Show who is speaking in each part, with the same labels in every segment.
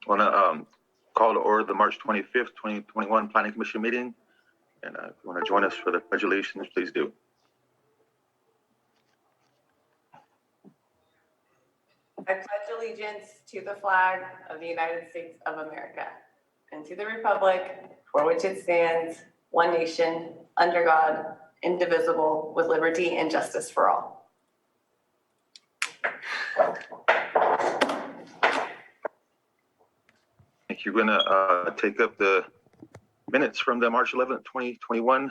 Speaker 1: Want to call to order the March 25th, 2021 Planning Commission meeting. And if you want to join us for the Pledge of Allegiance, please do.
Speaker 2: I pledge allegiance to the flag of the United States of America and to the republic for which it stands, one nation, under God, indivisible, with liberty and justice for all.
Speaker 1: Thank you. We're going to take up the minutes from the March 11th, 2021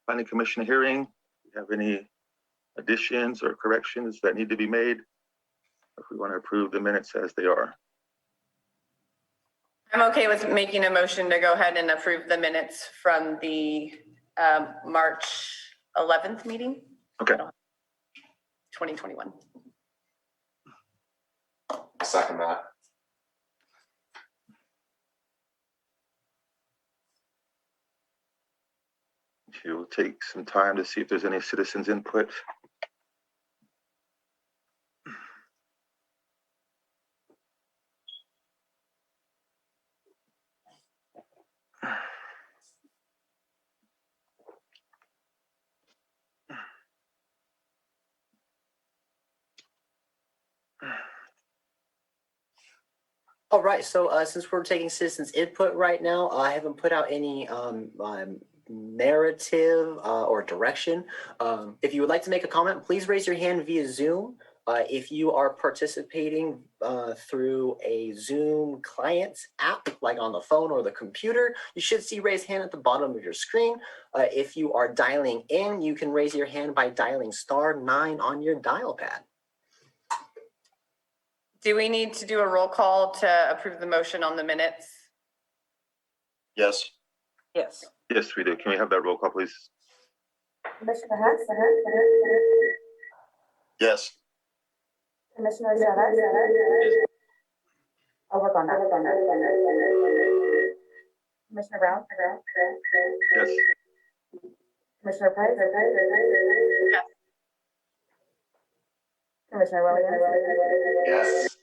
Speaker 1: Planning Commission hearing. Do you have any additions or corrections that need to be made? If we want to approve the minutes as they are.
Speaker 2: I'm okay with making a motion to go ahead and approve the minutes from the March 11th meeting.
Speaker 1: Okay.
Speaker 2: 2021.
Speaker 3: Second that.
Speaker 1: We'll take some time to see if there's any citizens input.
Speaker 4: All right, so since we're taking citizens input right now, I haven't put out any narrative or direction. If you would like to make a comment, please raise your hand via Zoom. If you are participating through a Zoom client app, like on the phone or the computer, you should see raise hand at the bottom of your screen. If you are dialing in, you can raise your hand by dialing *9 on your dial pad.
Speaker 2: Do we need to do a roll call to approve the motion on the minutes?
Speaker 3: Yes.
Speaker 2: Yes.
Speaker 1: Yes, we do. Can we have that roll call, please?
Speaker 5: Commissioner Hess?
Speaker 3: Yes.
Speaker 5: Commissioner Chavez? I'll work on that. Commissioner Brown?
Speaker 1: Yes.
Speaker 5: Commissioner Price?
Speaker 2: Yes.
Speaker 5: Commissioner Williams?
Speaker 3: Yes.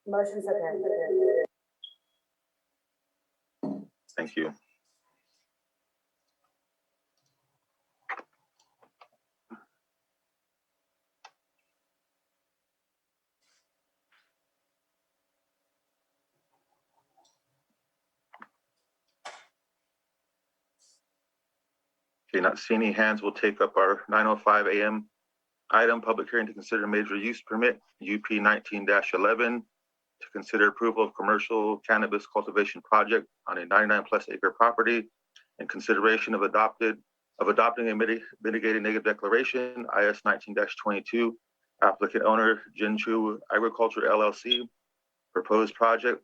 Speaker 5: Motion's approved.
Speaker 1: Thank you. Okay, not seeing any hands, we'll take up our 9:05 a.m. item, public hearing to consider major use permit, UP 19-11, to consider approval of commercial cannabis cultivation project on a 99+ acre property and consideration of adopting a mitigated negative declaration, IS 19-22, applicant owner Jinchu Agriculture LLC, proposed project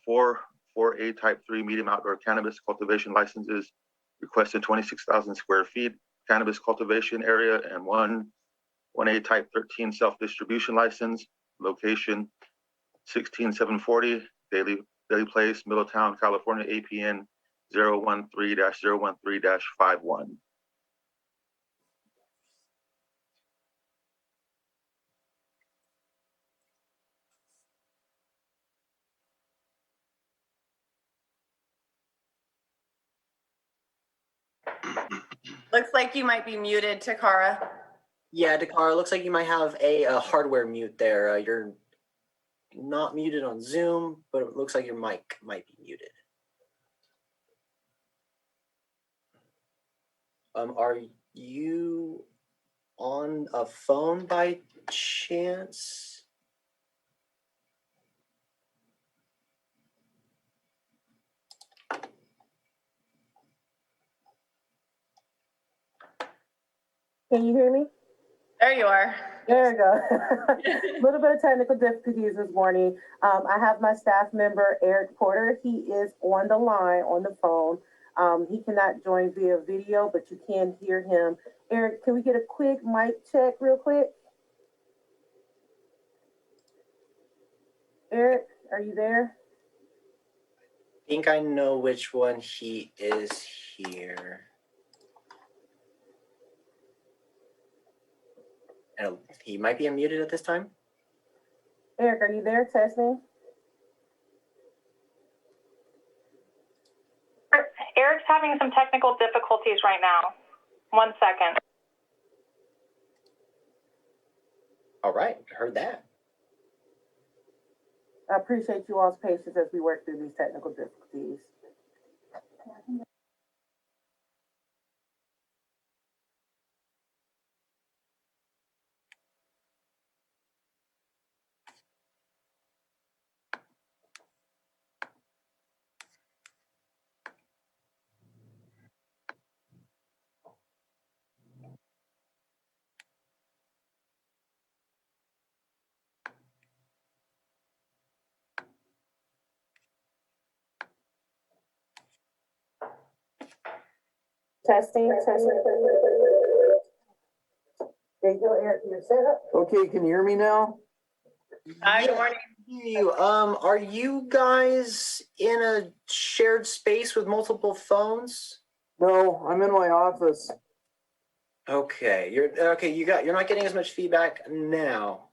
Speaker 1: 4A type 3 medium outdoor cannabis cultivation licenses, requested 26,000 square feet cannabis cultivation area, and 1A type 13 self-distribution license, location 16740 Daily Place, Middletown, California, APN 013-013-51.
Speaker 2: Looks like you might be muted, Takara.
Speaker 4: Yeah, Dakar, looks like you might have a hardware mute there. You're not muted on Zoom, but it looks like your mic might be muted. Are you on a phone by chance?
Speaker 5: Can you hear me?
Speaker 2: There you are.
Speaker 5: There we go. A little bit of technical difficulties this morning. I have my staff member, Eric Porter. He is on the line, on the phone. He cannot join via video, but you can hear him. Eric, can we get a quick mic check real quick? Eric, are you there?
Speaker 4: I think I know which one he is here. And he might be unmuted at this time.
Speaker 5: Eric, are you there? Testing.
Speaker 6: Eric's having some technical difficulties right now. 1 second.
Speaker 4: All right, heard that.
Speaker 5: I appreciate you all's patience as we work through these technical difficulties. Testing. There you go, Eric, you're set up.
Speaker 7: Okay, can you hear me now?
Speaker 2: Hi, good morning.
Speaker 4: Are you guys in a shared space with multiple phones?
Speaker 7: No, I'm in my office.
Speaker 4: Okay, you're not getting as much feedback now.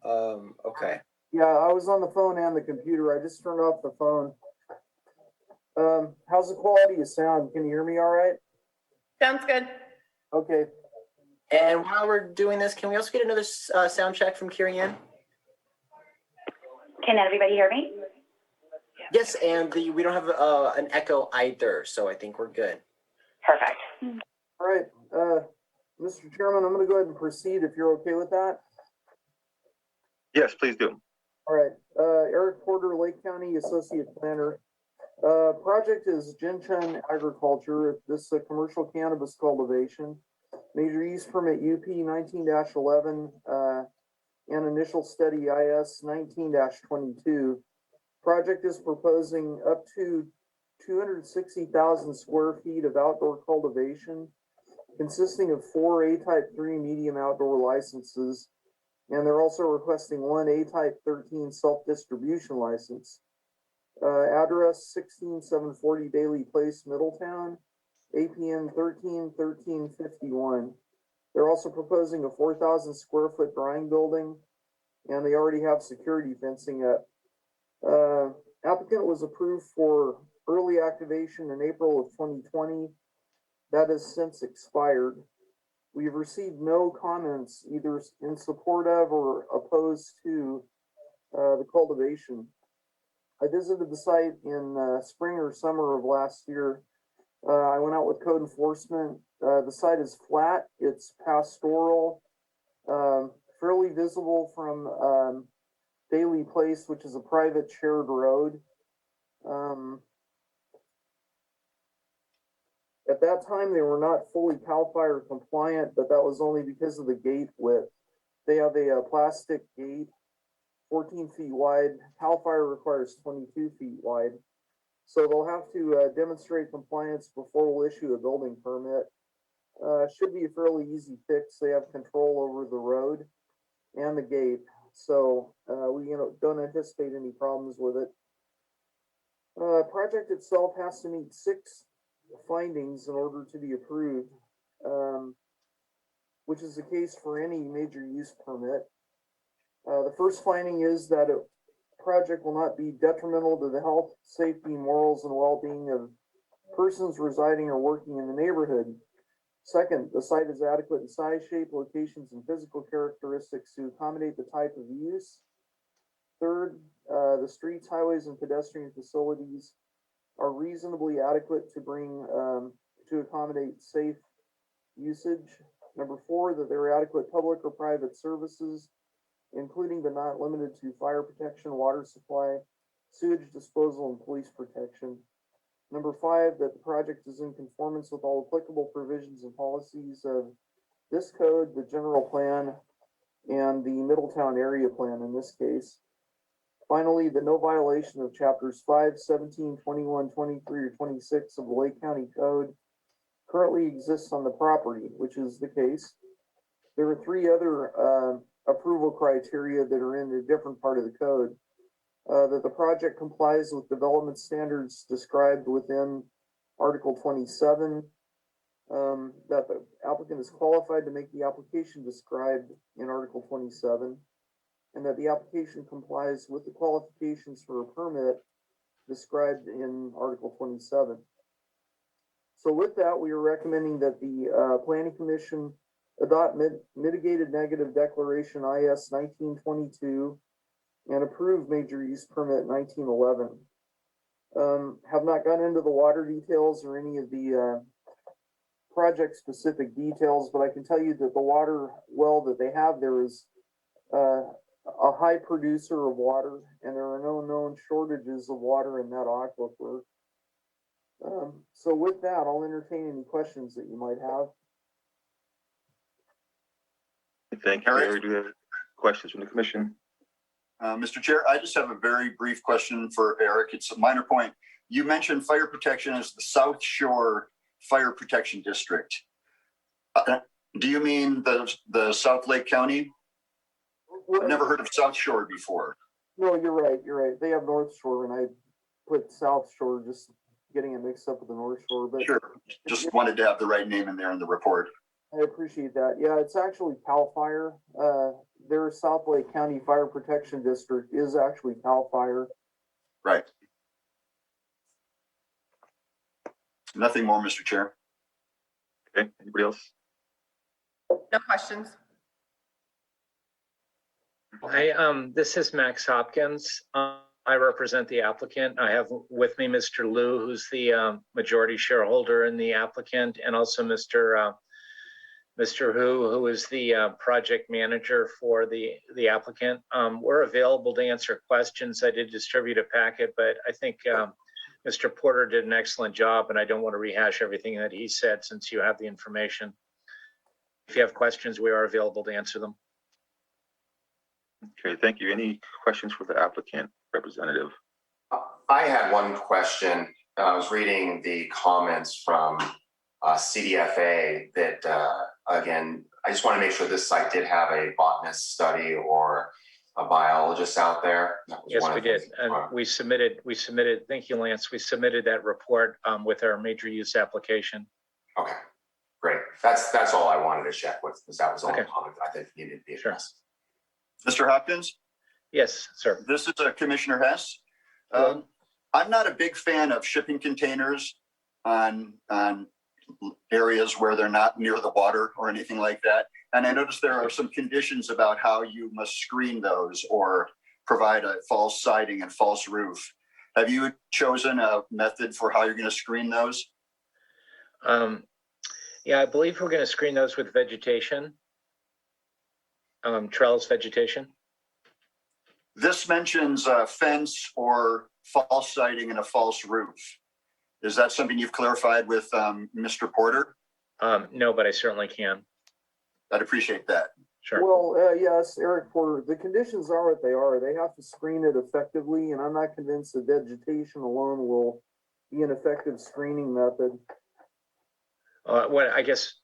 Speaker 4: Okay.
Speaker 7: Yeah, I was on the phone and the computer. I just turned off the phone. How's the quality of sound? Can you hear me all right?
Speaker 2: Sounds good.
Speaker 7: Okay.
Speaker 4: And while we're doing this, can we also get another sound check from Kiri Ann?
Speaker 6: Can everybody hear me?
Speaker 4: Yes, and we don't have an echo either, so I think we're good.
Speaker 6: Perfect.
Speaker 7: All right. Mr. Chairman, I'm going to go ahead and proceed if you're okay with that.
Speaker 1: Yes, please do.
Speaker 7: All right. Eric Porter, Lake County Associate Planner. Project is Jinchun Agriculture. This is a commercial cannabis cultivation. Major use permit UP 19-11 and initial study IS 19-22. Project is proposing up to 260,000 square feet of outdoor cultivation, consisting of 4 A-Type 3 medium outdoor licenses, and they're also requesting 1 A-Type 13 self-distribution license. Address 16740 Daily Place, Middletown, APN 131351. They're also proposing a 4,000 square foot drying building, and they already have security fencing up. Applicant was approved for early activation in April of 2020. That has since expired. We've received no comments either in support of or opposed to the cultivation. I visited the site in spring or summer of last year. I went out with code enforcement. The site is flat. It's pastoral, fairly visible from Daily Place, which is a private shared road. At that time, they were not fully CAL FIRE compliant, but that was only because of the gate width. They have a plastic gate, 14 feet wide. CAL FIRE requires 22 feet wide. So they'll have to demonstrate compliance before we'll issue a building permit. Should be a fairly easy fix. They have control over the road and the gate. So we don't anticipate any problems with it. Project itself has to meet 6 findings in order to be approved, which is the case for any major use permit. The first finding is that a project will not be detrimental to the health, safety, morals, and well-being of persons residing or working in the neighborhood. Second, the site is adequate in size, shape, locations, and physical characteristics to accommodate the type of use. Third, the streets, highways, and pedestrian facilities are reasonably adequate to to accommodate safe usage. Number 4, that there are adequate public or private services, including but not limited to fire protection, water supply, sewage disposal, and police protection. Number 5, that the project is in conformance with all applicable provisions and policies of this code, the general plan, and the Middletown area plan in this case. Finally, that no violation of chapters 5, 17, 21, 23, or 26 of the Lake County Code currently exists on the property, which is the case. There are 3 other approval criteria that are in a different part of the code. That the project complies with development standards described within Article 27, that the applicant is qualified to make the application described in Article 27, and that the application complies with the qualifications for a permit described in Article 27. So with that, we are recommending that the Planning Commission adopt mitigated negative declaration IS 1922 and approve major use permit 1911. Have not gone into the water details or any of the project specific details, but I can tell you that the water well that they have there is a high producer of water, and there are no known shortages of water in that aquifer. So with that, I'll entertain any questions that you might have.
Speaker 1: Thank you,
Speaker 3: Eric?
Speaker 1: Gary. Do we have questions from the commission?
Speaker 3: Mr. Chair, I just have a very brief question for Eric. It's a minor point. You mentioned fire protection as the South Shore Fire Protection District. Do you mean the South Lake County? I've never heard of South Shore before.
Speaker 7: No, you're right. You're right. They have North Shore, and I put South Shore, just getting it mixed up with the North Shore. But
Speaker 3: Sure, just wanted to have the right name in there in the report.
Speaker 7: I appreciate that. Yeah, it's actually CAL FIRE. Their South Lake County Fire Protection District is actually CAL FIRE.
Speaker 3: Right. Nothing more, Mr. Chair.
Speaker 1: Okay, anybody else?
Speaker 2: No questions.
Speaker 8: Hi, this is Max Hopkins. I represent the applicant. I have with me Mr. Liu, who's the majority shareholder in the applicant, and also Mr. Hu, who is the project manager for the applicant. We're available to answer questions. I did distribute a packet, but I think Mr. Porter did an excellent job, and I don't want to rehash everything that he said since you have the information. If you have questions, we are available to answer them.
Speaker 1: Okay, thank you. Any questions for the applicant representative?
Speaker 3: I had one question. I was reading the comments from CDFA that, again, I just want to make sure this site did have a botanist study or a biologist out there. That was
Speaker 8: Yes,
Speaker 3: one
Speaker 8: we
Speaker 3: of the
Speaker 8: did.
Speaker 3: things.
Speaker 8: And we submitted, thank you, Lance. We submitted that report with our major use application.
Speaker 3: Okay, great. That's all I wanted to check with, because that was all the
Speaker 8: Okay.
Speaker 3: comment I think needed to be
Speaker 8: Sure.
Speaker 3: addressed. Mr. Hopkins,
Speaker 8: Yes, sir.
Speaker 3: this is Commissioner Hess.
Speaker 8: Hello.
Speaker 3: I'm not a big fan of shipping containers on areas where they're not near the water or anything like that. And I noticed there are some conditions about how you must screen those or provide a false siding and false roof. Have you chosen a method for how you're going to screen those?
Speaker 8: Yeah, I believe we're going to screen those with vegetation, trellis vegetation.
Speaker 3: This mentions a fence or false siding and a false roof. Is that something you've clarified with Mr. Porter?
Speaker 8: No, but I certainly can.
Speaker 3: I'd appreciate that.
Speaker 8: Sure.
Speaker 7: Well, yes, Eric Porter, the conditions are what they are. They have to screen it effectively, and I'm not convinced that vegetation alone will be an effective screening method.
Speaker 8: What I guess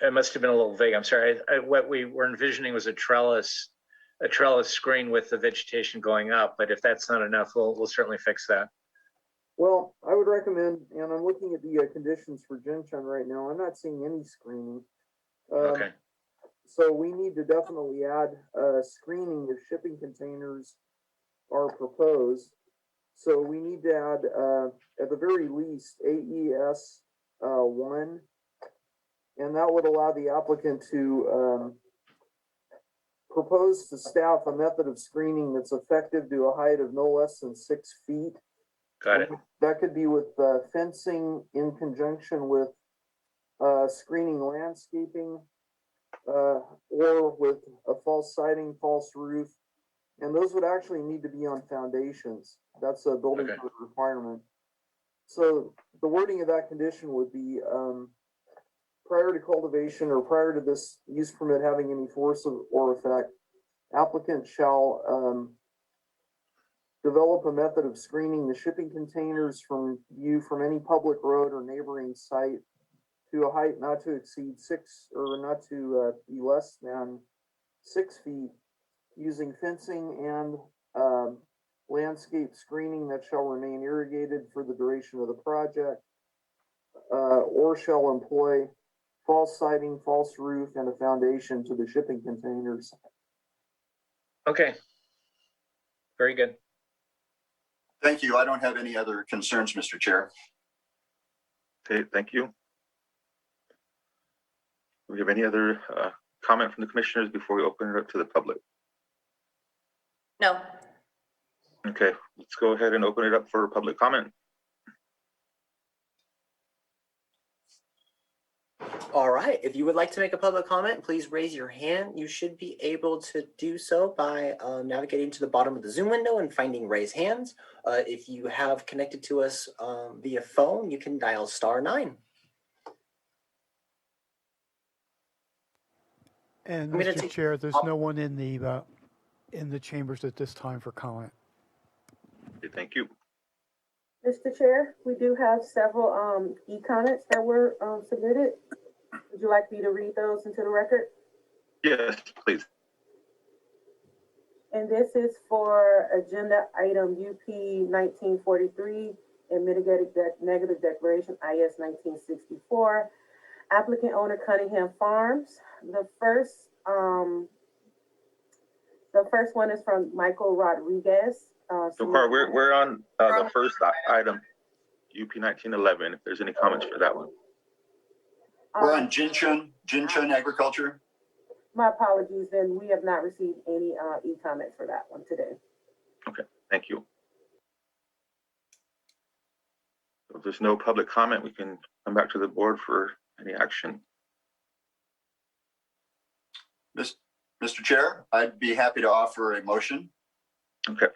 Speaker 8: I must have been a little vague. I'm sorry. What we were envisioning was a trellis screen with the vegetation going up. But if that's not enough, we'll certainly fix that.
Speaker 7: Well, I would recommend, and I'm looking at the conditions for Jinchun right now. I'm not seeing any screening.
Speaker 8: Okay.
Speaker 7: So we need to definitely add screening if shipping containers are proposed. So we need to add, at the very least, AES 1, and that would allow the applicant to propose to staff a method of screening that's effective to a height of no less than 6 feet.
Speaker 8: Got it.
Speaker 7: That could be with fencing in conjunction with screening landscaping, or with a false siding, false roof. And those would actually need to be on foundations. That's a building
Speaker 8: Okay.
Speaker 7: code requirement. So the wording of that condition would be, prior to cultivation or prior to this use permit having any force or effect, applicant shall develop a method of screening the shipping containers from view from any public road or neighboring site to a height not to exceed 6 or not to be less than 6 feet, using fencing and landscape screening that shall remain irrigated for the duration of the project, or shall employ false siding, false roof, and a foundation to the shipping containers.
Speaker 8: Okay. Very good.
Speaker 3: Thank you. I don't have any other concerns, Mr. Chair.
Speaker 1: Okay, thank you. Do we have any other comment from the commissioners before we open it up to the public?
Speaker 2: No.
Speaker 1: Okay, let's go ahead and open it up for public comment.
Speaker 4: All right, if you would like to make a public comment, please raise your hand. You should be able to do so by navigating to the bottom of the Zoom window and finding raise hands. If you have connected to us via phone, you can dial *9.
Speaker 9: And
Speaker 4: I'm gonna
Speaker 9: Mr.
Speaker 4: take-
Speaker 9: Chair, there's no one in the chambers at this time for comment.
Speaker 1: Okay, thank you.
Speaker 5: Mr. Chair, we do have several e-comments that were submitted. Would you like me to read those into the record?
Speaker 1: Yes, please.
Speaker 5: And this is for agenda item UP 1943 and mitigated negative declaration IS 1964. Applicant owner Cunningham Farms. The first one is from Michael Rodriguez.
Speaker 1: So far, we're on the first item, UP 1911, if there's any comments for that one.
Speaker 3: We're on Jinchun Agriculture.
Speaker 5: My apologies, and we have not received any e-comments for that one today.
Speaker 1: Okay, thank you. If there's no public comment, we can come back to the board for any action.
Speaker 3: Mr. Chair, I'd be happy to offer a motion.
Speaker 1: Okay.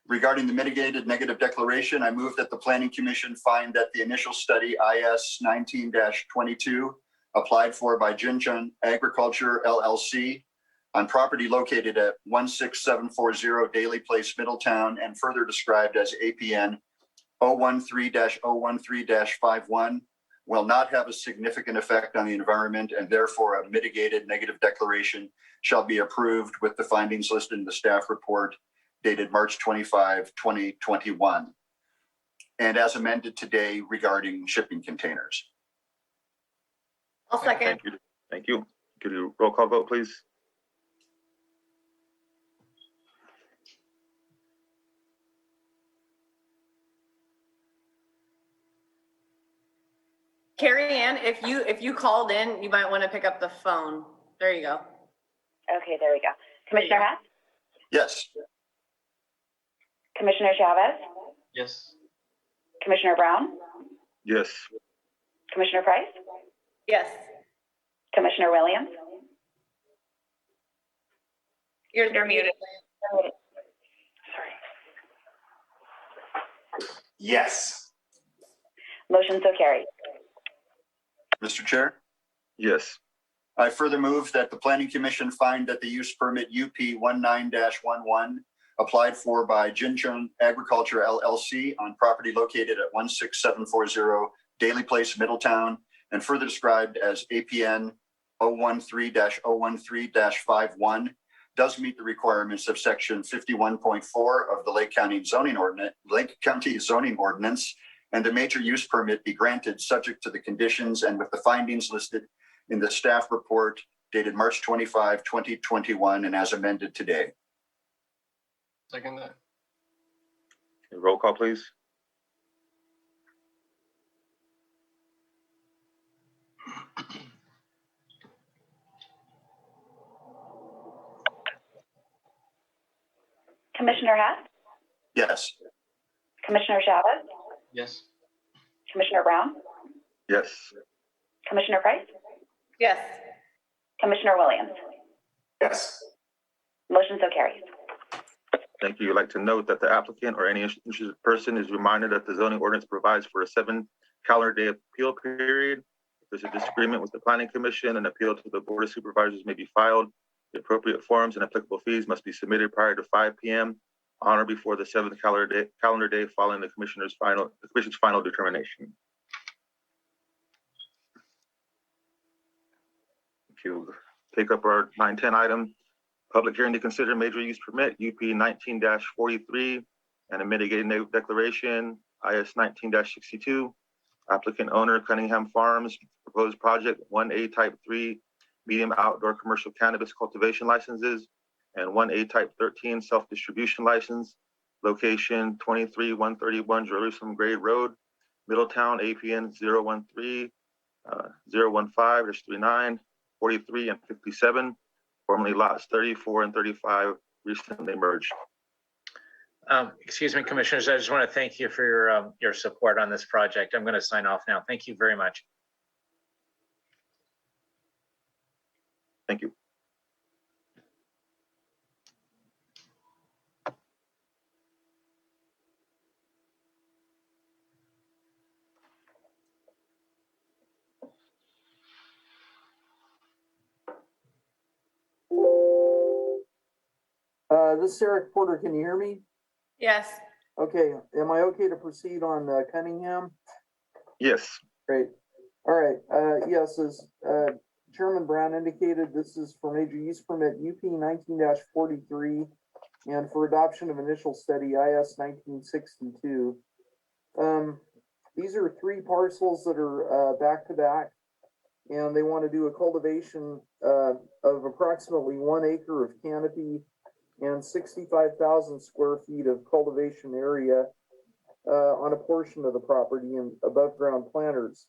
Speaker 3: Regarding the mitigated negative declaration, I move that the Planning Commission find that the initial study IS 19-22 applied for by Jinchun Agriculture LLC on property located at 16740 Daly Place, Middletown, and further described as APN 013-013-51 will not have a significant effect on the environment, and therefore a mitigated negative declaration shall be approved with the findings listed in the staff report dated March 25, 2021, and as amended today regarding shipping containers.
Speaker 2: I'll second.
Speaker 1: Thank you. Thank you. Could you roll call vote, please?
Speaker 2: Carrie Ann, if you called in, you might want to pick up the phone. There you go.
Speaker 10: Okay, there we go. Commissioner Hess?
Speaker 3: Yes.
Speaker 10: Commissioner Chavez?
Speaker 11: Yes.
Speaker 10: Commissioner Brown?
Speaker 1: Yes.
Speaker 10: Commissioner Price?
Speaker 2: Yes.
Speaker 10: Commissioner Williams?
Speaker 2: You're muted.
Speaker 10: Sorry.
Speaker 11: Yes.
Speaker 10: Motion so carried.
Speaker 3: Mr. Chair,
Speaker 1: Yes.
Speaker 3: I further move that the Planning Commission find that the use permit UP 19-11 applied for by Jinchun Agriculture LLC on property located at 16740 Daly Place, Middletown, and further described as APN 013-013-51 does meet the requirements of section 51.4 of the Lake County Zoning Ordinance, and a major use permit be granted subject to the conditions and with the findings listed in the staff report dated March 25, 2021, and as amended today.
Speaker 11: Second that.
Speaker 1: Roll call, please.
Speaker 10: Commissioner Hess?
Speaker 3: Yes.
Speaker 10: Commissioner Chavez?
Speaker 11: Yes.
Speaker 10: Commissioner Brown?
Speaker 1: Yes.
Speaker 10: Commissioner Price?
Speaker 2: Yes.
Speaker 10: Commissioner Williams?
Speaker 11: Yes.
Speaker 10: Motion so carried.
Speaker 1: Thank you. I'd like to note that the applicant or any interested person is reminded that the zoning ordinance provides for a 7 calendar day appeal period. If there's a disagreement with the Planning Commission, an appeal to the Board of Supervisors may be filed. The appropriate forms and applicable fees must be submitted prior to 5 p.m. on or before the 7th calendar day following the Commission's final determination. If you take up our 910 item, public hearing to consider major use permit UP 19-43 and a mitigated negative declaration IS 19-62. Applicant owner Cunningham Farms, proposed project 1A Type 3 medium outdoor commercial cannabis cultivation licenses and 1A Type 13 self-distribution license. Location 23131 Jerusalem Grade Road, Middletown, APN 013 015-39 43 and 57, formerly lots 34 and 35, recently merged.
Speaker 8: Excuse me, Commissioners, I just want to thank you for your support on this project. I'm going to sign off now. Thank you very much.
Speaker 1: Thank you.
Speaker 7: This is Eric Porter. Can you hear me?
Speaker 2: Yes.
Speaker 7: Okay, am I okay to proceed on Cunningham?
Speaker 1: Yes.
Speaker 7: Great. All right, yes, as Chairman Brown indicated, this is for major use permit UP 19-43 and for adoption of initial study IS 1962. These are 3 parcels that are back to back, and they want to do a cultivation of approximately 1 acre of canopy and 65,000 square feet of cultivation area on a portion of the property and above ground planters.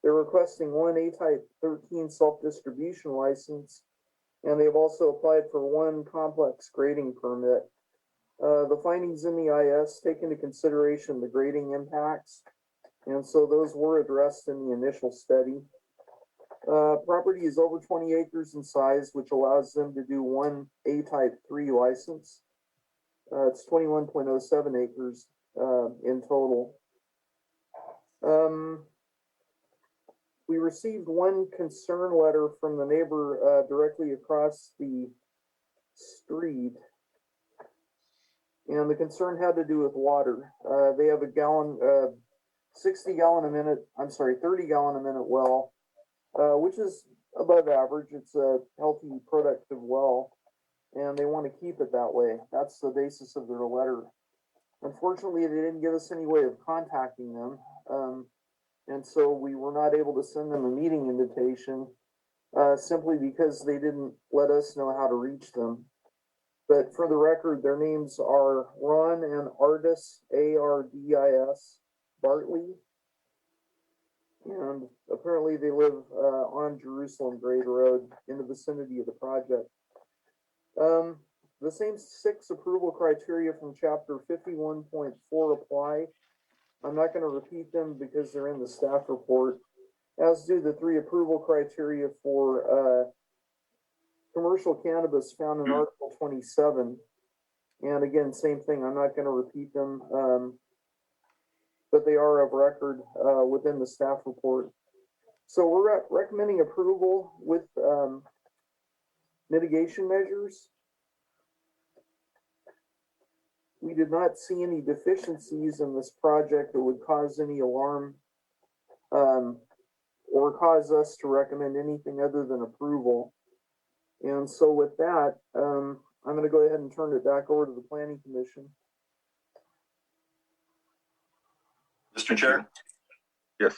Speaker 7: They're requesting 1A Type 13 self-distribution license, and they've also applied for 1 complex grading permit. The findings in the IS take into consideration the grading impacts, and so those were addressed in the initial study. Property is over 20 acres in size, which allows them to do 1A Type 3 license. It's 21.07 acres in total. We received 1 concern letter from the neighbor directly across the street. And the concern had to do with water. They have a 30 gallon a minute well, which is above average. It's a healthy, productive well, and they want to keep it that way. That's the basis of their letter. Unfortunately, they didn't give us any way of contacting them, and so we were not able to send them a meeting invitation simply because they didn't let us know how to reach them. But for the record, their names are Ron and Ardis, Ardis, Bartley. And apparently they live on Jerusalem Grade Road in the vicinity of the project. The same 6 approval criteria from chapter 51.4 apply. I'm not going to repeat them because they're in the staff report, as do the 3 approval criteria for commercial cannabis found in Article 27. And again, same thing, I'm not going to repeat them. But they are of record within the staff report. So we're recommending approval with mitigation measures. We did not see any deficiencies in this project that would cause any alarm or cause us to recommend anything other than approval. And so with that, I'm going to go ahead and turn it back over to the Planning Commission.
Speaker 3: Mr. Chair?
Speaker 1: Yes.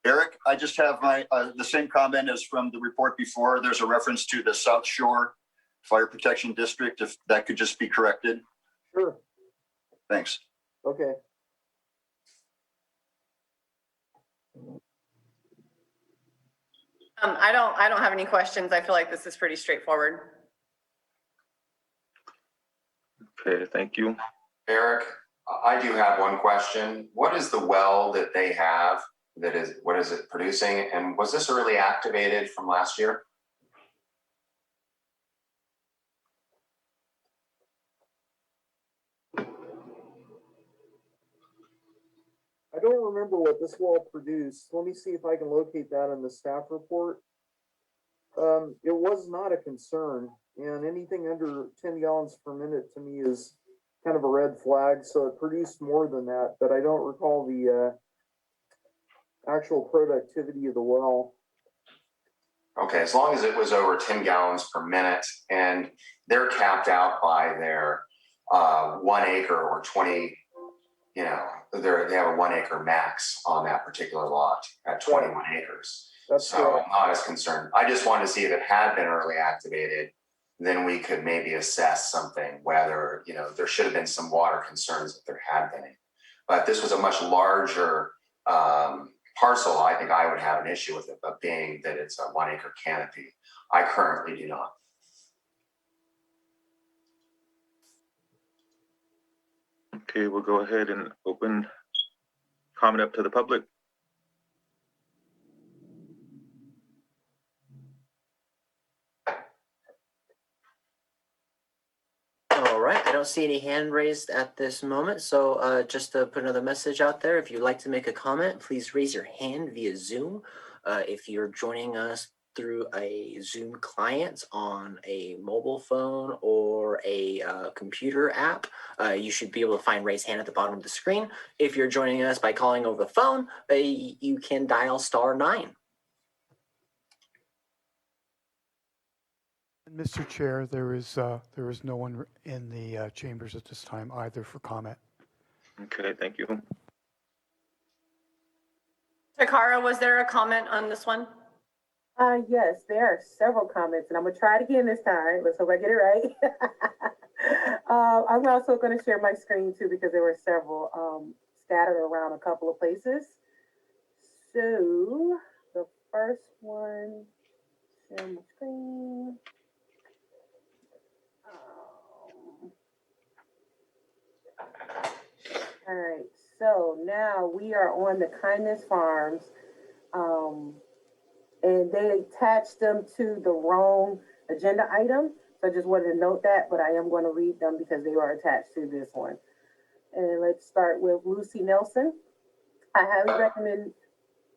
Speaker 3: Eric, I just have my, the same comment as from the report before. There's a reference to the South Shore Fire Protection District, if that could just be corrected.
Speaker 7: Sure.
Speaker 3: Thanks.
Speaker 7: Okay.
Speaker 2: I don't have any questions. I feel like this is pretty straightforward.
Speaker 1: Okay, thank you.
Speaker 12: Eric, I do have one question. What is the well that they have what is it producing? And was this early activated from last year?
Speaker 7: I don't remember what this well produced. Let me see if I can locate that in the staff report. It was not a concern, and anything under 10 gallons per minute to me is kind of a red flag. So it produced more than that, but I don't recall the actual productivity of the well.
Speaker 12: Okay, as long as it was over 10 gallons per minute, and they're capped out by their 1 acre or 20 you know, they have a 1 acre max on that particular lot at 21 acres.
Speaker 7: That's
Speaker 12: So
Speaker 7: correct.
Speaker 12: I'm not as concerned. I just wanted to see if it had been early activated, then we could maybe assess something, whether, you know, there should have been some water concerns if there had been any. But this was a much larger parcel. I think I would have an issue with it, but being that it's a 1 acre canopy, I currently do not.
Speaker 1: Okay, we'll go ahead and open comment up to the public.
Speaker 4: All right, I don't see any hand raised at this moment. So just to put another message out there, if you'd like to make a comment, please raise your hand via Zoom. If you're joining us through a Zoom client on a mobile phone or a computer app, you should be able to find raise hand at the bottom of the screen. If you're joining us by calling over the phone, you can dial *9.
Speaker 9: Mr. Chair, there is no one in the chambers at this time either for comment.
Speaker 1: Okay, thank you.
Speaker 2: Takara, was there a comment on this one?
Speaker 5: Yes, there are several comments, and I'm gonna try it again this time. Let's hope I get it right. I'm also gonna share my screen too, because there were several scattered around a couple of places. So the first one, share my screen. All right, so now we are on the Kindness Farms. And they attached them to the wrong agenda item. So I just wanted to note that, but I am going to read them because they are attached to this one. And let's start with Lucy Nelson. I highly recommend.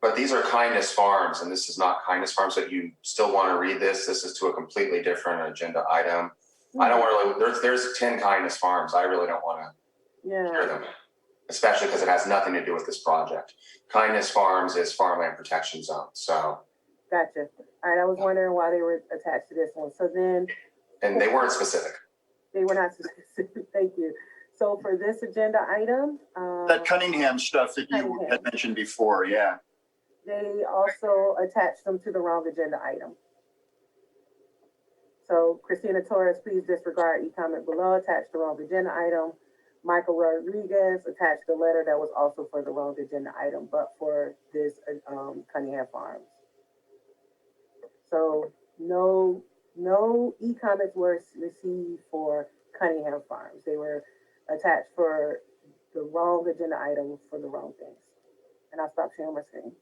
Speaker 12: But these are Kindness Farms, and this is not Kindness Farms. That you still want to read this? This is to a completely different agenda item. I don't want to. There's 10 Kindness Farms. I really don't want to hear them, especially because it has nothing to do with this project. Kindness Farms is farmland protection zone. So.
Speaker 5: Gotcha. All right, I was wondering why they were attached to this one. So then.
Speaker 12: And they weren't specific.
Speaker 5: They were not specific. Thank you. So for this agenda item.
Speaker 3: That Cunningham stuff that you had mentioned before, yeah.
Speaker 5: They also attached them to the wrong agenda item. So Christina Torres, please disregard e-comment below, attached the wrong agenda item. Michael Rodriguez attached a letter that was also for the wrong agenda item, but for this Cunningham Farms. So no e-comments were received for Cunningham Farms. They were attached for the wrong agenda item for the wrong things. And I'll stop sharing my screen.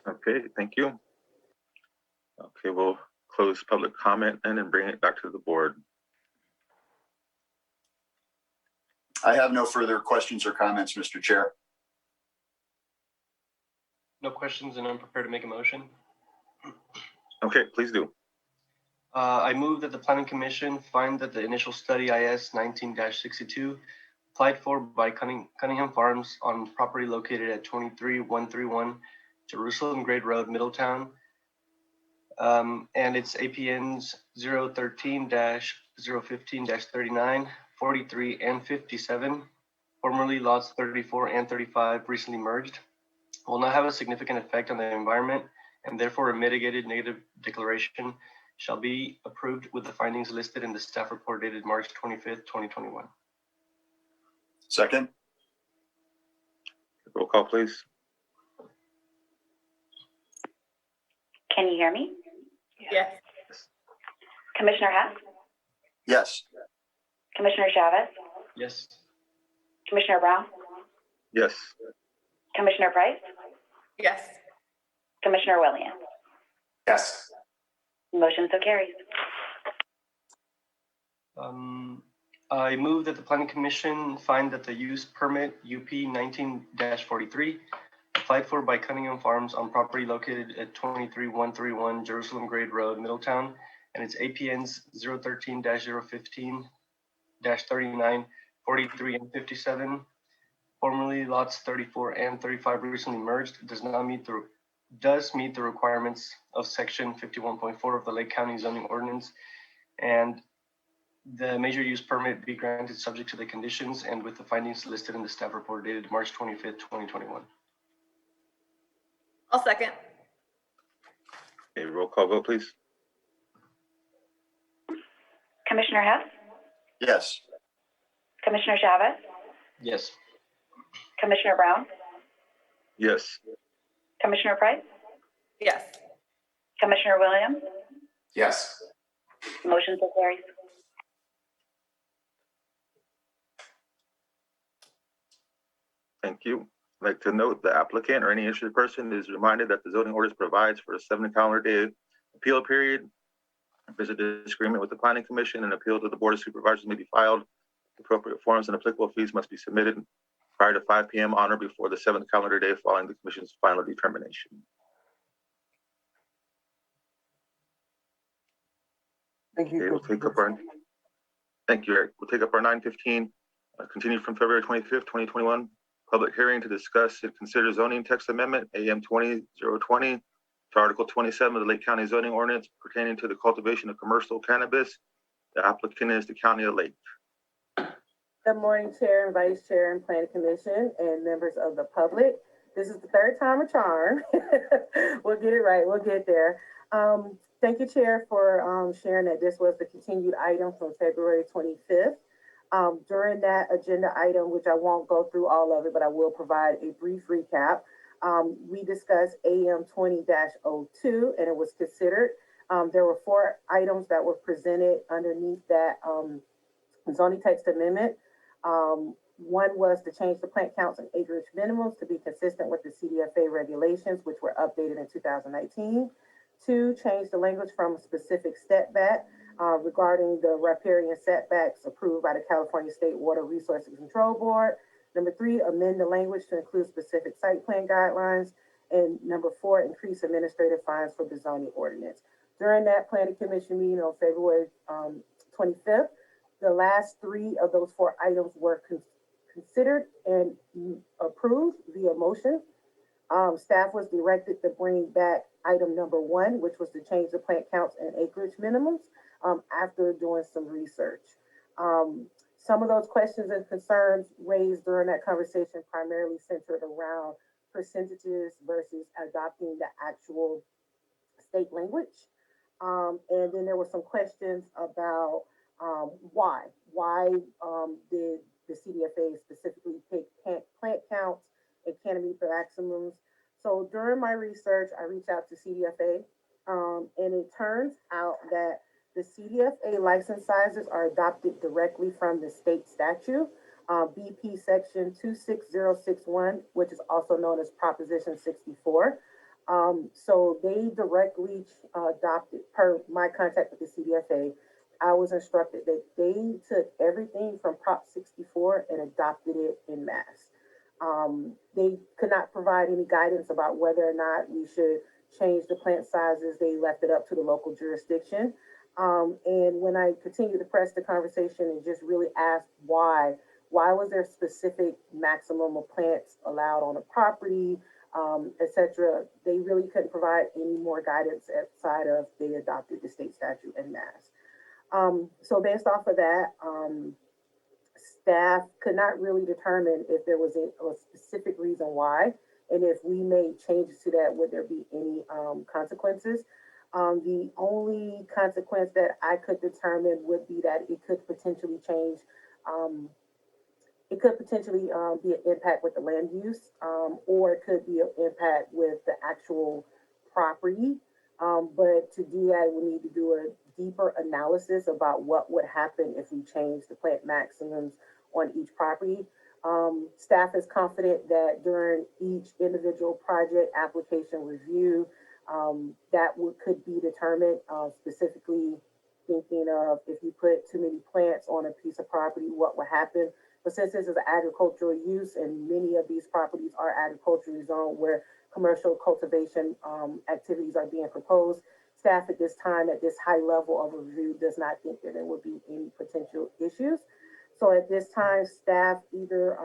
Speaker 1: Okay, thank you. Okay, we'll close public comment and then bring it back to the board.
Speaker 3: I have no further questions or comments, Mr. Chair.
Speaker 11: No questions, and I'm prepared to make a motion.
Speaker 1: Okay, please do.
Speaker 11: I move that the Planning Commission find that the initial study IS 19-62 applied for by Cunningham Farms on property located at 23131 Jerusalem Grade Road, Middletown, and its APNs 013-015-39, 43, and 57, formerly lots 34 and 35, recently merged, will not have a significant effect on the environment, and therefore a mitigated negative declaration shall be approved with the findings listed in the staff report dated March 25th, 2021.
Speaker 3: Second.
Speaker 1: Roll call, please.
Speaker 10: Can you hear me?
Speaker 2: Yes.
Speaker 10: Commissioner Hess?
Speaker 3: Yes.
Speaker 10: Commissioner Chavez?
Speaker 11: Yes.
Speaker 10: Commissioner Brown?
Speaker 1: Yes.
Speaker 10: Commissioner Price?
Speaker 2: Yes.
Speaker 10: Commissioner Williams?
Speaker 12: Yes.
Speaker 10: Motion so carries.
Speaker 11: I move that the Planning Commission find that the use permit UP 19-43 applied for by Cunningham Farms on property located at 23131 Jerusalem Grade Road, Middletown, and its APNs 013-015-39, 43, and 57, formerly lots 34 and 35, recently merged, does meet the requirements of section 51.4 of the Lake County zoning ordinance, and the major use permit be granted subject to the conditions and with the findings listed in the staff report dated March 25th, 2021.
Speaker 2: I'll second.
Speaker 1: Okay, roll call vote, please.
Speaker 10: Commissioner Hess,
Speaker 3: Yes.
Speaker 10: Commissioner Chavez,
Speaker 11: Yes.
Speaker 10: Commissioner Brown,
Speaker 1: Yes.
Speaker 10: Commissioner Price,
Speaker 2: Yes.
Speaker 10: Commissioner Williams,
Speaker 12: Yes.
Speaker 10: motion so carries.
Speaker 1: Thank you. I'd like to note the applicant or any interested person is reminded that the zoning ordinance provides for a 7 calendar day appeal period. If there's a disagreement with the planning commission, an appeal to the board of supervisors may be filed. Appropriate forms and applicable fees must be submitted prior to 5 p.m. on or before the 7th calendar day following the commission's final determination.
Speaker 7: Thank you.
Speaker 1: Okay, we'll take up our, thank you, Eric. We'll take up our 9:15, continued from February 25th, 2021. Public hearing to discuss and consider zoning text amendment AM 20020 to Article 27 of the Lake County zoning ordinance pertaining to the cultivation of commercial cannabis. The applicant is the County of Lake.
Speaker 5: Good morning, Chair and Vice Chair and Planning Commission and members of the public. This is the third time a charm. We'll get it right. We'll get there. Thank you, Chair, for sharing that this was the continued item from February 25th. During that agenda item, which I won't go through all of it, but I will provide a brief recap. We discussed AM 20-02 and it was considered. There were 4 items that were presented underneath that zoning text amendment. One was to change the plant counts and acreage minimums to be consistent with the CDFA regulations, which were updated in 2019. 2, change the language from a specific setback regarding the riparian setbacks approved by the California State Water Resources Control Board. Number 3, amend the language to include specific site plan guidelines. And number 4, increase administrative fines for the zoning ordinance. During that planning commission meeting on February 25th, the last 3 of those 4 items were considered and approved via motion. Staff was directed to bring back item number 1, which was to change the plant counts and acreage minimums after doing some research. Some of those questions and concerns raised during that conversation primarily centered around percentages versus adopting the actual state language. And then there were some questions about why did the CDFA specifically pick plant counts and canopy maximums. So during my research, I reached out to CDFA, and it turns out that the CDFA license sizes are adopted directly from the state statute, BP section 26061, which is also known as Proposition 64. So they directly adopted, per my contact with the CDFA, I was instructed that they took everything from Prop 64 and adopted it en masse. They could not provide any guidance about whether or not we should change the plant sizes. They left it up to the local jurisdiction. And when I continued to press the conversation and just really asked why was there a specific maximum of plants allowed on a property, etc., they really couldn't provide any more guidance outside of they adopted the state statute en masse. So based off of that, staff could not really determine if there was a specific reason why, and if we made changes to that, would there be any consequences? The only consequence that I could determine would be that it could potentially change, it could potentially be an impact with the land use, or it could be an impact with the actual property. But to do that, we need to do a deeper analysis about what would happen if we change the plant maximums on each property. Staff is confident that during each individual project application review, that could be determined, specifically thinking of if you put too many plants on a piece of property, what would happen. But since this is an agricultural use and many of these properties are agriculturally zoned where commercial cultivation activities are being proposed, staff at this time, at this high level of review, does not think that there would be any potential issues. So at this time, staff either,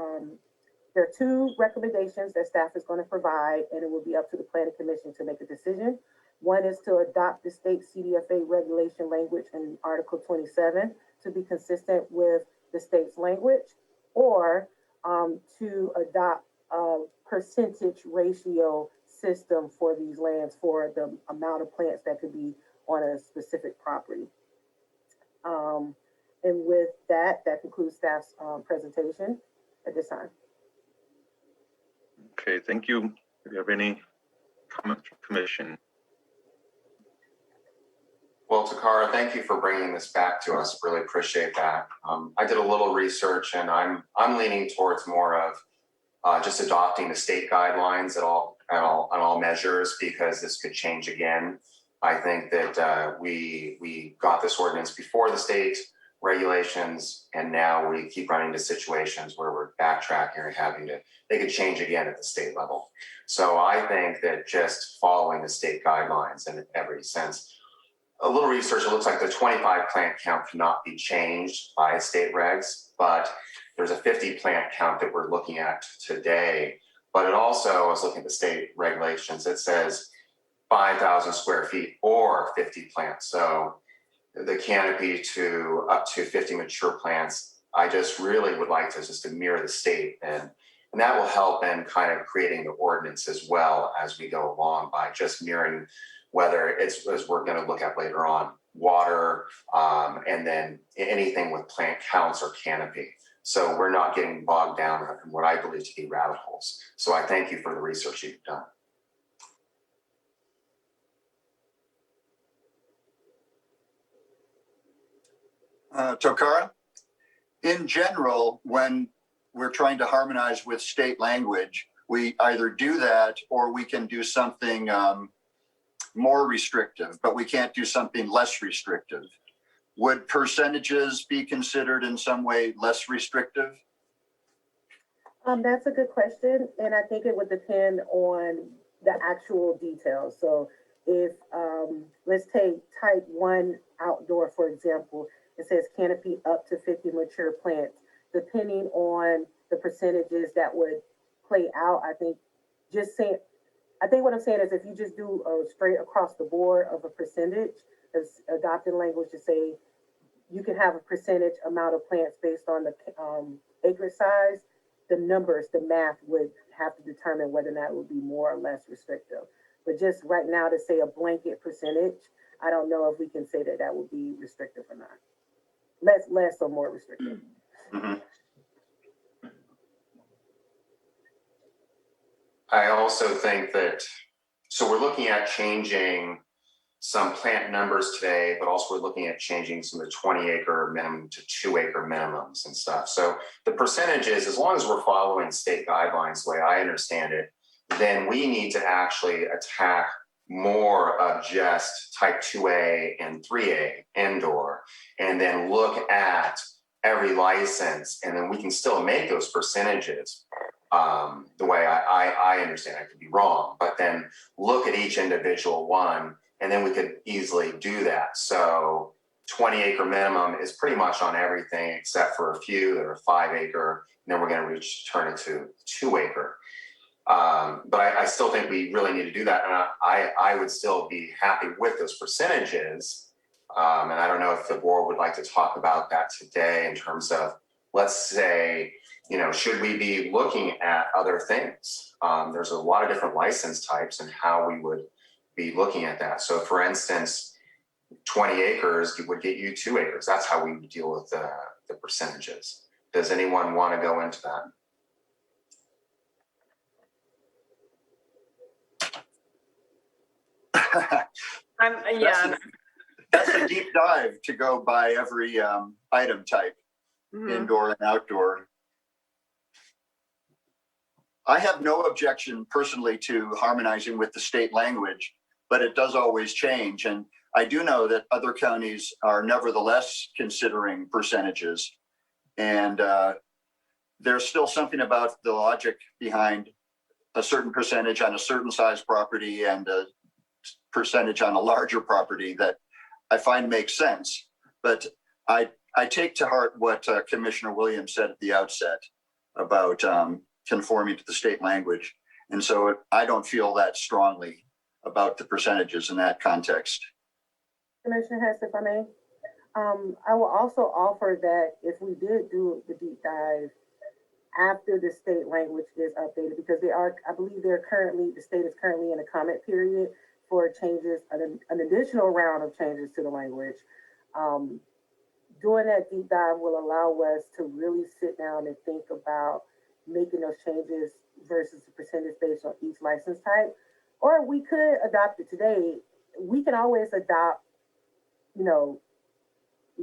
Speaker 5: there are 2 recommendations that staff is going to provide, and it will be up to the Planning Commission to make a decision. One is to adopt the state CDFA regulation language in Article 27 to be consistent with the state's language, or to adopt a percentage ratio system for these lands for the amount of plants that could be on a specific property. And with that, that concludes staff's presentation at this time.
Speaker 1: Okay, thank you. Do you have any comments from commission?
Speaker 12: Well, Takara, thank you for bringing this back to us. Really appreciate that. I did a little research, and I'm leaning towards more of just adopting the state guidelines on all measures, because this could change again. I think that we got this ordinance before the state regulations, and now we keep running into situations where we're backtracking and they could change again at the state level. So I think that just following the state guidelines in every sense. A little research, it looks like the 25 plant count cannot be changed by state regs, but there's a 50 plant count that we're looking at today. But it also, I was looking at the state regulations, it says 5,000 square feet or 50 plants. So the canopy to up to 50 mature plants, I just really would like to mirror the state, and that will help in kind of creating the ordinance as well as we go along by just mirroring, whether it's, as we're going to look at later on, water, and then anything with plant counts or canopy. So we're not getting bogged down in what I believe to be rabbit holes. So I thank you for the research you've done.
Speaker 3: Takara, in general, when we're trying to harmonize with state language, we either do that or we can do something more restrictive, but we can't do something less restrictive. Would percentages be considered in some way less restrictive?
Speaker 5: That's a good question, and I think it would depend on the actual details. So if, let's take type 1 outdoor, for example, it says canopy up to 50 mature plants. Depending on the percentages that would play out, I think what I'm saying is if you just do a straight across the board of a percentage, as adopting language to say you can have a percentage amount of plants based on the acre size, the numbers, the math would have to determine whether or not it would be more or less restrictive. But just right now to say a blanket percentage, I don't know if we can say that that would be restrictive or not. Less or more restrictive.
Speaker 3: Mm-hmm.
Speaker 12: I also think that, so we're looking at changing some plant numbers today, but also we're looking at changing some of the 20 acre minimum to 2 acre minimums and stuff. So the percentages, as long as we're following state guidelines, the way I understand it, then we need to actually attack more of just type 2A and 3A indoor, and then look at every license, and then we can still make those percentages the way I understand. I could be wrong, but then look at each individual one, and then we could easily do that. So 20 acre minimum is pretty much on everything except for a few that are 5 acre, and then we're going to turn it to 2 acre. But I still think we really need to do that. And I would still be happy with those percentages. And I don't know if the board would like to talk about that today in terms of, let's say, should we be looking at other things? There's a lot of different license types and how we would be looking at that. So for instance, 20 acres would get you 2 acres. That's how we would deal with the percentages. Does anyone want to go into that?
Speaker 3: That's a deep dive to go by every item type, indoor and outdoor. I have no objection personally to harmonizing with the state language, but it does always change. And I do know that other counties are nevertheless considering percentages. And there's still something about the logic behind a certain percentage on a certain size property and a percentage on a larger property that I find makes sense. But I take to heart what Commissioner Williams said at the outset about conforming to the state language. And so I don't feel that strongly about the percentages in that context.
Speaker 5: Commissioner Hess, if I may. I will also offer that if we did do the deep dive after the state language is updated, because I believe the state is currently in a comment period for changes, an additional round of changes to the language. Doing that deep dive will allow us to really sit down and think about making those changes versus the percentage based on each license type. Or we could adopt it today. We can always adopt, you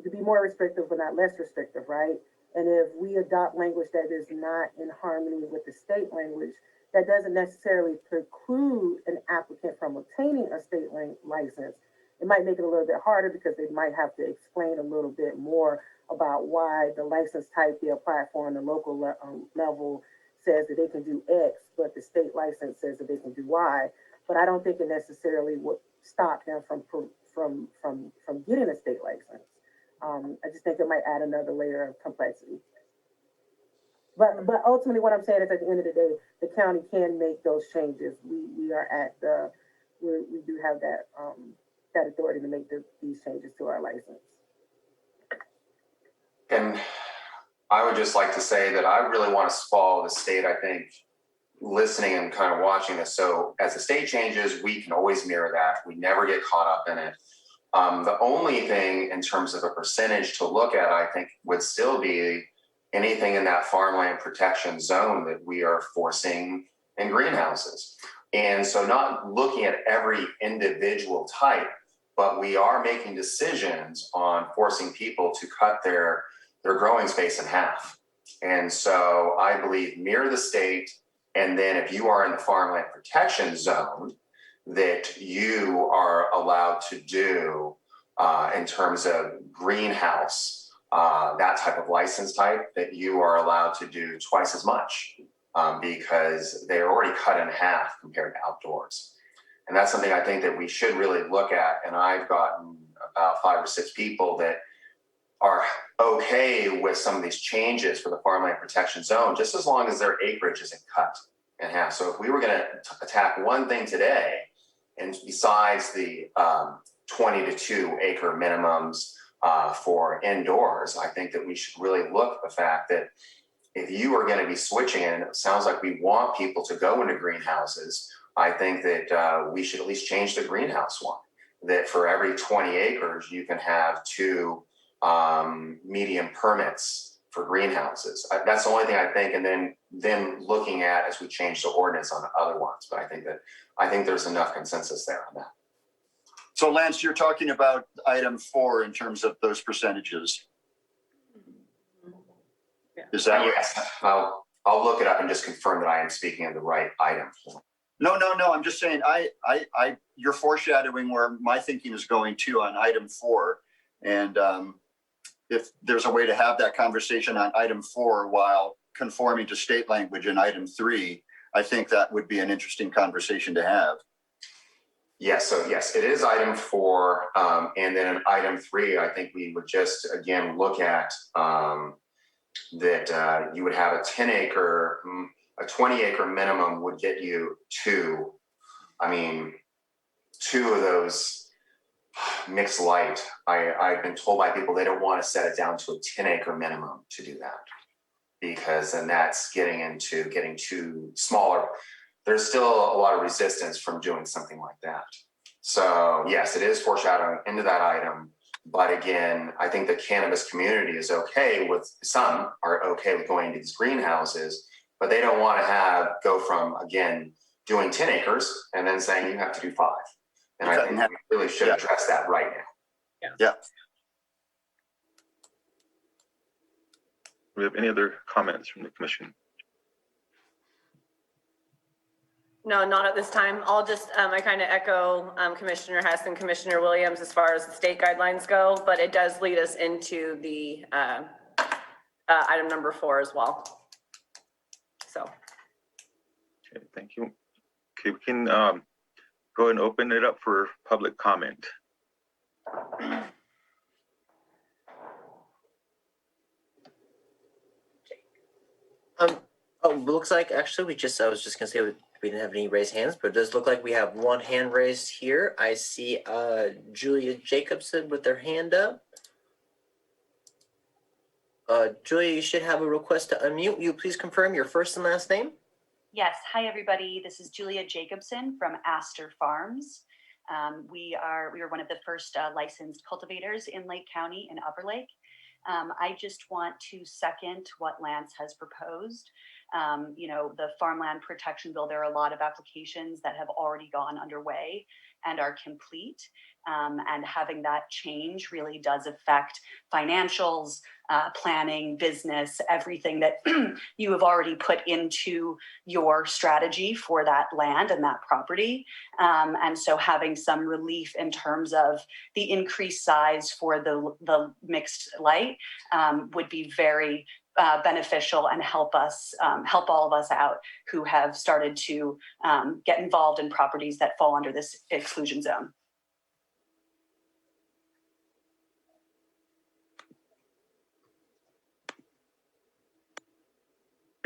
Speaker 5: could be more restrictive, but not less restrictive, right? And if we adopt language that is not in harmony with the state language, that doesn't necessarily preclude an applicant from obtaining a state license. It might make it a little bit harder because they might have to explain a little bit more about why the license type they apply for on the local level says that they can do X, but the state license says that they can do Y. But I don't think it necessarily would stop them from getting a state license. I just think it might add another layer of complexity. But ultimately, what I'm saying is, at the end of the day, the county can make those changes. We do have that that authority to make these changes to our license.
Speaker 12: And I would just like to say that I really want to follow the state. I think listening and kind of watching this. So as the state changes, we can always mirror that. We never get caught up in it. The only thing in terms of a percentage to look at, I think, would still be anything in that farmland protection zone that we are forcing in greenhouses. And so not looking at every individual type, but we are making decisions on forcing people to cut their growing space in half. And so I believe mirror the state. And then if you are in the farmland protection zone, that you are allowed to do in terms of greenhouse, that type of license type, that you are allowed to do twice as much because they're already cut in half compared to outdoors. And that's something I think that we should really look at. And I've gotten about 5 or 6 people that are okay with some of these changes for the farmland protection zone, just as long as their acreage isn't cut in half. So if we were going to attack one thing today, and besides the 20 to 2 acre minimums for indoors, I think that we should really look at the fact that if you are going to be switching, and it sounds like we want people to go into greenhouses, I think that we should at least change the greenhouse one, that for every 20 acres, you can have 2 medium permits for greenhouses. That's the only thing I think. And then looking at, as we change the ordinance on the other ones, but I think there's enough consensus there on that.
Speaker 3: So Lance, you're talking about item 4 in terms of those percentages. Is that
Speaker 12: yes? I'll look it up and just confirm that I am speaking of the right item.
Speaker 3: No. I'm just saying, you're foreshadowing where my thinking is going to on item 4. And if there's a way to have that conversation on item 4 while conforming to state language in item 3, I think that would be an interesting conversation to have.
Speaker 12: Yes. So yes, it is item 4. And then in item 3, I think we would just, again, look at that you would have a 10 acre, a 20 acre minimum would get you 2. I mean, 2 of those mixed light. I've been told by people they don't want to set it down to a 10 acre minimum to do that, because then that's getting too smaller. There's still a lot of resistance from doing something like that. So yes, it is foreshadowing into that item. But again, I think the cannabis community is okay with, some are okay with going into these greenhouses, but they don't want to go from, again, doing 10 acres and then saying you have to do 5. And I think we really should address that right now.
Speaker 3: Yeah.
Speaker 1: Do we have any other comments from the commission?
Speaker 2: No, not at this time. I'll just, I kind of echo Commissioner Hess and Commissioner Williams as far as the state guidelines go, but it does lead us into the item number 4 as well. So.
Speaker 1: Okay, thank you. Okay, we can go ahead and open it up for public comment.
Speaker 4: Looks like actually I was just gonna say we didn't have any raised hands, but it does look like we have one hand raised here. I see Julia Jacobson with their hand up. Julia, you should have a request to unmute. Will you please confirm your first and last name?
Speaker 13: Yes. Hi, everybody. This is Julia Jacobson from Astor Farms. We are one of the first licensed cultivators in Lake County and Upper Lake. I just want to second what Lance has proposed. The Farmland Protection Bill, there are a lot of applications that have already gone underway and are complete. And having that change really does affect financials, planning, business, everything that you have already put into your strategy for that land and that property. And so having some relief in terms of the increased size for the mixed light would be very beneficial and help all of us out who have started to get involved in properties that fall under this exclusion zone.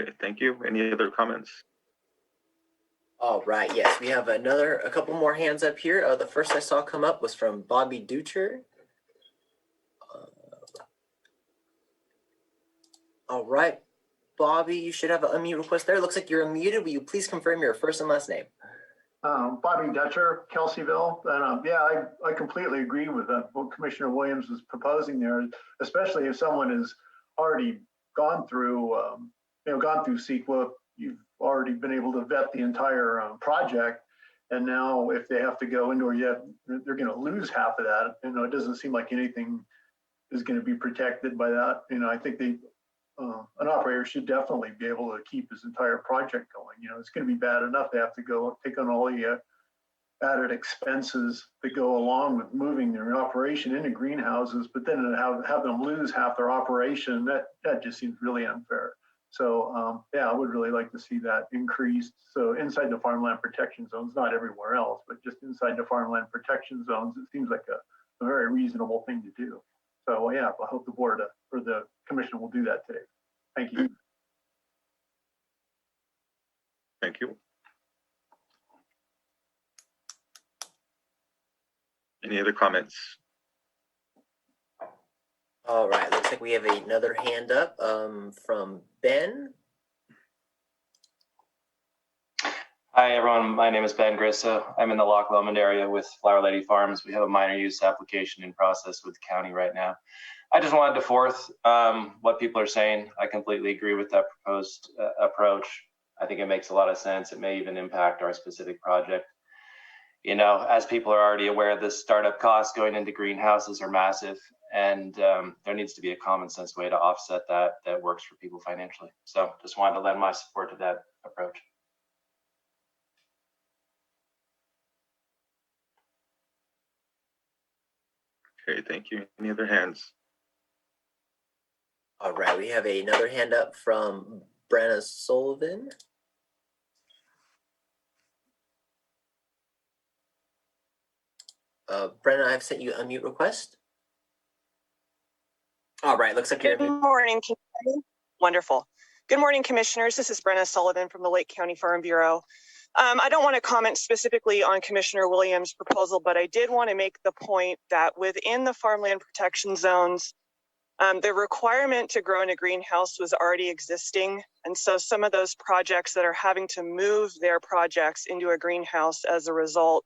Speaker 1: Okay, thank you. Any other comments?
Speaker 4: All right, yes, we have a couple more hands up here. The first I saw come up was from Bobby Ducher. All right, Bobby, you should have an unmute request there. It looks like you're unmuted. Will you please confirm your first and last name?
Speaker 14: Bobby Dutcher, Kelseyville. And yeah, I completely agree with what Commissioner Williams is proposing there, especially if someone has already gone through CEQA. You've already been able to vet the entire project. And now if they have to go into it, they're going to lose half of that. It doesn't seem like anything is going to be protected by that. I think an operator should definitely be able to keep his entire project going. It's going to be bad enough they have to go take on all the added expenses that go along with moving their operation into greenhouses, but then have them lose half their operation. That just seems really unfair. So yeah, I would really like to see that increased. So inside the farmland protection zones, not everywhere else, but just inside the farmland protection zones, it seems like a very reasonable thing to do. So yeah, I hope the board or the commission will do that today. Thank you.
Speaker 1: Thank you. Any other comments?
Speaker 4: All right, looks like we have another hand up from Ben.
Speaker 15: Hi, everyone. My name is Ben Grissa. I'm in the Loch Lomond area with Flower Lady Farms. We have a minor use application in process with the county right now. I just wanted to forth what people are saying. I completely agree with that proposed approach. I think it makes a lot of sense. It may even impact our specific project. As people are already aware, the startup costs going into greenhouses are massive, and there needs to be a common sense way to offset that works for people financially. So just wanted to lend my support to that approach.
Speaker 1: Okay, thank you. Any other hands?
Speaker 4: All right, we have another hand up from Brenna Sullivan. Brenna, I've sent you a mute request. All right, looks like you're.
Speaker 16: Good morning. Wonderful. Good morning, commissioners. This is Brenna Sullivan from the Lake County Farm Bureau. I don't want to comment specifically on Commissioner Williams' proposal, but I did want to make the point that within the farmland protection zones, the requirement to grow in a greenhouse was already existing. And so some of those projects that are having to move their projects into a greenhouse as a result,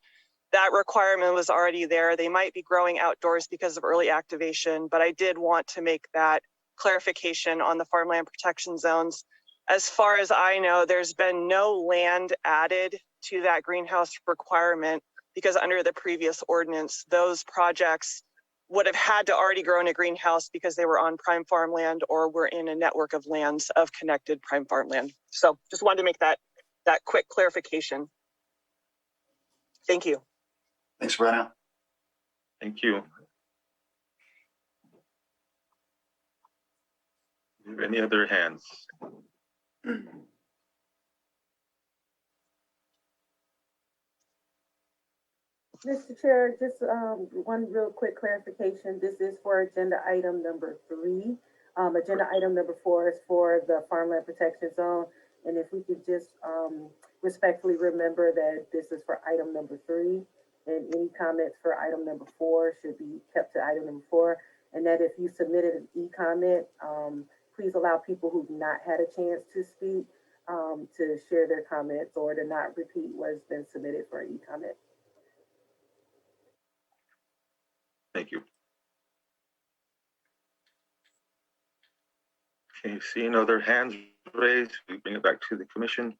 Speaker 16: that requirement was already there. They might be growing outdoors because of early activation, but I did want to make that clarification on the farmland protection zones. As far as I know, there's been no land added to that greenhouse requirement because under the previous ordinance, those projects would have had to already grow in a greenhouse because they were on prime farmland or were in a network of lands of connected prime farmland. So just wanted to make that quick clarification. Thank you.
Speaker 3: Thanks, Brenna.
Speaker 1: Thank you. Any other hands?
Speaker 5: Mr. Chair, just one real quick clarification. This is for agenda item number 3. Agenda item number 4 is for the farmland protection zone. And if we could just respectfully remember that this is for item number 3, and any comments for item number 4 should be kept to item number 4. and that if you submitted an e-comment, please allow people who've not had a chance to speak to share their comments or to not repeat what has been submitted for an e-comment.
Speaker 1: Thank you. Okay, seeing other hands raised, we bring it back to the commission.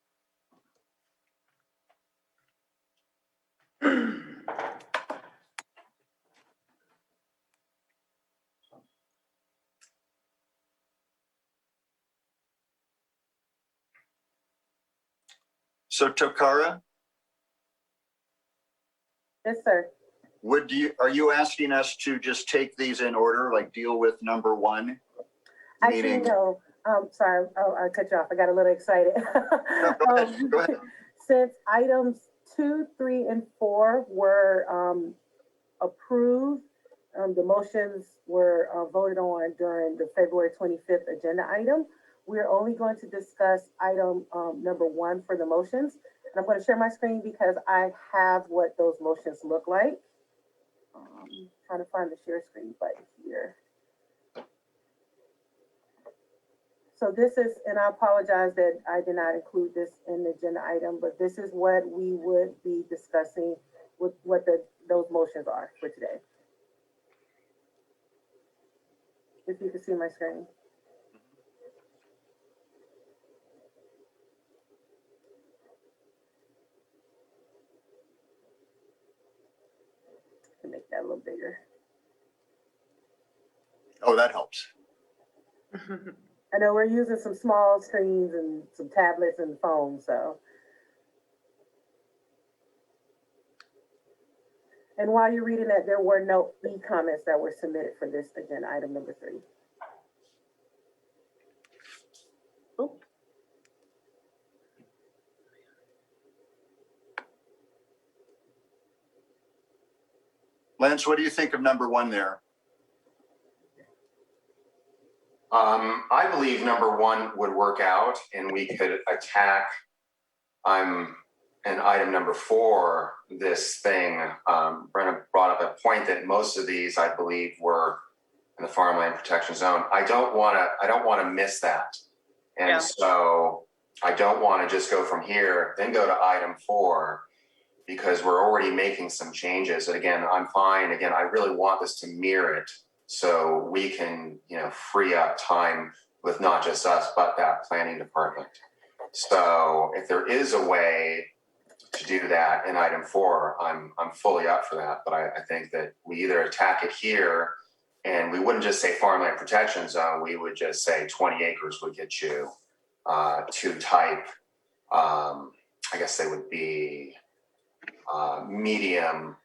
Speaker 3: So Takara,
Speaker 5: Yes, sir.
Speaker 3: are you asking us to just take these in order, like deal with number one?
Speaker 5: Actually,
Speaker 3: Meaning-
Speaker 5: no. Sorry. Oh, I cut you off. I got a little excited.
Speaker 3: No, go ahead. Go ahead.
Speaker 5: Since items 2, 3, and 4 were approved, the motions were voted on during the February 25th agenda item. We're only going to discuss item number 1 for the motions. And I'm going to share my screen because I have what those motions look like. Trying to find the share screen button here. So this is, and I apologize that I did not include this in the agenda item, but this is what we would be discussing with what those motions are for today. If you can see my screen. I can make that a little bigger.
Speaker 3: Oh, that helps.
Speaker 5: I know we're using some small screens and some tablets and phones, so. And while you're reading that, there were no e-comments that were submitted for this agenda item number 3. Oop.
Speaker 3: Lance, what do you think of number 1 there?
Speaker 12: I believe number 1 would work out and we could attack in item number 4, this thing. Brenna brought up a point that most of these, I believe, were in the farmland protection zone. I don't want to miss that. And
Speaker 2: Yeah.
Speaker 12: so I don't want to just go from here, then go to item 4, because we're already making some changes. And again, I'm fine. Again, I really want this to mirror it so we can, free up time with not just us, but that planning department. So if there is a way to do that in item 4, I'm fully up for that. But I think that we either attack it here, and we wouldn't just say farmland protection zone, we would just say 20 acres would get you 2 type, I guess they would be medium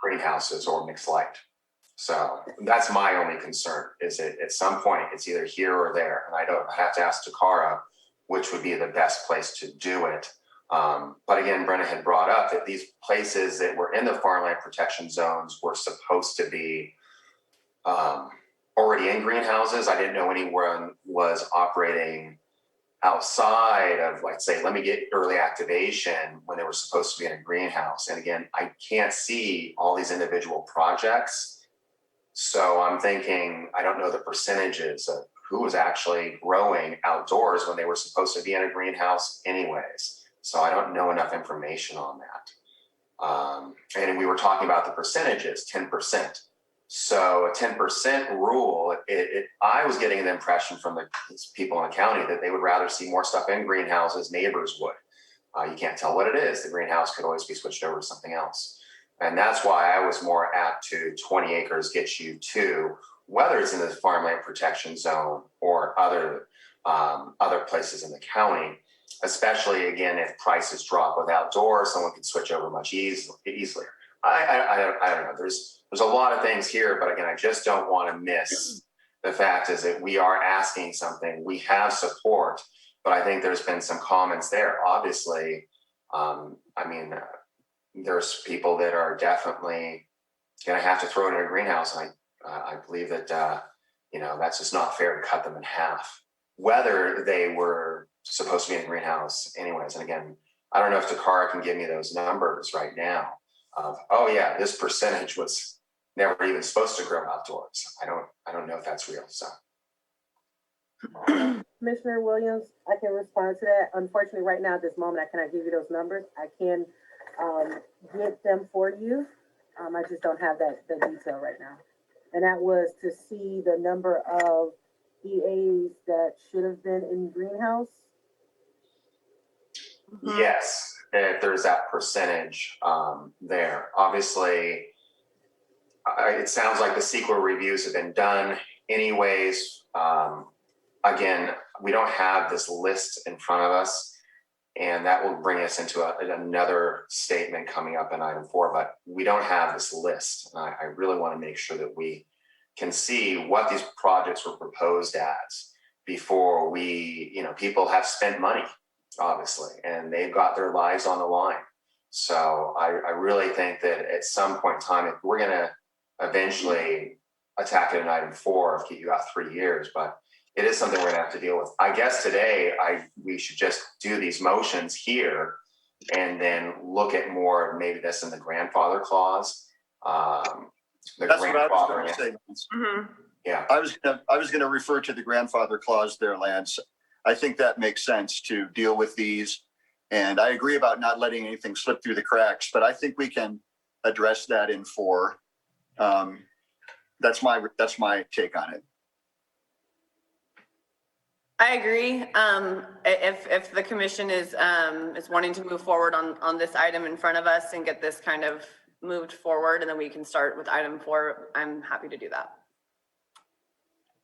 Speaker 12: greenhouses or mixed light. So that's my only concern, is that at some point it's either here or there. And I have to ask Takara which would be the best place to do it. But again, Brenna had brought up that these places that were in the farmland protection zones were supposed to be already in greenhouses. I didn't know anyone was operating outside of, like, say, let me get early activation when they were supposed to be in a greenhouse. And again, I can't see all these individual projects. So I'm thinking, I don't know the percentages of who was actually growing outdoors when they were supposed to be in a greenhouse anyways. So I don't know enough information on that. And we were talking about the percentages, 10%. So a 10% rule, I was getting the impression from the people in the county that they would rather see more stuff in greenhouses, neighbors would. You can't tell what it is. The greenhouse could always be switched over to something else. And that's why I was more apt to 20 acres gets you 2, whether it's in the farmland protection zone or other places in the county, especially again, if prices drop with outdoors, someone could switch over much easier. I don't know. There's a lot of things here, but again, I just don't want to miss the fact is that we are asking something. We have support, but I think there's been some comments there. Obviously, there's people that are definitely going to have to throw it in a greenhouse. And I believe that, that's just not fair to cut them in half, whether they were supposed to be in a greenhouse anyways. And again, I don't know if Takara can give me those numbers right now of, oh yeah, this percentage was never even supposed to grow outdoors. I don't know if that's real, so.
Speaker 5: Commissioner Williams, I can respond to that. Unfortunately, right now at this moment, I cannot give you those numbers. I can get them for you. I just don't have the detail right now. And that was to see the number of EAs that should have been in greenhouse.
Speaker 12: Yes, if there's that percentage there. Obviously, it sounds like the CEQA reviews have been done anyways. Again, we don't have this list in front of us, and that will bring us into another statement coming up in item 4, but we don't have this list. I really want to make sure that we can see what these projects were proposed as before people have spent money, obviously, and they've got their lives on the line. So I really think that at some point in time, if we're going to eventually attack it in item 4, if you got 3 years, but it is something we're gonna have to deal with. I guess today we should just do these motions here and then look at more of maybe this in the grandfather clause.
Speaker 3: That's what I was going to say, Lance.
Speaker 12: Yeah.
Speaker 3: I was going to refer to the grandfather clause there, Lance. I think that makes sense to deal with these. And I agree about not letting anything slip through the cracks, but I think we can address that in 4. That's my take on it.
Speaker 2: I agree. If the commission is wanting to move forward on this item in front of us and get this kind of moved forward, and then we can start with item 4, I'm happy to do that.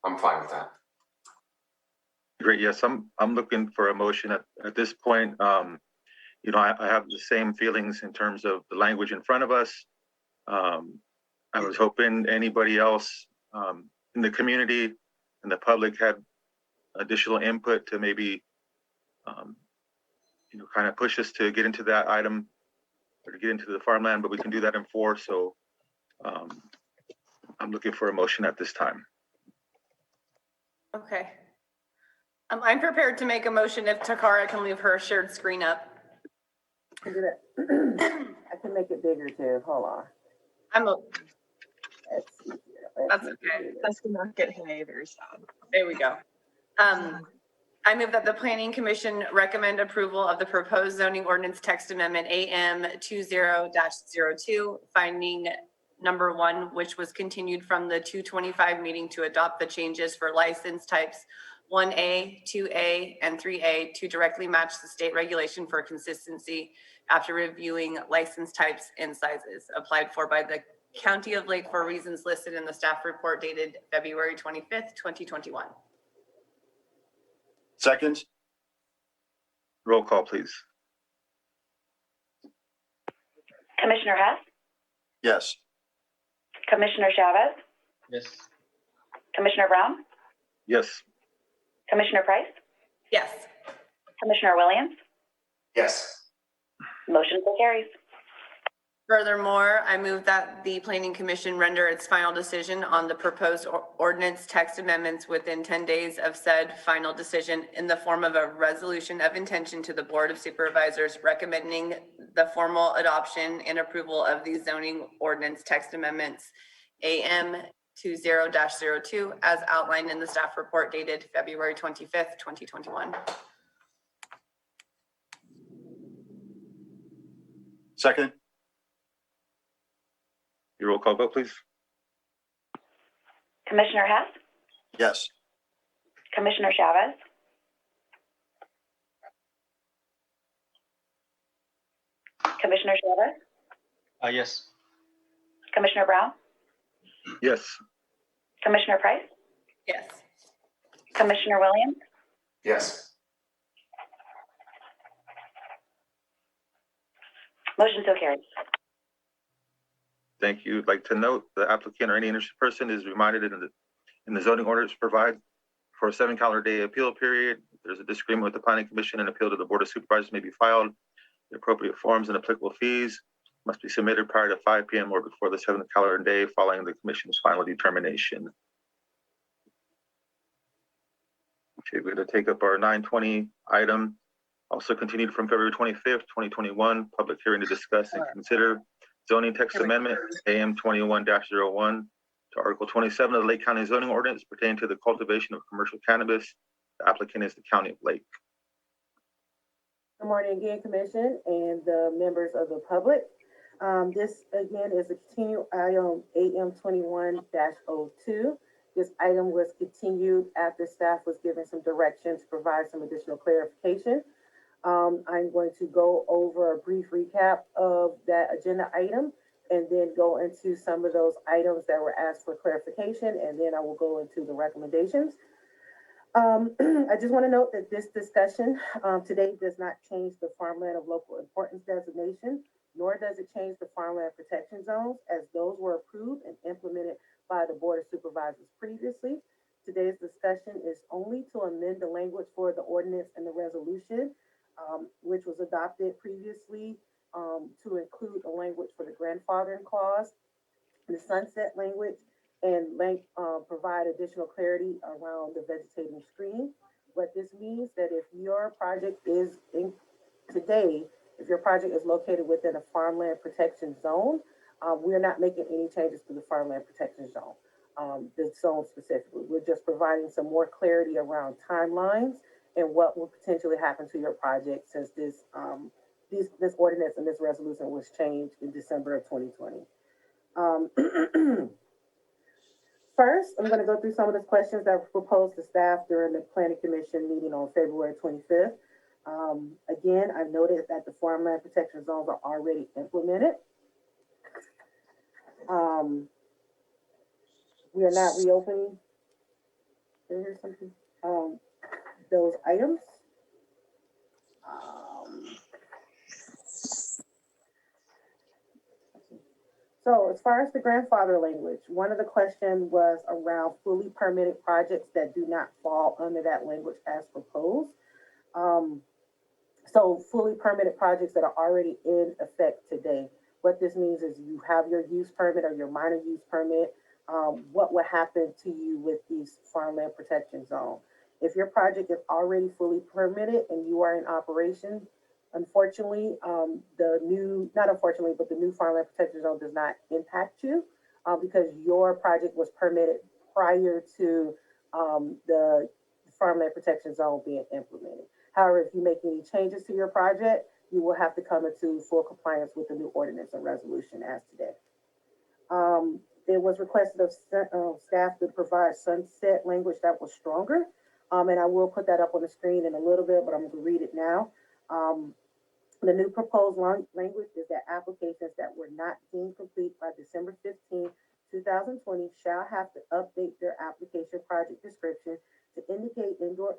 Speaker 12: I'm fine with that.
Speaker 1: Great. Yes, I'm looking for a motion at this point. I have the same feelings in terms of the language in front of us. I was hoping anybody else in the community and the public had additional input to maybe, kind of push us to get into that item or to get into the farmland, but we can do that in 4. So I'm looking for a motion at this time.
Speaker 2: Okay. I'm prepared to make a motion if Takara can leave her shared screen up.
Speaker 5: I can make it bigger too. Hold on.
Speaker 2: That's okay.
Speaker 16: That's not get hay, very sad.
Speaker 2: There we go. I move that the Planning Commission recommend approval of the proposed zoning ordinance text amendment AM 20-02, finding number 1, which was continued from the 2/25 meeting to adopt the changes for license types 1A, 2A, and 3A to directly match the state regulation for consistency after reviewing license types and sizes applied for by the County of Lake for reasons listed in the staff report dated February 25th, 2021.
Speaker 3: Second?
Speaker 1: Roll call, please.
Speaker 10: Commissioner Hess,
Speaker 3: Yes.
Speaker 10: Commissioner Chavez,
Speaker 11: Yes.
Speaker 10: Commissioner Brown,
Speaker 1: Yes.
Speaker 10: Commissioner Price,
Speaker 2: Yes.
Speaker 10: Commissioner Williams,
Speaker 12: Yes.
Speaker 10: motion so carries.
Speaker 2: Furthermore, I move that the Planning Commission render its final decision on the proposed ordinance text amendments within 10 days of said final decision in the form of a resolution of intention to the Board of Supervisors recommending the formal adoption and approval of these zoning ordinance text amendments AM 20-02 as outlined in the staff report dated February 25th, 2021.
Speaker 3: Second?
Speaker 1: Your roll call vote, please.
Speaker 10: Commissioner Hess,
Speaker 3: Yes.
Speaker 10: Commissioner Chavez, Commissioner Chavez,
Speaker 11: Yes.
Speaker 10: Commissioner Brown,
Speaker 1: Yes.
Speaker 10: Commissioner Price,
Speaker 2: Yes.
Speaker 10: Commissioner Williams,
Speaker 12: Yes.
Speaker 10: motion so carries.
Speaker 1: Thank you. I'd like to note the applicant or any interested person is reminded in the zoning orders provide for a 7 calendar day appeal period. If there's a disagreement with the Planning Commission, an appeal to the Board of Supervisors may be filed. The appropriate forms and applicable fees must be submitted prior to 5 p.m. or before the 7th calendar day following the Commission's final determination. Okay, we're going to take up our 920 item. Also continued from February 25th, 2021, public hearing to discuss and consider Zoning text amendment, AM 21-01 to Article 27 of the Lake County zoning ordinance pertaining to the cultivation of commercial cannabis. The applicant is the County of Lake.
Speaker 5: Good morning again, Commission and the members of the public. This again is a continued item AM 21-02. This item was continued after staff was given some direction to provide some additional clarification. I'm going to go over a brief recap of that agenda item and then go into some of those items that were asked for clarification, and then I will go into the recommendations. I just want to note that this discussion today does not change the farmland of local importance designation, nor does it change the farmland protection zones, as those were approved and implemented by the Board of Supervisors previously. Today's discussion is only to amend the language for the ordinance and the resolution, which was adopted previously to include a language for the grandfathering clause, the sunset language, and provide additional clarity around the vegetating screening. What this means that if your project is if your project is located within a farmland protection zone, we're not making any changes to the farmland protection zone, the zone specifically. We're just providing some more clarity around timelines and what will potentially happen to your project since this ordinance and this resolution was changed in December of 2020. First, I'm going to go through some of the questions that were proposed to staff during the Planning Commission meeting on February 25th. Again, I noted that the farmland protection zones are already implemented. We are not reopening. Here's something. Those items. So as far as the grandfather language, one of the questions was around fully permitted projects that do not fall under that language as proposed. So fully permitted projects that are already in effect today. What this means is you have your use permit or your minor use permit. What would happen to you with these farmland protection zone? If your project is already fully permitted and you are in operation, unfortunately, the new farmland protection zone does not impact you because your project was permitted prior to the farmland protection zone being implemented. However, if you make any changes to your project, you will have to come into full compliance with the new ordinance and resolution as today. It was requested of staff to provide sunset language that was stronger. And I will put that up on the screen in a little bit, but I'm going to read it now. The new proposed language is that applications that were not deemed complete by December 15, 2020 shall have to update their application project description to indicate indoor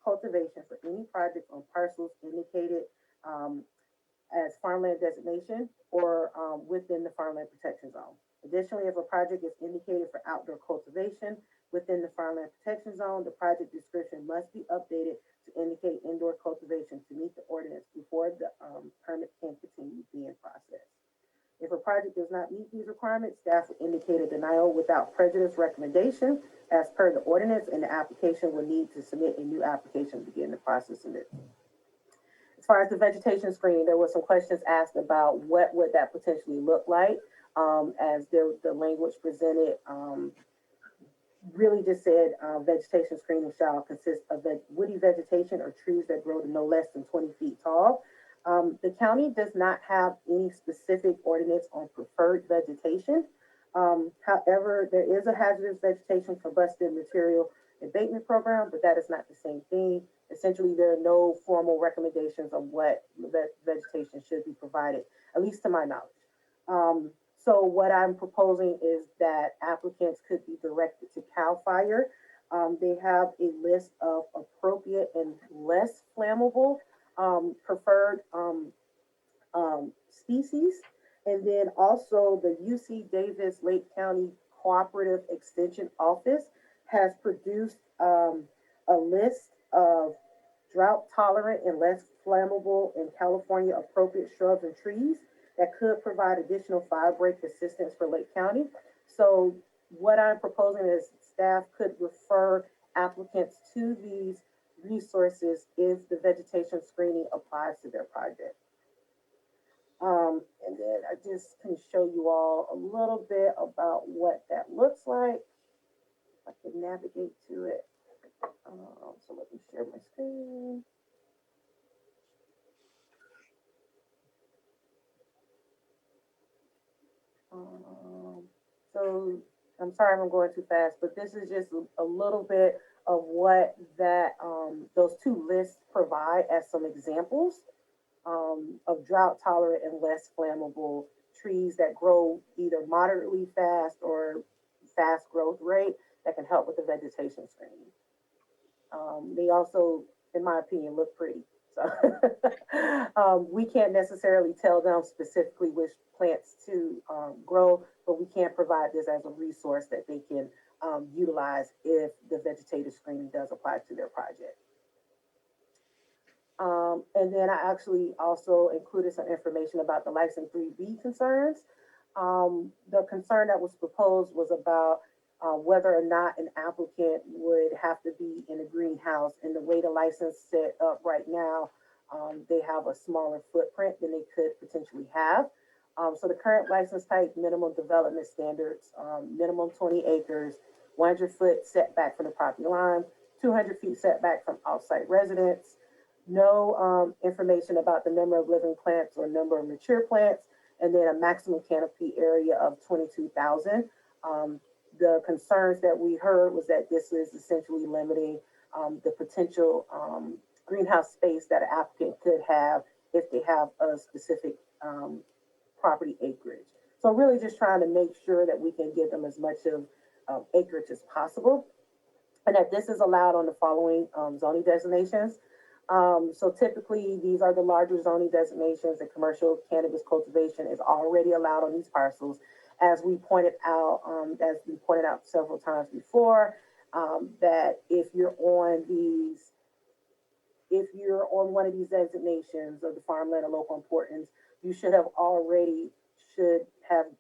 Speaker 5: cultivation for any project on parcels indicated as farmland designation or within the farmland protection zone. Additionally, if a project is indicated for outdoor cultivation within the farmland protection zone, the project description must be updated to indicate indoor cultivation to meet the ordinance before the permit can continue being processed. If a project does not meet these requirements, staff will indicate a denial without prejudice recommendation as per the ordinance, and the application will need to submit a new application to begin the process of it. As far as the vegetation screening, there were some questions asked about what would that potentially look like. As the language presented really just said vegetation screening shall consist of woody vegetation or trees that grow to no less than 20 feet tall. The county does not have any specific ordinance on preferred vegetation. However, there is a hazardous vegetation combusted material abatement program, but that is not the same thing. Essentially, there are no formal recommendations on what vegetation should be provided, at least to my knowledge. So what I'm proposing is that applicants could be directed to CAL FIRE. They have a list of appropriate and less flammable preferred species. And then also the UC Davis Lake County Cooperative Extension Office has produced a list of drought tolerant and less flammable in California appropriate shrubs and trees that could provide additional fire break assistance for Lake County. So what I'm proposing is staff could refer applicants to these resources if the vegetation screening applies to their project. And then I just can show you all a little bit about what that looks like. I can navigate to it. So let me share my screen. So I'm sorry I'm going too fast, but this is just a little bit of what that those two lists provide as some examples of drought tolerant and less flammable trees that grow either moderately fast or fast growth rate that can help with the vegetation screening. They also, in my opinion, look pretty. So we can't necessarily tell them specifically which plants to grow, but we can provide this as a resource that they can utilize if the vegetative screening does apply to their project. And then I actually also included some information about the license 3B concerns. The concern that was proposed was about whether or not an applicant would have to be in a greenhouse. And the way the license set up right now, they have a smaller footprint than they could potentially have. So the current license type minimum development standards, minimum 20 acres, 100-foot setback from the property line, 200 feet setback from off-site residents, no information about the number of living plants or number of mature plants, and then a maximum canopy area of 22,000. The concerns that we heard was that this is essentially limiting the potential greenhouse space that an applicant could have if they have a specific property acreage. So really just trying to make sure that we can give them as much of acreage as possible, and that this is allowed on the following zoning designations. So typically these are the larger zoning designations, and commercial cannabis cultivation is already allowed on these parcels. As we pointed out, several times before, that if you're on one of these designations of the farmland of local importance, you should have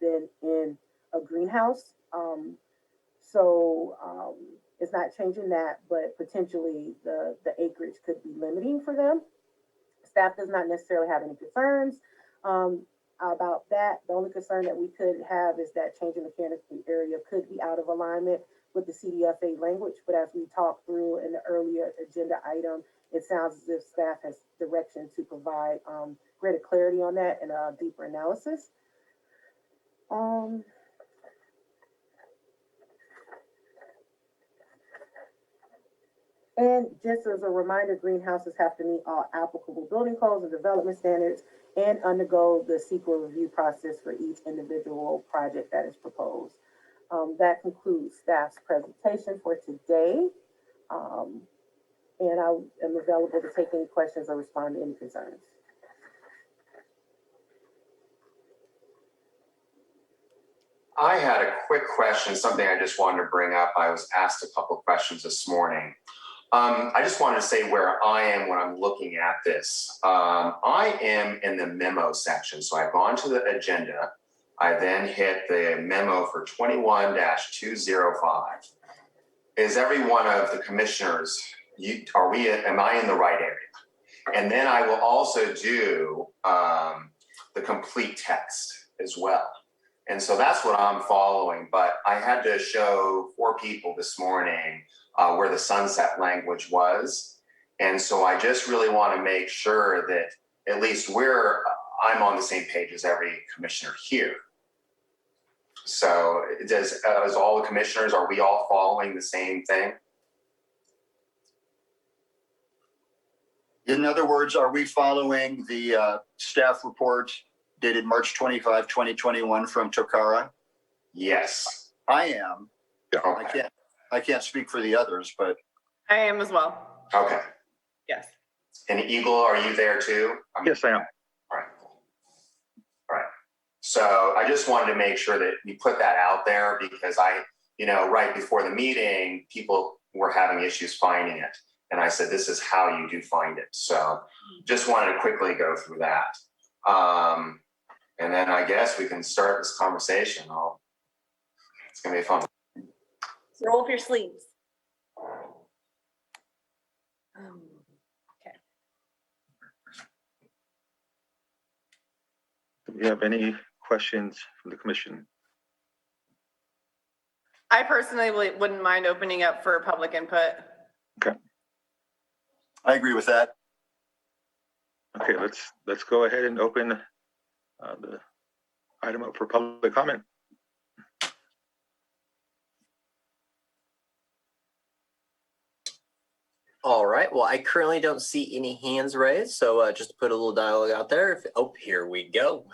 Speaker 5: been in a greenhouse. It's not changing that, but potentially the acreage could be limiting for them. Staff does not necessarily have any concerns about that. The only concern that we could have is that changing the canopy area could be out of alignment with the CDFA language. But as we talked through in the earlier agenda item, it sounds as if staff has direction to provide greater clarity on that and a deeper analysis. And just as a reminder, greenhouses have to meet all applicable building codes and development standards and undergo the CEQA review process for each individual project that is proposed. That concludes staff's presentation for today. And I am available to take any questions or respond to any concerns.
Speaker 12: I had a quick question, something I just wanted to bring up. I was asked a couple of questions this morning. I just wanted to say where I am when I'm looking at this. I am in the memo section. So I've gone to the agenda. I then hit the memo for 21-205. Is every one of the commissioners, am I in the right area? And then I will also do the complete text as well. And so that's what I'm following. But I had to show 4 people this morning where the sunset language was. And so I just really want to make sure that at least I'm on the same page as every commissioner here. So as all the commissioners, are we all following the same thing?
Speaker 3: In other words, are we following the staff report dated March 25, 2021 from Tokara?
Speaker 12: Yes.
Speaker 3: I am.
Speaker 12: Okay.
Speaker 3: I can't speak for the others, but.
Speaker 2: I am as well.
Speaker 12: Okay.
Speaker 2: Yes.
Speaker 12: And Eagle, are you there too?
Speaker 1: Yes, I am.
Speaker 12: All right. So I just wanted to make sure that we put that out there because right before the meeting, people were having issues finding it. And I said, this is how you do find it. So just wanted to quickly go through that. And then I guess we can start this conversation. It's going to be fun.
Speaker 2: Roll up your sleeves. Okay.
Speaker 1: Do you have any questions from the commission?
Speaker 2: I personally wouldn't mind opening up for public input.
Speaker 3: I agree with that.
Speaker 1: Okay, let's go ahead and open the item up for public comment.
Speaker 4: All right. Well, I currently don't see any hands raised. So just to put a little dialogue out there. Here we go.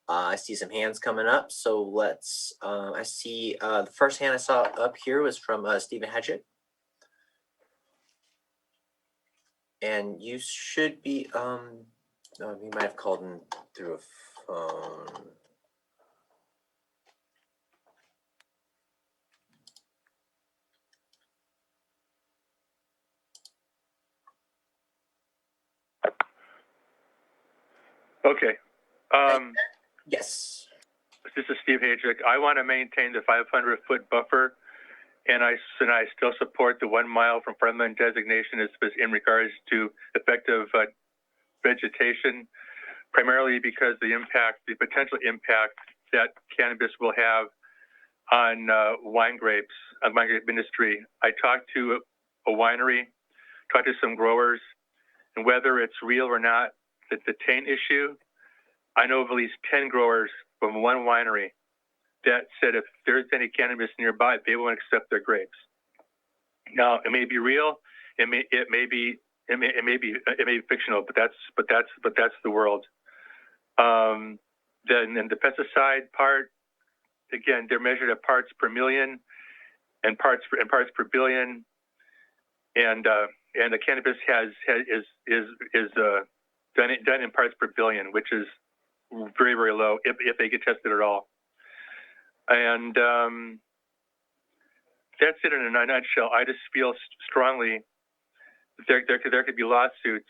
Speaker 4: I see some hands coming up. So let's, I see the first hand I saw up here was from Stephen Hedgett. And you should be, you might have called in through a phone.
Speaker 17: Okay.
Speaker 4: Yes.
Speaker 17: This is Steve Hadrick. I want to maintain the 500-foot buffer, and I still support the 1 mile from farmland designation in regards to effective vegetation, primarily because the potential impact that cannabis will have on wine grapes, on wine grape industry. I talked to a winery, talked to some growers, and whether it's real or not, the taint issue, I know of at least 10 growers from one winery that said if there's any cannabis nearby, they won't accept their grapes. Now, it may be real, it may be fictional, but that's the world. Then the pesticide part, again, they're measured at parts per million and parts per billion, and the cannabis is done in parts per billion, which is very, very low if they get tested at all. And that's it in a nutshell. I just feel strongly that there could be lawsuits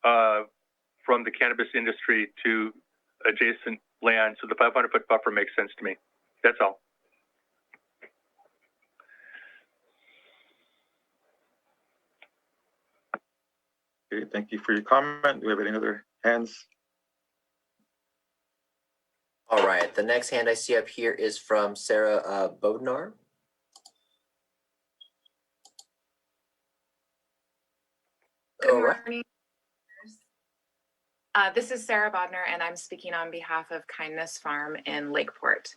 Speaker 17: from the cannabis industry to adjacent land, so the 500-foot buffer makes sense to me. That's all.
Speaker 1: Okay, thank you for your comment. Do we have any other hands?
Speaker 4: All right. The next hand I see up here is from Sarah Bodnar.
Speaker 18: Good morning. This is Sarah Bodnar, and I'm speaking on behalf of Kindness Farm in Lakeport.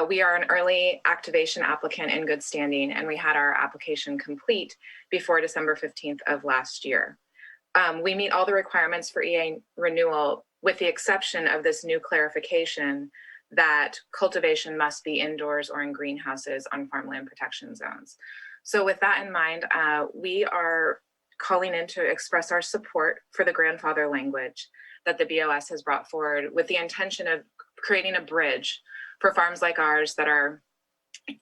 Speaker 18: We are an early activation applicant in good standing, and we had our application complete before December 15th of last year. We meet all the requirements for EA renewal, with the exception of this new clarification that cultivation must be indoors or in greenhouses on farmland protection zones. So with that in mind, we are calling in to express our support for the grandfather language that the BOS has brought forward, with the intention of creating a bridge for farms like ours that are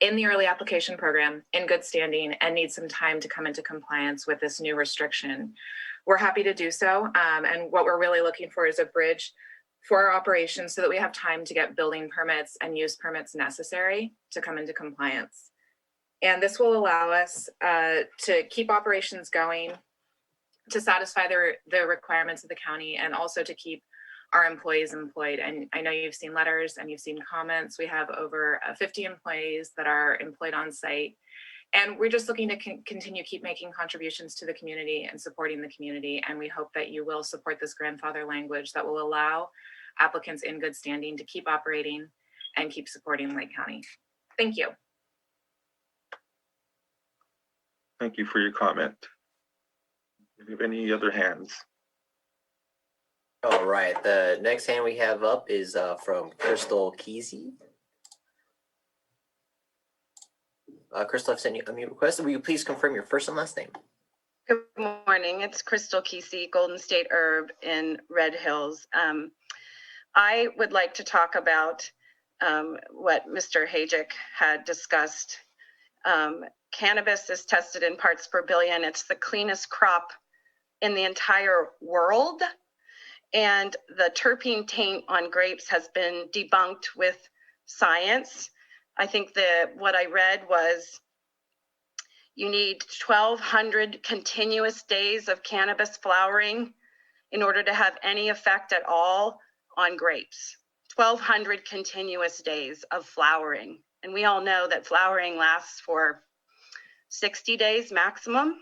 Speaker 18: in the early application program, in good standing, and need some time to come into compliance with this new restriction. We're happy to do so, and what we're really looking for is a bridge for our operations so that we have time to get building permits and use permits necessary to come into compliance. And this will allow us to keep operations going, to satisfy the requirements of the county, and also to keep our employees employed. And I know you've seen letters and you've seen comments. We have over 50 employees that are employed on site. And we're just looking to continue keep making contributions to the community and supporting the community. And we hope that you will support this grandfather language that will allow applicants in good standing to keep operating and keep supporting Lake County. Thank you.
Speaker 1: Thank you for your comment. Do you have any other hands?
Speaker 4: All right. The next hand we have up is from Crystal Kesey. Crystal, I've sent you a mute request. Will you please confirm your first and last name?
Speaker 19: Good morning. It's Crystal Kesey, Golden State Herb in Red Hills. I would like to talk about what Mr. Hajic had discussed. Cannabis is tested in parts per billion. It's the cleanest crop in the entire world. And the terpene taint on grapes has been debunked with science. I think that what I read was you need 1,200 continuous days of cannabis flowering in order to have any effect at all on grapes. 1,200 continuous days of flowering. And we all know that flowering lasts for 60 days maximum.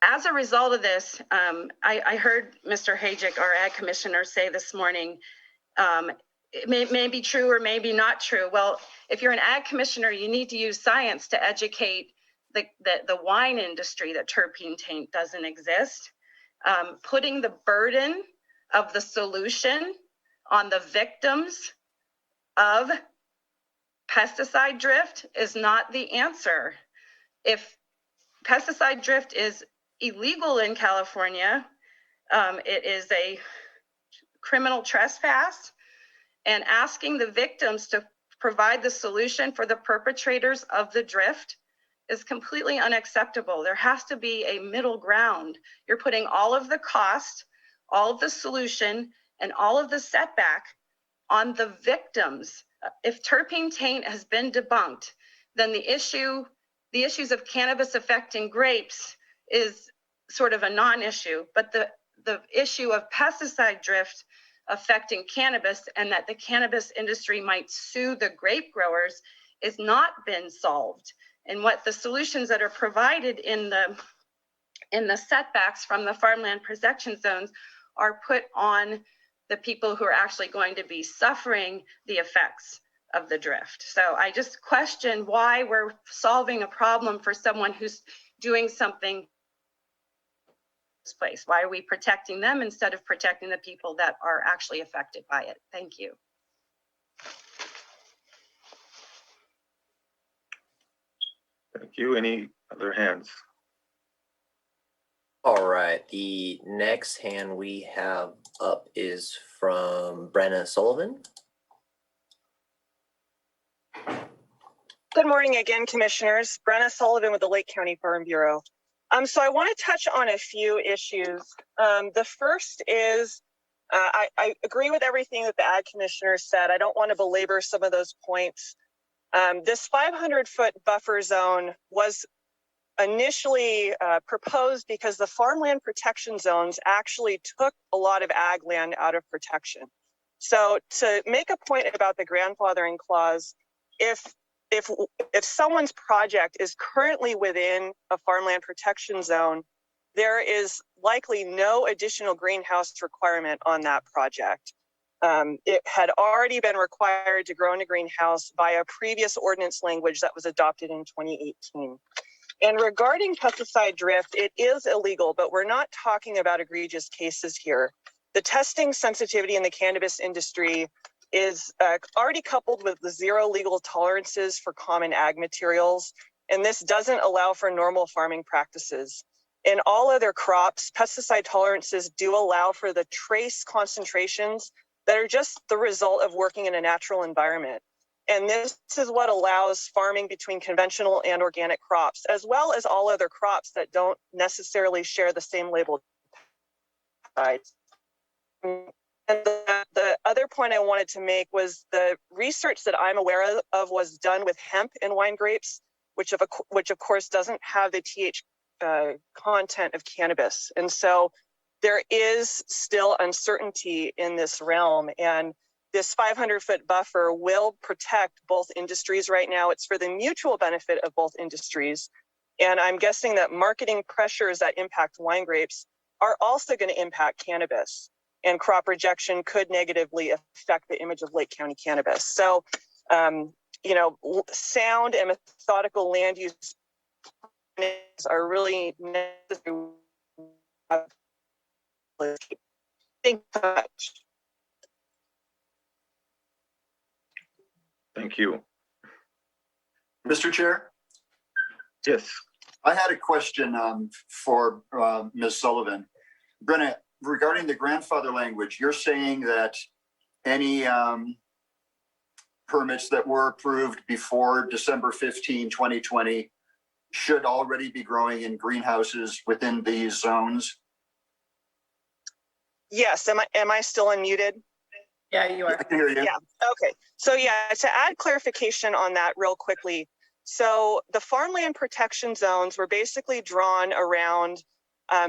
Speaker 19: As a result of this, I heard Mr. Hajic, our Ag Commissioner, say this morning, it may be true or maybe not true. Well, if you're an Ag Commissioner, you need to use science to educate the wine industry that terpene taint doesn't exist. Putting the burden of the solution on the victims of pesticide drift is not the answer. If pesticide drift is illegal in California, it is a criminal trespass, and asking the victims to provide the solution for the perpetrators of the drift is completely unacceptable. There has to be a middle ground. You're putting all of the cost, all of the solution, and all of the setback on the victims. If terpene taint has been debunked, then the issues of cannabis affecting grapes is sort of a non-issue, but the issue of pesticide drift affecting cannabis and that the cannabis industry might sue the grape growers is not been solved. And what the solutions that are provided in the setbacks from the farmland protection zones are put on the people who are actually going to be suffering the effects of the drift. So I just question why we're solving a problem for someone who's doing something in this place. Why are we protecting them instead of protecting the people that are actually affected by it? Thank you.
Speaker 1: Thank you. Any other hands?
Speaker 4: All right, the next hand we have up is from Brenna Sullivan.
Speaker 16: Good morning again, Commissioners. Brenna Sullivan with the Lake County Farm Bureau. So I want to touch on a few issues. The first is, I agree with everything that the Ag Commissioner said. I don't want to belabor some of those points. This 500-foot buffer zone was initially proposed because the farmland protection zones actually took a lot of ag land out of protection. So to make a point about the grandfathering clause, if someone's project is currently within a farmland protection zone, there is likely no additional greenhouse requirement on that project. It had already been required to grow in a greenhouse by a previous ordinance language that was adopted in 2018. And regarding pesticide drift, it is illegal, but we're not talking about egregious cases here. The testing sensitivity in the cannabis industry is already coupled with the zero legal tolerances for common ag materials, and this doesn't allow for normal farming practices. In all other crops, pesticide tolerances do allow for the trace concentrations that are just the result of working in a natural environment. And this is what allows farming between conventional and organic crops, as well as all other crops that don't necessarily share the same labeled pesticides. And the other point I wanted to make was the research that I'm aware of was done with hemp in wine grapes, which of course doesn't have the TH content of cannabis. And so there is still uncertainty in this realm, and this 500-foot buffer will protect both industries right now. It's for the mutual benefit of both industries. And I'm guessing that marketing pressures that impact wine grapes are also going to impact cannabis. And crop rejection could negatively affect the image of Lake County cannabis. So, sound and methodical land use are really necessary. Thank you so much.
Speaker 1: Thank you.
Speaker 3: Mr. Chair?
Speaker 1: Yes.
Speaker 3: I had a question for Ms. Sullivan. Brenna, regarding the grandfather language, you're saying that any permits that were approved before December 15, 2020 should already be growing in greenhouses within these zones?
Speaker 16: Yes, am I still unmuted?
Speaker 2: Yeah, you are.
Speaker 3: I can hear you.
Speaker 16: Yeah, okay. So yeah, to add clarification on that real quickly. So the farmland protection zones were basically drawn around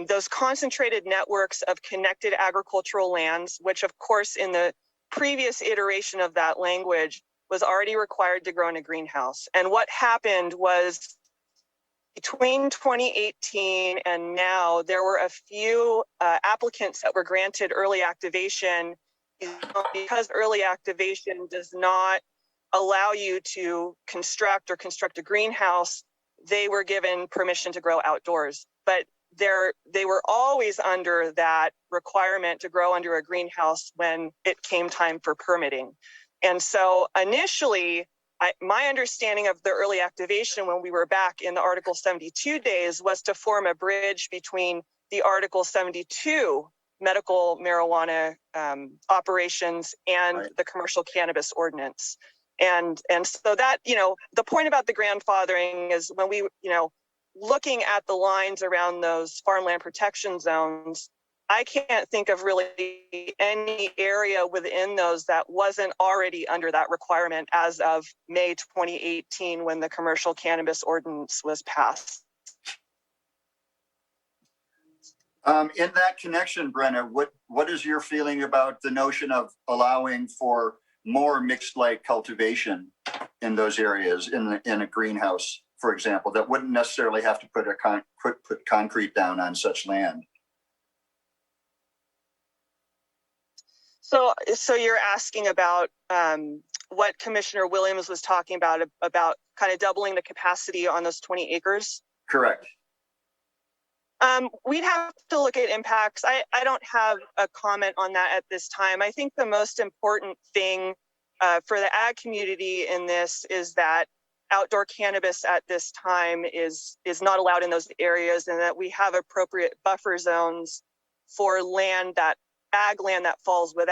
Speaker 16: those concentrated networks of connected agricultural lands, which of course in the previous iteration of that language was already required to grow in a greenhouse. And what happened was between 2018 and now, there were a few applicants that were granted early activation because early activation does not allow you to construct a greenhouse. They were given permission to grow outdoors, but they were always under that requirement to grow under a greenhouse when it came time for permitting. And so initially, my understanding of the early activation when we were back in the Article 72 days was to form a bridge between the Article 72 medical marijuana operations and the commercial cannabis ordinance. And so that, the point about the grandfathering is when we, looking at the lines around those farmland protection zones, I can't think of really any area within those that wasn't already under that requirement as of May 2018 when the commercial cannabis ordinance was passed.
Speaker 3: In that connection, Brenna, what is your feeling about the notion of allowing for more mixed light cultivation in those areas in a greenhouse, for example, that wouldn't necessarily have to put concrete down on such land?
Speaker 16: So you're asking about what Commissioner Williams was talking about kind of doubling the capacity on those 20 acres?
Speaker 3: Correct.
Speaker 16: We'd have to look at impacts. I don't have a comment on that at this time. I think the most important thing for the ag community in this is that outdoor cannabis at this time is not allowed in those areas, and that we have appropriate buffer zones for ag land that falls with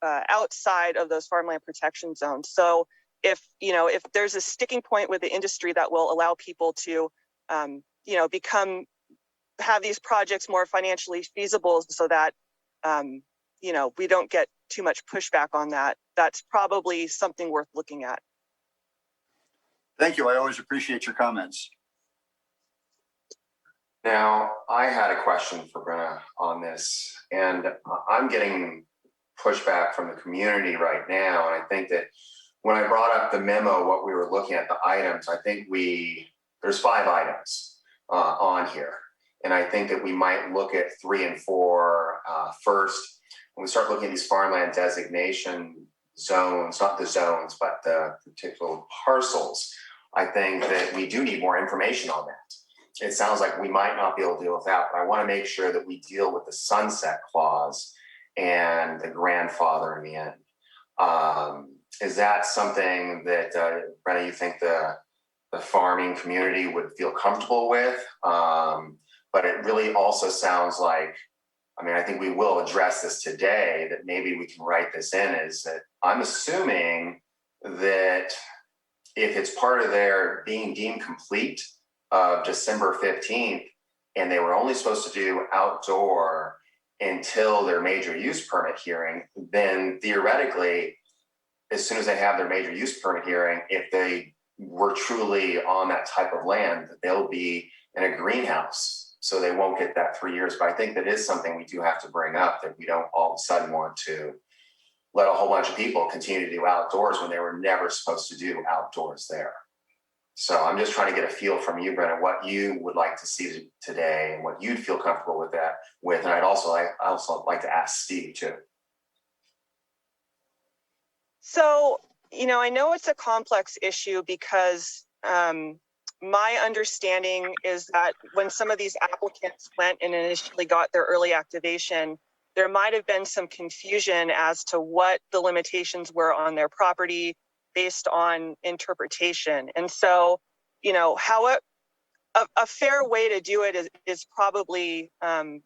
Speaker 16: outside of those farmland protection zones. So if there's a sticking point with the industry that will allow people to have these projects more financially feasible so that we don't get too much pushback on that, that's probably something worth looking at.
Speaker 3: Thank you. I always appreciate your comments.
Speaker 12: Now, I had a question for Brenna on this, and I'm getting pushback from the community right now. And I think that when I brought up the memo, what we were looking at, the items, I think there's 5 items on here. And I think that we might look at 3 and 4 first. When we start looking at these farmland designation zones, not the zones, but the particular parcels, I think that we do need more information on that. It sounds like we might not be able to deal with that, but I want to make sure that we deal with the sunset clause and the grandfathering in. Is that something that, Brenna, you think the farming community would feel comfortable with? But it really also sounds like, I think we will address this today, that maybe we can write this in, is that I'm assuming that if it's part of their being deemed complete of December 15th, and they were only supposed to do outdoor until their major use permit hearing, then theoretically, as soon as they have their major use permit hearing, if they were truly on that type of land, they'll be in a greenhouse. So they won't get that 3 years. But I think that is something we do have to bring up, that we don't all of a sudden want to let a whole bunch of people continue to do outdoors when they were never supposed to do outdoors there. So I'm just trying to get a feel from you, Brenna, what you would like to see today and what you'd feel comfortable with that with. And I'd also like to ask Steve too.
Speaker 16: So, I know it's a complex issue because my understanding is that when some of these applicants went and initially got their early activation, there might have been some confusion as to what the limitations were on their property based on interpretation. And so, how a fair way to do it is probably going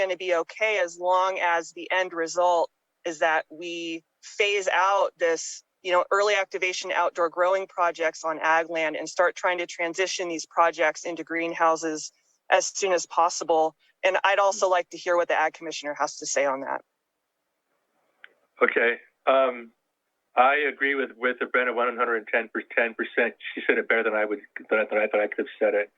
Speaker 16: to be okay, as long as the end result is that we phase out this, early activation outdoor growing projects on ag land and start trying to transition these projects into greenhouses as soon as possible. And I'd also like to hear what the ag commissioner has to say on that.
Speaker 17: Okay. I agree with Brenna 110%. She said it better than I thought I could have said it.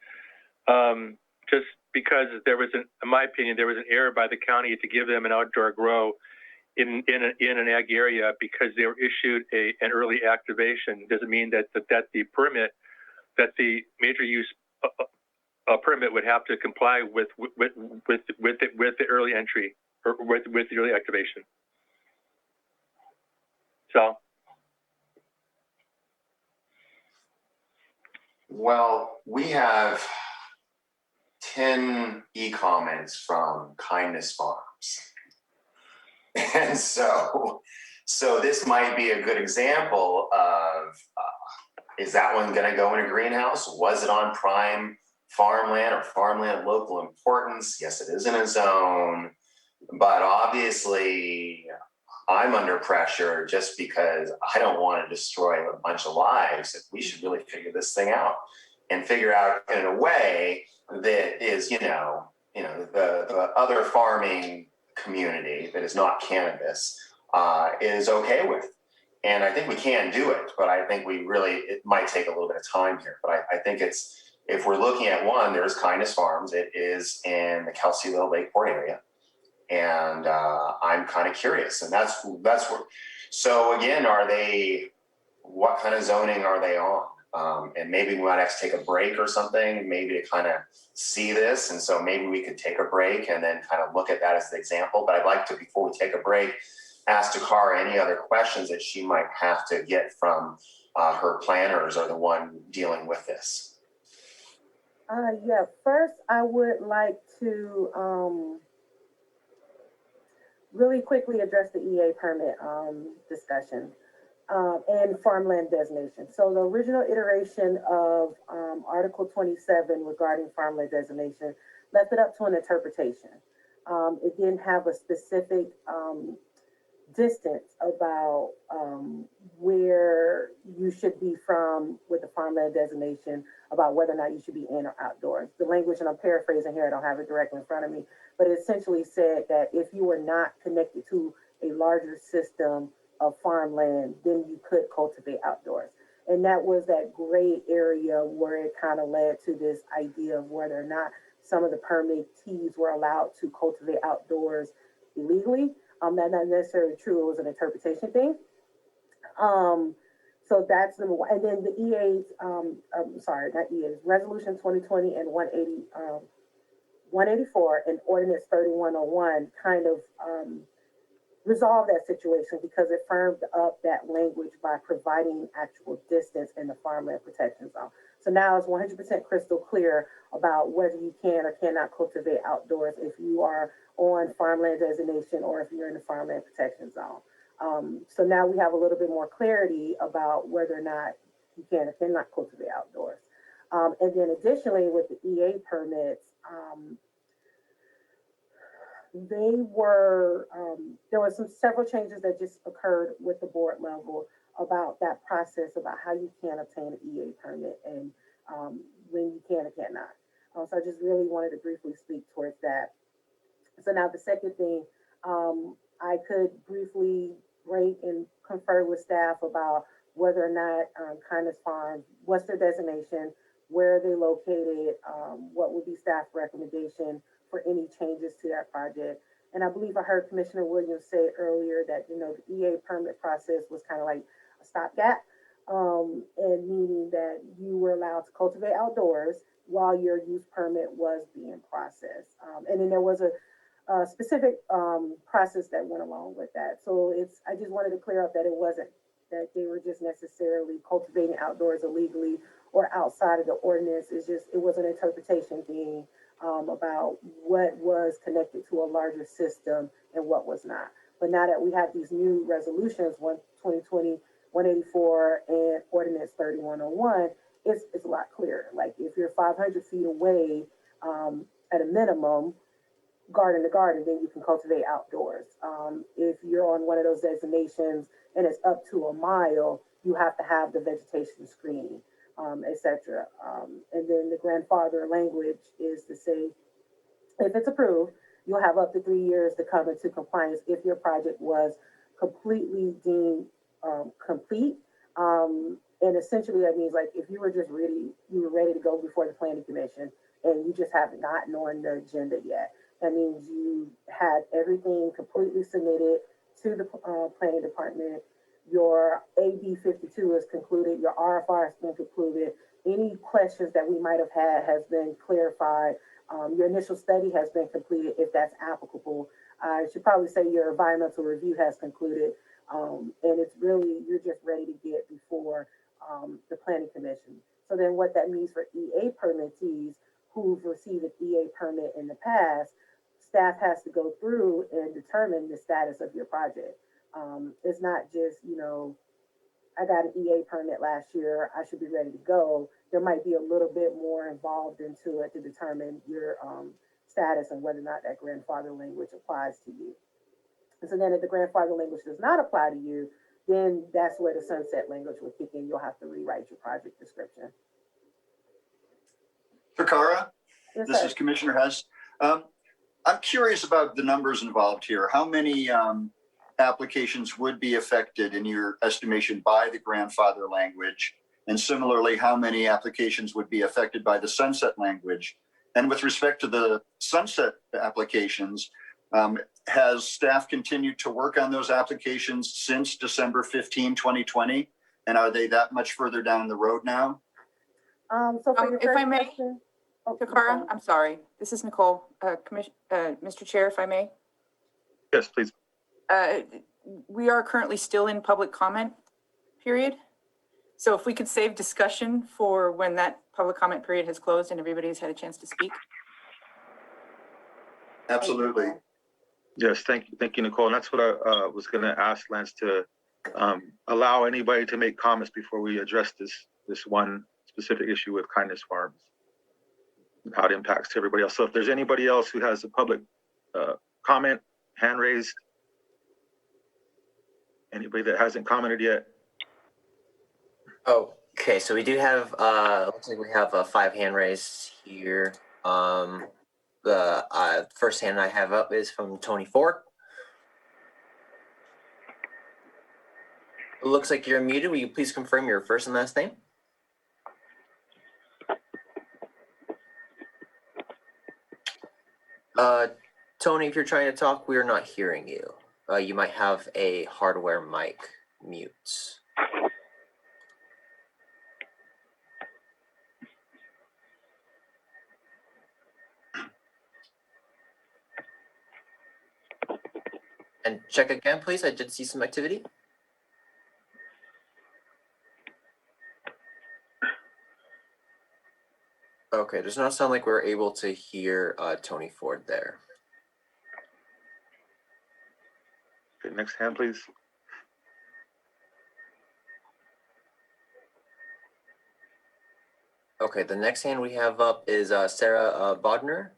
Speaker 17: Just because there was in my opinion, there was an error by the county to give them an outdoor grow in an ag area because they were issued an early activation. Doesn't mean that the permit, that the major use permit would have to comply with the early entry or with the early activation. So.
Speaker 12: Well, we have 10 e-comments from Kindness Farms. And so this might be a good example of, is that one gonna go in a greenhouse? Was it on prime farmland or farmland of local importance? Yes, it is in a zone, but obviously I'm under pressure just because I don't want to destroy a bunch of lives. That we should really figure this thing out and figure out in a way that is, the other farming community that is not cannabis is okay with. And I think we can do it, but I think it might take a little bit of time here. But I think if we're looking at one, there's Kindness Farms. It is in the Kelseyville Lakeport area. And I'm kind of curious, and that's where. So again, what kind of zoning are they on? And maybe we might have to take a break or something, maybe to kind of see this. And so maybe we could take a break and then kind of look at that as the example. But I'd like to, before we take a break, ask Takara any other questions that she might have to get from her planners or the one dealing with this.
Speaker 5: Yeah, first I would like to really quickly address the EA permit discussion and farmland designation. So the original iteration of Article 27 regarding farmland designation left it up to an interpretation. It didn't have a specific distance about where you should be from with the farmland designation, about whether or not you should be in or outdoors. The language, and I'm paraphrasing here, I don't have it directly in front of me, but it essentially said that if you were not connected to a larger system of farmland, then you could cultivate outdoors. And that was that gray area where it kind of led to this idea of whether or not some of the permittees were allowed to cultivate outdoors illegally. That's not necessarily true, it was an interpretation thing. So that's number one. And then the EA's, not EA's, Resolution 2020 and 184 and Ordinance 3101 kind of resolved that situation because it firmed up that language by providing actual distance in the farmland protection zone. So now it's 100% crystal clear about whether you can or cannot cultivate outdoors if you are on farmland designation or if you're in the farmland protection zone. So now we have a little bit more clarity about whether or not you can or cannot cultivate outdoors. And then additionally with the EA permits, there were several changes that just occurred with the board level about that process, about how you can obtain an EA permit and when you can or cannot. So I just really wanted to briefly speak towards that. So now the second thing, I could briefly rate and confer with staff about whether or not Kindness Farms, what's their designation, where are they located, what would be staff recommendation for any changes to that project. And I believe I heard Commissioner Williams say earlier that, the EA permit process was kind of like a stopgap, and meaning that you were allowed to cultivate outdoors while your use permit was being processed. And then there was a specific process that went along with that. So I just wanted to clear up that it wasn't that they were just necessarily cultivating outdoors illegally or outside of the ordinance. It was an interpretation thing about what was connected to a larger system and what was not. But now that we have these new resolutions, 2020, 184 and Ordinance 3101, it's a lot clearer. Like if you're 500 feet away at a minimum, garden to garden, then you can cultivate outdoors. If you're on one of those designations and it's up to a mile, you have to have the vegetation screening, etc. And then the grandfather language is to say, if it's approved, you'll have up to 3 years to come into compliance if your project was completely deemed complete. And essentially that means like if you were ready to go before the planning commission, and you just have not on the agenda yet. That means you had everything completely submitted to the planning department. Your AB 52 is concluded, your RFR has been concluded. Any questions that we might have had has been clarified. Your initial study has been completed, if that's applicable. I should probably say your environmental review has concluded. And it's really, you're just ready to get before the planning commission. So then what that means for EA permittees who've received an EA permit in the past, staff has to go through and determine the status of your project. It's not just, I got an EA permit last year, I should be ready to go. There might be a little bit more involved into it to determine your status and whether or not that grandfather language applies to you. And so then if the grandfather language does not apply to you, then that's where the sunset language will kick in. You'll have to rewrite your project description.
Speaker 3: Takara,
Speaker 5: Yes,
Speaker 3: this
Speaker 5: sir.
Speaker 3: is Commissioner Hess. I'm curious about the numbers involved here. How many applications would be affected in your estimation by the grandfather language? And similarly, how many applications would be affected by the sunset language? And with respect to the sunset applications, has staff continued to work on those applications since December 15, 2020? And are they that much further down the road now?
Speaker 5: So for your
Speaker 20: If I
Speaker 5: first
Speaker 20: may,
Speaker 5: question,
Speaker 20: Takara, I'm sorry. This is Nicole. Mr. Chair, if I may.
Speaker 1: Yes, please.
Speaker 20: We are currently still in public comment period. So if we could save discussion for when that public comment period has closed and everybody's had a chance to speak.
Speaker 3: Absolutely.
Speaker 1: Yes, thank you, Nicole. And that's what I was going to ask Lance to allow anybody to make comments before we address this one specific issue with Kindness Farms and how it impacts to everybody else. So if there's anybody else who has a public comment, hand raised. Anybody that hasn't commented yet?
Speaker 4: Okay, so we do have, looks like we have 5 hand raised here. The first hand I have up is from Tony Ford. It looks like you're muted. Will you please confirm your first and last name? Tony, if you're trying to talk, we are not hearing you. You might have a hardware mic mute. And check again, please. I did see some activity. Okay, does not sound like we're able to hear Tony Ford there.
Speaker 1: Okay, next hand, please.
Speaker 4: Okay, the next hand we have up is Sarah Bodner.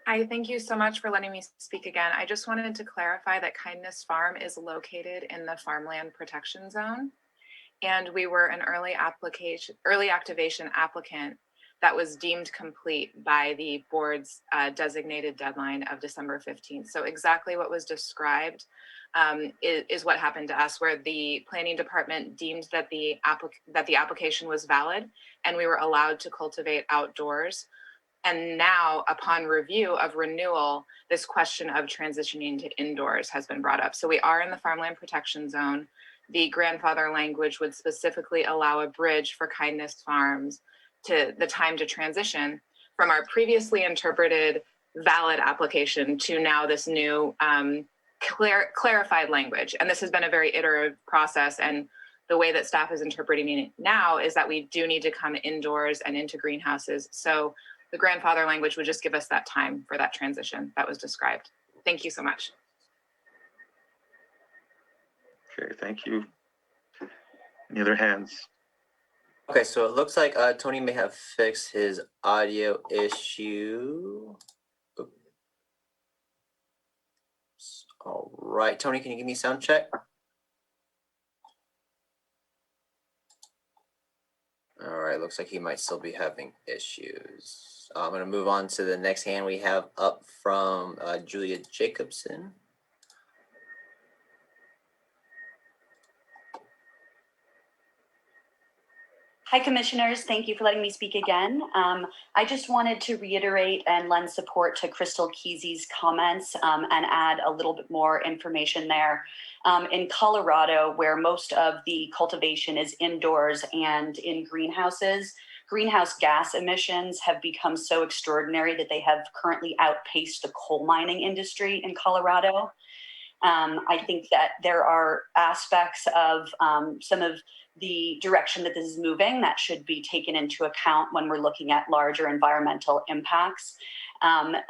Speaker 18: Hi, thank you so much for letting me speak again. I just wanted to clarify that Kindness Farm is located in the Farmland Protection Zone. And we were an early activation applicant that was deemed complete by the board's designated deadline of December 15th. So exactly what was described is what happened to us, where the planning department deemed that the application was valid and we were allowed to cultivate outdoors. And now, upon review of renewal, this question of transitioning to indoors has been brought up. So we are in the Farmland Protection Zone. The grandfather language would specifically allow a bridge for Kindness Farms to the time to transition from our previously interpreted valid application to now this new clarified language. And this has been a very iterative process. And the way that staff is interpreting it now is that we do need to come indoors and into greenhouses. So the grandfather language would just give us that time for that transition that was described. Thank you so much.
Speaker 1: Okay, thank you. Any other hands?
Speaker 4: Okay, so it looks like Tony may have fixed his audio issue. Oops. All right, Tony, can you give me a sound check? All right, looks like he might still be having issues. I'm going to move on to the next hand we have up from Julia Jacobson.
Speaker 13: Hi, Commissioners. Thank you for letting me speak again. I just wanted to reiterate and lend support to Crystal Kesey's comments and add a little bit more information there. In Colorado, where most of the cultivation is indoors and in greenhouses, greenhouse gas emissions have become so extraordinary that they have currently outpaced the coal mining industry in Colorado. I think that there are aspects of some of the direction that this is moving that should be taken into account when we're looking at larger environmental impacts.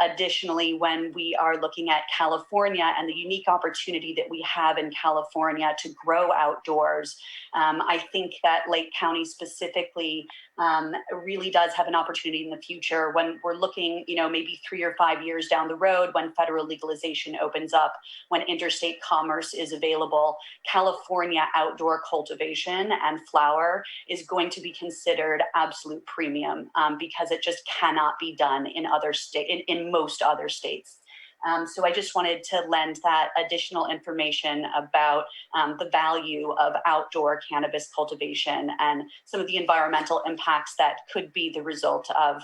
Speaker 13: Additionally, when we are looking at California and the unique opportunity that we have in California to grow outdoors, I think that Lake County specifically really does have an opportunity in the future when we're looking, maybe 3 or 5 years down the road when federal legalization opens up, when interstate commerce is available. California outdoor cultivation and flower is going to be considered absolute premium because it just cannot be done in in most other states. So I just wanted to lend that additional information about the value of outdoor cannabis cultivation and some of the environmental impacts that could be the result of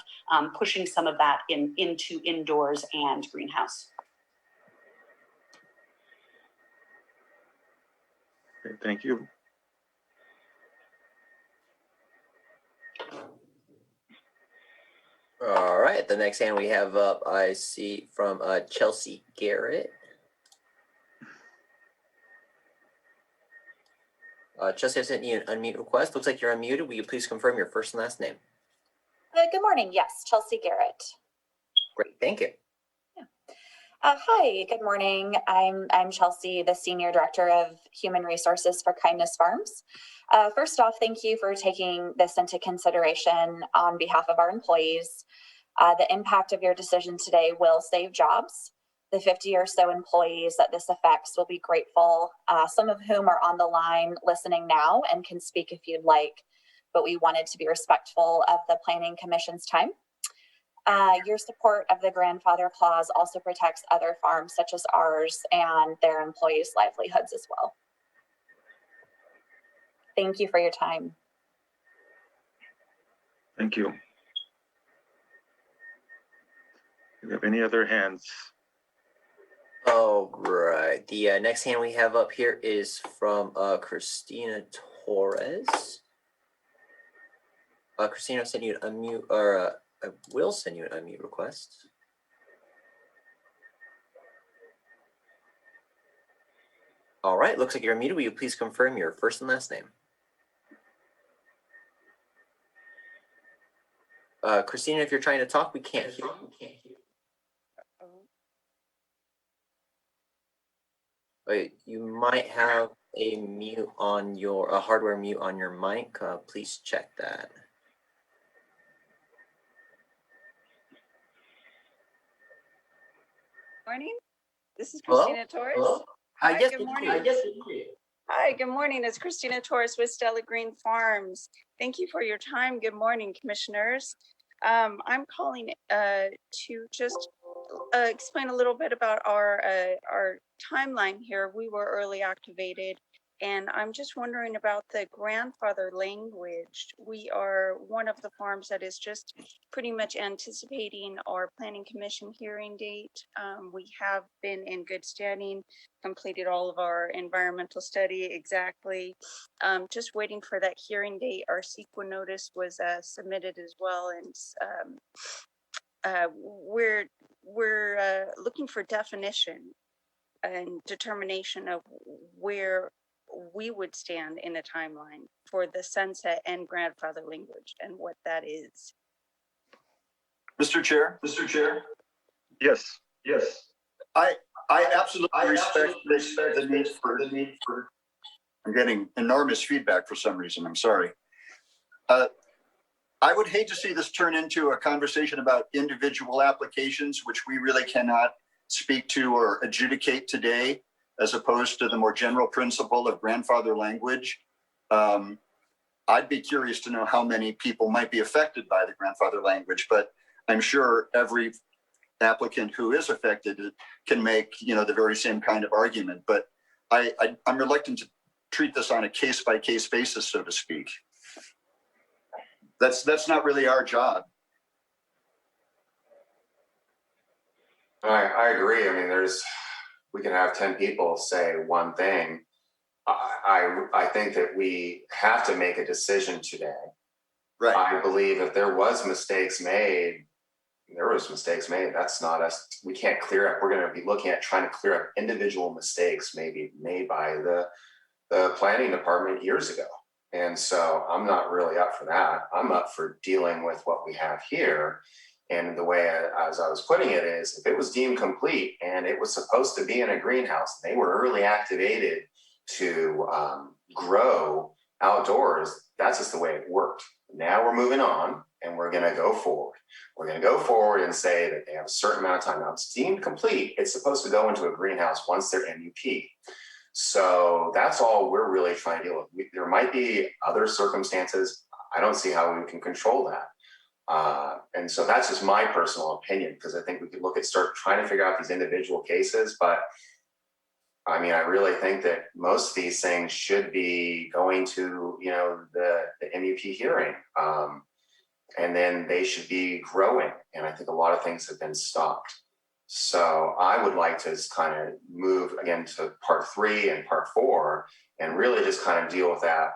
Speaker 13: pushing some of that into indoors and greenhouse.
Speaker 1: Okay, thank you.
Speaker 4: All right, the next hand we have up, I see from Chelsea Garrett. Chelsea, I sent you an unmute request. Looks like you're unmuted. Will you please confirm your first and last name?
Speaker 21: Good morning. Yes, Chelsea Garrett.
Speaker 4: Great, thank you.
Speaker 21: Hi, good morning. I'm Chelsea, the Senior Director of Human Resources for Kindness Farms. First off, thank you for taking this into consideration on behalf of our employees. The impact of your decision today will save jobs. The 50 or so employees that this affects will be grateful, some of whom are on the line listening now and can speak if you'd like, but we wanted to be respectful of the Planning Commission's time. Your support of the grandfather clause also protects other farms such as ours and their employees' livelihoods as well. Thank you for your time.
Speaker 1: Thank you. Do we have any other hands?
Speaker 4: All right, the next hand we have up here is from Christina Torres. Christina, I'll send you an unmute, or I will send you an unmute request. All right, looks like you're unmuted. Will you please confirm your first and last name? Christina, if you're trying to talk, we can't hear you. Wait, you might have a mute on your, a hardware mute on your mic. Please check that.
Speaker 22: Morning. This is
Speaker 4: Hello?
Speaker 22: Christina Torres.
Speaker 4: Hello?
Speaker 22: Hi,
Speaker 4: Yes,
Speaker 22: good
Speaker 4: we
Speaker 22: morning.
Speaker 4: can.
Speaker 22: Hi, good morning. It's Christina Torres with Stella Green Farms. Thank you for your time. Good morning, commissioners. I'm calling to just explain a little bit about our timeline here. We were early activated, and I'm just wondering about the grandfather language. We are one of the farms that is just pretty much anticipating our Planning Commission hearing date. We have been in good standing, completed all of our environmental study exactly. Just waiting for that hearing date. Our CEQA notice was submitted as well, and we're looking for definition and determination of where we would stand in a timeline for the sunset and grandfather language and what that is.
Speaker 3: Mr. Chair.
Speaker 1: Yes.
Speaker 3: I absolutely respect the need for. I'm getting enormous feedback for some reason. I'm sorry. I would hate to see this turn into a conversation about individual applications, which we really cannot speak to or adjudicate today, as opposed to the more general principle of grandfather language. I'd be curious to know how many people might be affected by the grandfather language, but I'm sure every applicant who is affected can make, the very same kind of argument. But I'm reluctant to treat this on a case-by-case basis, so to speak. That's not really our job.
Speaker 12: I agree. I mean, we can have 10 people say one thing. I think that we have to make a decision today.
Speaker 3: Right.
Speaker 12: I believe if there was mistakes made, That's not us. We can't clear up. We're going to be looking at trying to clear up individual mistakes maybe made by the planning department years ago. And so I'm not really up for that. I'm up for dealing with what we have here. And the way, as I was putting it, is if it was deemed complete and it was supposed to be in a greenhouse, they were early activated to grow outdoors. That's just the way it worked. Now we're moving on and we're going to go forward. We're going to go forward and say that they have a certain amount of time. Now it's deemed complete. It's supposed to go into a greenhouse once they're MUP. So that's all we're really trying to deal with. There might be other circumstances. I don't see how we can control that. And so that's just my personal opinion, because I think we could start trying to figure out these individual cases. But I mean, I really think that most of these things should be going to, the MUP hearing. And then they should be growing. And I think a lot of things have been stopped. So I would like to just kind of move again to part 3 and part 4 and really just kind of deal with that.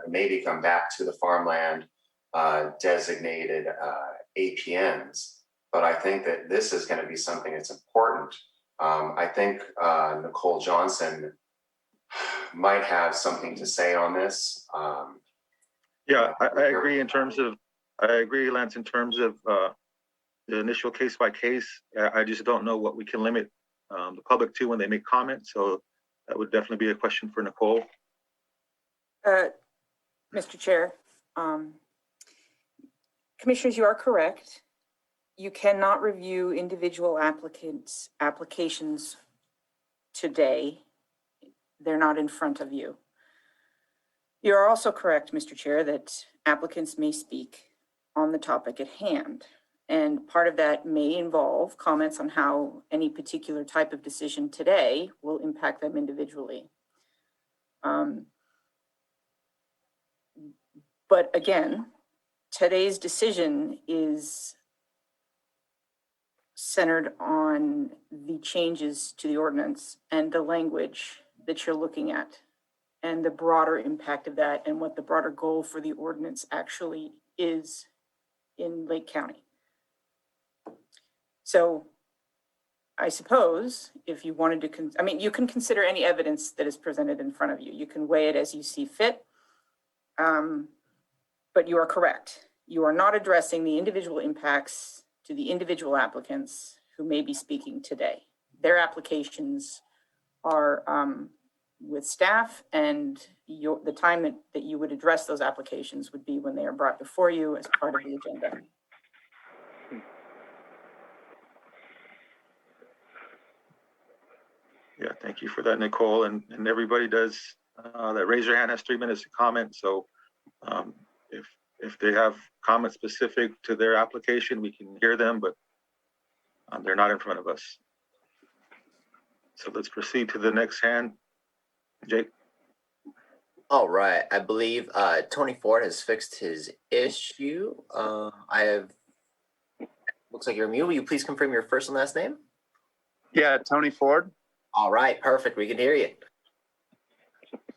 Speaker 12: Maybe come back to the farmland designated APNs. But I think that this is going to be something that's important. I think Nicole Johnson might have something to say on this.
Speaker 1: Yeah, I agree Lance, in terms of the initial case by case. I just don't know what we can limit the public to when they make comments. So that would definitely be a question for Nicole.
Speaker 20: Mr. Chair, Commissioners, you are correct. You cannot review individual applications today. They're not in front of you. You're also correct, Mr. Chair, that applicants may speak on the topic at hand. And part of that may involve comments on how any particular type of decision today will impact them individually. But again, today's decision is centered on the changes to the ordinance and the language that you're looking at and the broader impact of that and what the broader goal for the ordinance actually is in Lake County. So I suppose if you wanted to, you can consider any evidence that is presented in front of you. You can weigh it as you see fit. But you are correct. You are not addressing the individual impacts to the individual applicants who may be speaking today. Their applications are with staff, and the time that you would address those applications would be when they are brought before you as part of the agenda.
Speaker 1: Yeah, thank you for that, Nicole. And everybody does that raise their hand has 3 minutes to comment. So if they have comments specific to their application, we can hear them, but they're not in front of us. So let's proceed to the next hand. Jake.
Speaker 4: All right, I believe Tony Ford has fixed his issue. Looks like you're mute. Will you please confirm your first and last name?
Speaker 6: Yeah, Tony Ford.
Speaker 4: All right, perfect. We can hear you.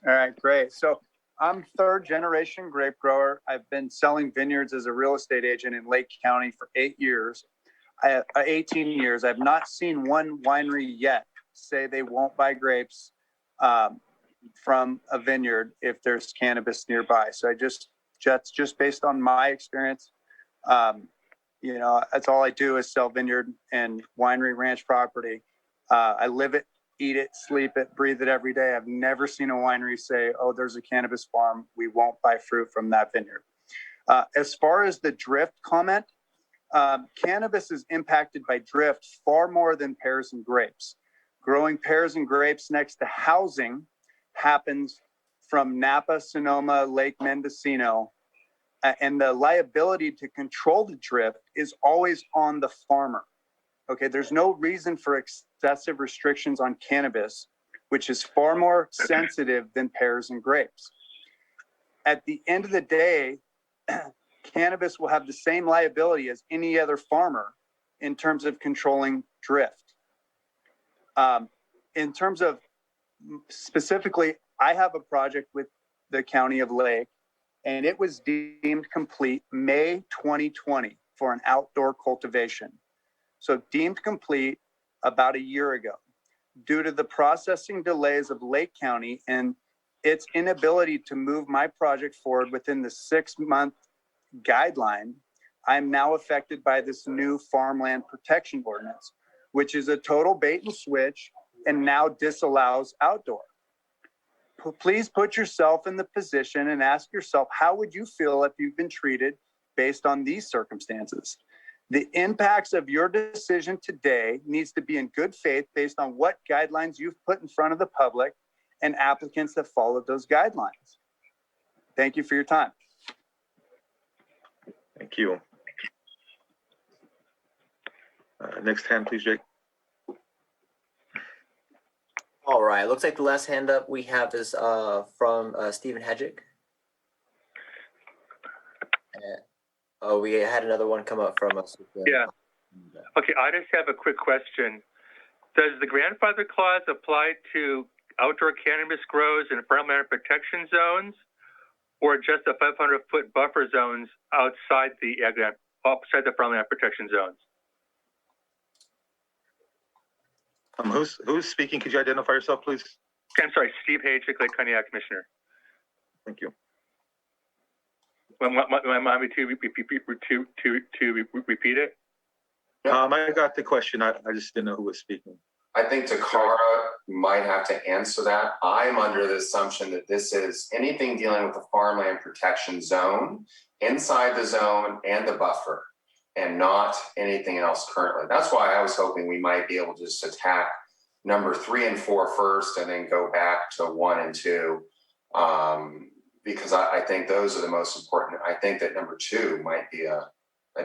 Speaker 6: All right, great. So I'm 3rd generation grape grower. I've been selling vineyards as a real estate agent in Lake County for 18 years. I've not seen one winery yet say they won't buy grapes from a vineyard if there's cannabis nearby. So that's just based on my experience. That's all I do is sell vineyard and winery ranch property. I live it, eat it, sleep it, breathe it every day. I've never seen a winery say, oh, there's a cannabis farm, we won't buy fruit from that vineyard. As far as the drift comment, cannabis is impacted by drift far more than pears and grapes. Growing pears and grapes next to housing happens from Napa, Sonoma, Lake Mendocino, and the liability to control the drift is always on the farmer. Okay, there's no reason for excessive restrictions on cannabis, which is far more sensitive than pears and grapes. At the end of the day, cannabis will have the same liability as any other farmer in terms of controlling drift. In terms of specifically, I have a project with the County of Lake, and it was deemed complete May 2020 for an outdoor cultivation. So deemed complete about a year ago. Due to the processing delays of Lake County and its inability to move my project forward within the 6-month guideline, I'm now affected by this new farmland protection ordinance, which is a total bait and switch and now disallows outdoor. Please put yourself in the position and ask yourself, how would you feel if you've been treated based on these circumstances? The impacts of your decision today needs to be in good faith based on what guidelines you've put in front of the public and applicants that followed those guidelines. Thank you for your time.
Speaker 1: Thank you. Next hand, please, Jake.
Speaker 4: All right, looks like the last hand up we have is from Stephen Hedgick. Oh, we had another one come up from us.
Speaker 17: Yeah. Okay, I just have a quick question. Does the grandfather clause apply to outdoor cannabis grows in farmland protection zones, or just the 500-foot buffer zones outside the farmland protection zones?
Speaker 1: Who's speaking? Could you identify yourself, please?
Speaker 17: I'm sorry, Steve Haychick, Lake County Ag Commissioner.
Speaker 1: Thank you.
Speaker 17: Want me to repeat it?
Speaker 1: I got the question. I just didn't know who was speaking.
Speaker 12: I think Takara might have to answer that. I'm under the assumption that this is anything dealing with the farmland protection zone, inside the zone and the buffer, and not anything else currently. That's why I was hoping we might be able to just attack number 3 and 4 first and then go back to 1 and 2. Because I think those are the most important. I think that number 2 might be a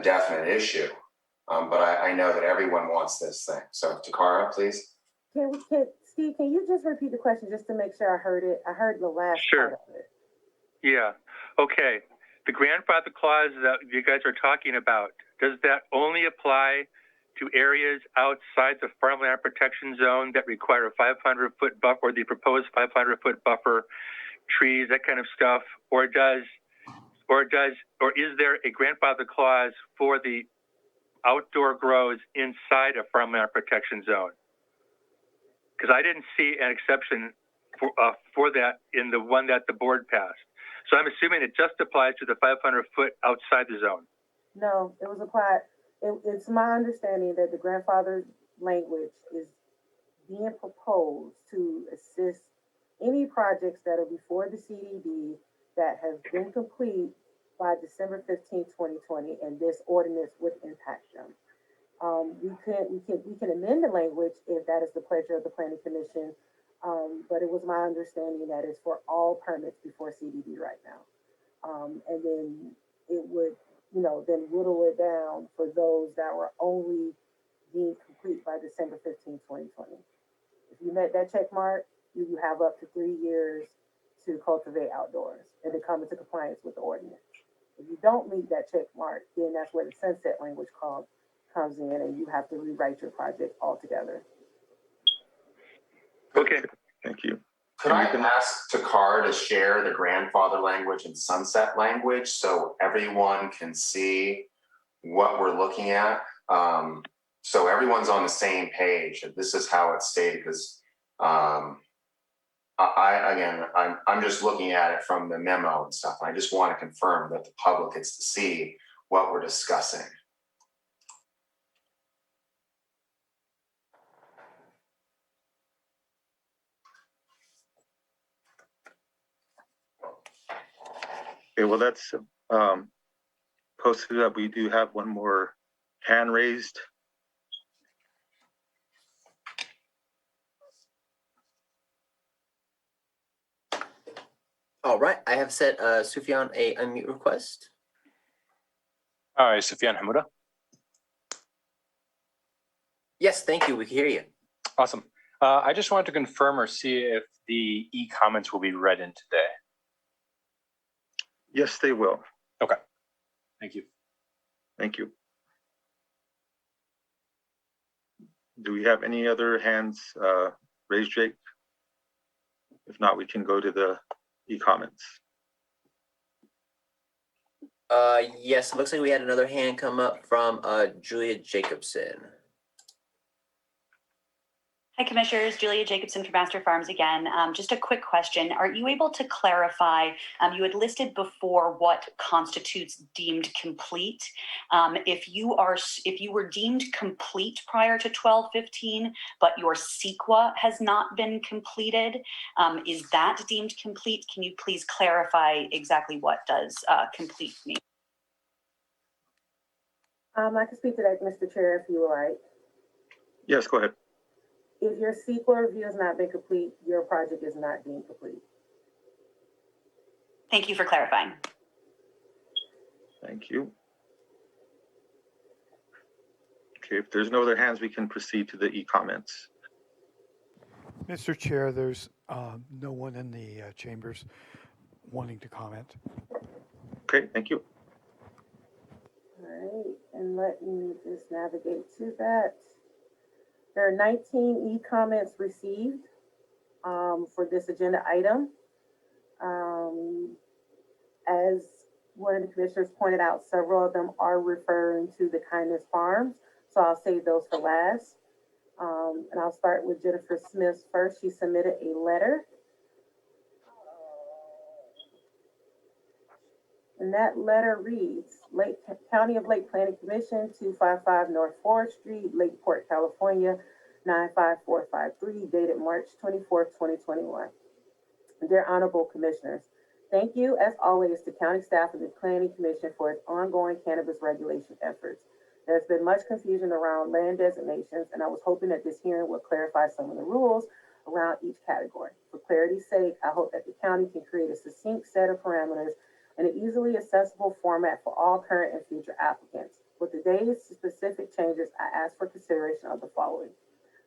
Speaker 12: definite issue. But I know that everyone wants this thing. So Takara, please.
Speaker 5: Steve, can you just repeat the question just to make sure I heard it? I heard the last part of it.
Speaker 17: Yeah. Okay. The grandfather clause that you guys are talking about, does that only apply to areas outside the farmland protection zone that require a 500-foot buffer, or the proposed 500-foot buffer, trees, that kind of stuff, or is there a grandfather clause for the outdoor grows inside a farmland protection zone? Because I didn't see an exception for that in the one that the board passed. So I'm assuming it just applies to the 500-foot outside the zone.
Speaker 5: No, it was applied. It's my understanding that the grandfather language is being proposed to assist any projects that are before the CDD that have been complete by December 15, 2020, and this ordinance would impact them. We can amend the language if that is the pleasure of the Planning Commission, but it was my understanding that it's for all permits before CDD right now. And then it would, then whittle it down for those that were only deemed complete by December 15, 2020. If you met that check mark, you have up to 3 years to cultivate outdoors and to come into compliance with the ordinance. If you don't meet that check mark, then that's where the sunset language comes in, and you have to rewrite your project altogether.
Speaker 17: Okay.
Speaker 1: Thank you.
Speaker 12: Could I ask Takara to share the grandfather language and sunset language so everyone can see what we're looking at? So everyone's on the same page. This is how it's stated, because I'm just looking at it from the memo and stuff. I just want to confirm that the public gets to see what we're discussing.
Speaker 1: Okay, well, that's posted up. We do have one more hand raised.
Speaker 4: All right, I have set Sufyan a unmute request.
Speaker 8: All right, Sufyan Hamuda.
Speaker 4: Yes, thank you. We can hear you.
Speaker 8: Awesome. I just wanted to confirm or see if the e-comments will be read in today.
Speaker 1: Yes, they will.
Speaker 8: Okay. Thank you.
Speaker 1: Thank you. Do we have any other hands raised, Jake? If not, we can go to the e-comments.
Speaker 4: Yes, it looks like we had another hand come up from Julia Jacobson.
Speaker 13: Hi, Commissioners. Julia Jacobson from Astor Farms again. Just a quick question. Are you able to clarify, you had listed before what constitutes deemed complete. If you were deemed complete prior to 12/15, but your CEQA has not been completed, is that deemed complete? Can you please clarify exactly what does complete mean?
Speaker 5: I can speak to that, Mr. Chair, if you would like.
Speaker 1: Yes, go ahead.
Speaker 5: If your CEQA review has not been complete, your project is not deemed complete.
Speaker 13: Thank you for clarifying.
Speaker 1: Thank you. Okay, if there's no other hands, we can proceed to the e-comments.
Speaker 7: Mr. Chair, there's no one in the chambers wanting to comment.
Speaker 1: Okay, thank you.
Speaker 5: All right, and let me just navigate to that. There are 19 e-comments received for this agenda item. As one of the commissioners pointed out, several of them are referring to the Kindness Farms, so I'll save those for last. And I'll start with Jennifer Smith first. She submitted a letter. And that letter reads, County of Lake Planning Commission, 255 North 4th Street, Lakeport, California, 95453, dated March 24th, 2021. Dear Honorable Commissioners, thank you, as always, to County staff and the Planning Commission for its ongoing cannabis regulation efforts. There's been much confusion around land designations, and I was hoping that this hearing would clarify some of the rules around each category. For clarity's sake, I hope that the county can create a succinct set of parameters in an easily accessible format for all current and future applicants. With today's specific changes, I ask for consideration of the following.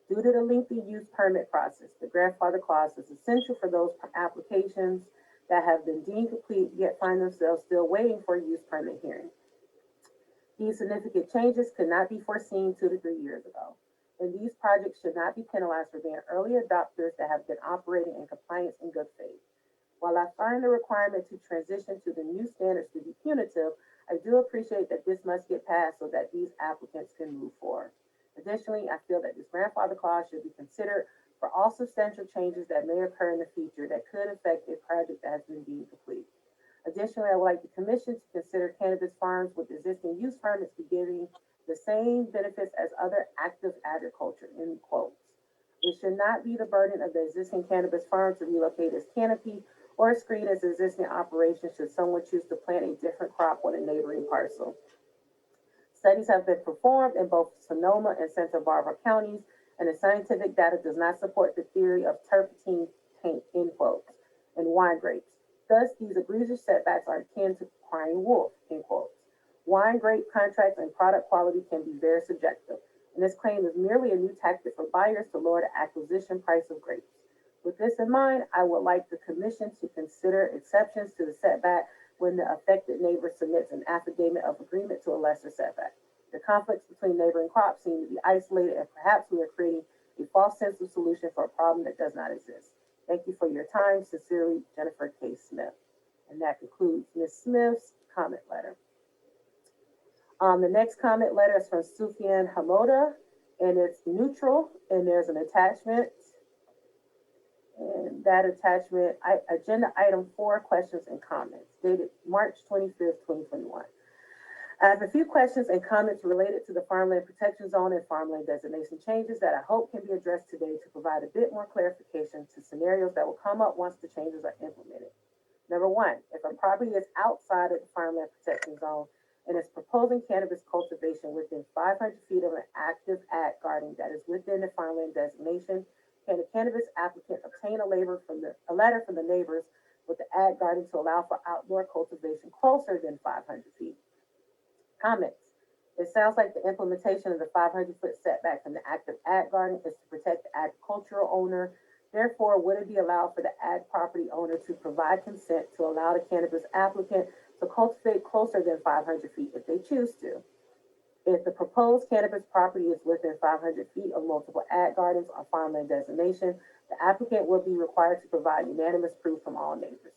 Speaker 5: Due to the lengthy use permit process, the grandfather clause is essential for those applications that have been deemed complete yet find themselves still waiting for a use permit hearing. These significant changes could not be foreseen 2 to 3 years ago, and these projects should not be penalized for being early adopters that have been operating in compliance in good faith. While I find the requirement to transition to the new standards to be punitive, I do appreciate that this must get passed so that these applicants can move forward. Additionally, I feel that this grandfather clause should be considered for all substantial changes that may occur in the future that could affect a project that has been deemed complete. Additionally, I would like the Commission to consider cannabis farms with existing use permits be giving the same benefits as other active agriculture, end quotes. It should not be the burden of the existing cannabis farm to relocate its canopy or screen its existing operation should someone choose to plant a different crop on a neighboring parcel. Studies have been performed in both Sonoma and Santa Barbara counties, and the scientific data does not support the theory of terpentine taint, end quotes, in wine grapes. Thus, these egregious setbacks are akin to crying wolf, end quotes. Wine grape contracts and product quality can be very subjective, and this claim is merely a new tactic for buyers to lower the acquisition price of grapes. With this in mind, I would like the Commission to consider exceptions to the setback when the affected neighbor submits an affidavit of agreement to a lesser setback. The conflicts between neighboring crops seem to be isolated, and perhaps we are creating a false sense of solution for a problem that does not exist. Thank you for your time. Sincerely, Jennifer K. Smith. And that concludes Ms. Smith's comment letter. The next comment letter is from Sufyan Hamoda, and it's neutral, and there's an attachment. And that attachment, agenda item 4, questions and comments, dated March 25th, 2021. I have a few questions and comments related to the Farmland Protection Zone and Farmland designation changes that I hope can be addressed today to provide a bit more clarification to scenarios that will come up once the changes are implemented. Number 1, if a property is outside of the Farmland Protection Zone and is proposing cannabis cultivation within 500 feet of an active ag garden that is within the farmland designation, can the cannabis applicant obtain a letter from the neighbors with the ag garden to allow for outdoor cultivation closer than 500 feet? Comments. It sounds like the implementation of the 500-foot setback from the active ag garden is to protect the agricultural owner. Therefore, would it be allowed for the ag property owner to provide consent to allow the cannabis applicant to cultivate closer than 500 feet if they choose to. If the proposed cannabis property is within 500 feet of multiple ag gardens or farmland designation, the applicant will be required to provide unanimous proof from all neighbors.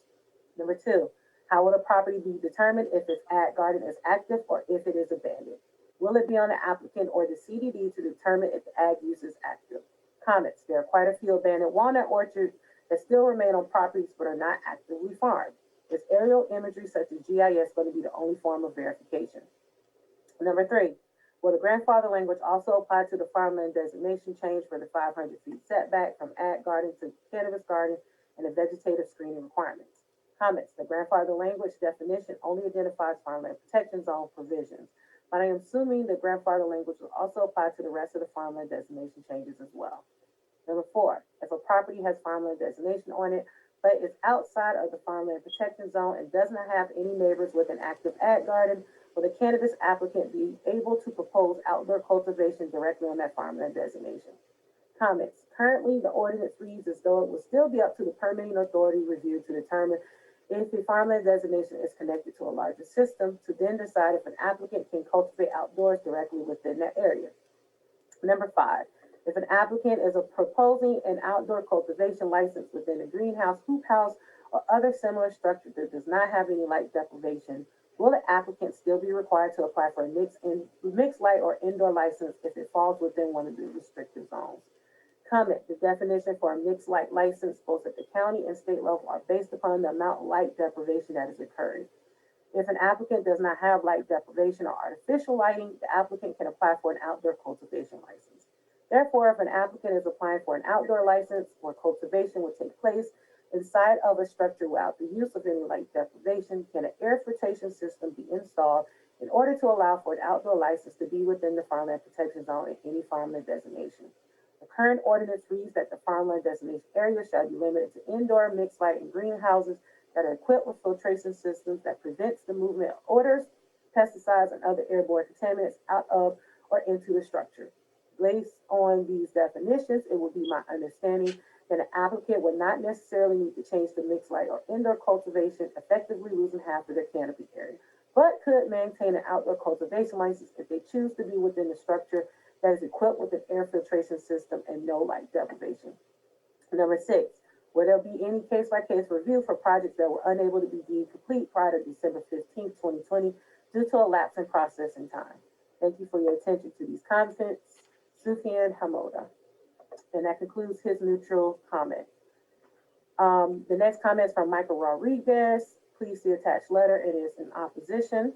Speaker 5: Number two, how will the property be determined if its ag garden is active or if it is abandoned? Will it be on the applicant or the CDD to determine if the ag use is active? Comments: there are quite a few abandoned walnut orchards that still remain on properties but are not actively farmed. Is aerial imagery such as GIS going to be the only form of verification? Number three, will the grandfather language also apply to the farmland designation change for the 500 feet setback from ag garden to cannabis garden and the vegetative screening requirements? Comments: the grandfather language definition only identifies farmland protection zone provisions, but I am assuming the grandfather language will also apply to the rest of the farmland designation changes as well. Number four, if a property has farmland designation on it, but is outside of the farmland protection zone and does not have any neighbors with an active ag garden, will the cannabis applicant be able to propose outdoor cultivation directly on that farmland designation? Comments: currently, the ordinance reads as though it will still be up to the permitting authority review to determine if the farmland designation is connected to a larger system to then decide if an applicant can cultivate outdoors directly within that area. Number five, if an applicant is proposing an outdoor cultivation license within a greenhouse, hoop house, or other similar structure that does not have any light deprivation, will the applicant still be required to apply for a mixed light or indoor license if it falls within one of the restricted zones? Comment: the definition for a mixed light license, both at the county and state level, are based upon the amount of light deprivation that is occurring. If an applicant does not have light deprivation or artificial lighting, the applicant can apply for an outdoor cultivation license. Therefore, if an applicant is applying for an outdoor license where cultivation would take place inside of a structure without the use of any light deprivation, can an air filtration system be installed in order to allow for an outdoor license to be within the farmland protection zone in any farmland designation? The current ordinance reads that the farmland designation area shall be limited to indoor mixed light and greenhouses that are equipped with filtration systems that prevents the movement of odors, pesticides, and other airborne contaminants out of or into the structure. Based on these definitions, it would be my understanding that an applicant would not necessarily need to change to mixed light or indoor cultivation, effectively losing half of their canopy area, but could maintain an outdoor cultivation license if they choose to be within the structure that is equipped with an air filtration system and no light deprivation. Number six, will there be any case-by-case review for projects that were unable to be deemed complete prior to December 15th, 2020 due to a lapse in processing time? Thank you for your attention to these comments. Sufyan Hamoda. And that concludes his neutral comment. The next comment is from Michael Rodriguez. Please see attached letter. It is in opposition.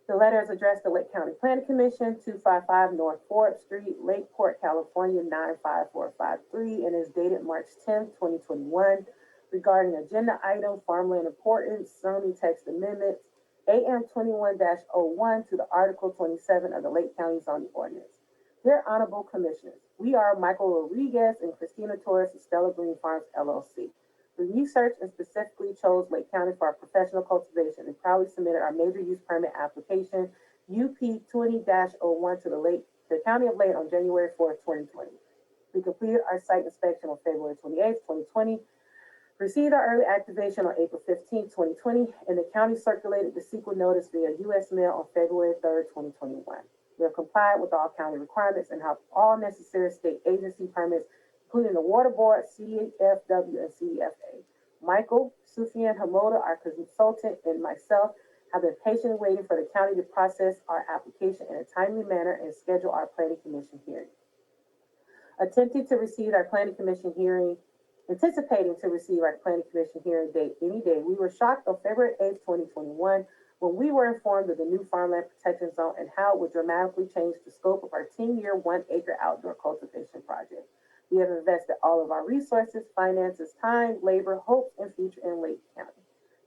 Speaker 5: The letter is addressed to Lake County Planning Commission, 255 North Forbes Street, Lakeport, California, 95453, and is dated March 10th, 2021, regarding agenda item farmland importance, zoning text amendments, AM 21-01 to the Article 27 of the Lake County zoning ordinance. Dear Honorable Commissioners, we are Michael Rodriguez and Christina Torres of Stella Green Farms, LLC. We researched and specifically chose Lake County for our professional cultivation and proudly submitted our major use permit application, UP 20-01 to the County of Lake on January 4th, 2020. We completed our site inspection on February 28th, 2020, received our early activation on April 15th, 2020, and the county circulated the sequel notice via U.S. mail on February 3rd, 2021. We have complied with all county requirements and have all necessary state agency permits, including the Water Board, CDFW, and CDFA. Michael, Sufyan Hamoda, our consultant, and myself have been patiently waiting for the county to process our application in a timely manner and schedule our planning commission hearing. Anticipating to receive our planning commission hearing date any day, we were shocked on February 8th, 2021, when we were informed of the new farmland protection zone and how it would dramatically change the scope of our 10-year, 1-acre outdoor cultivation project. We have invested all of our resources, finances, time, labor, hopes, and future in Lake County.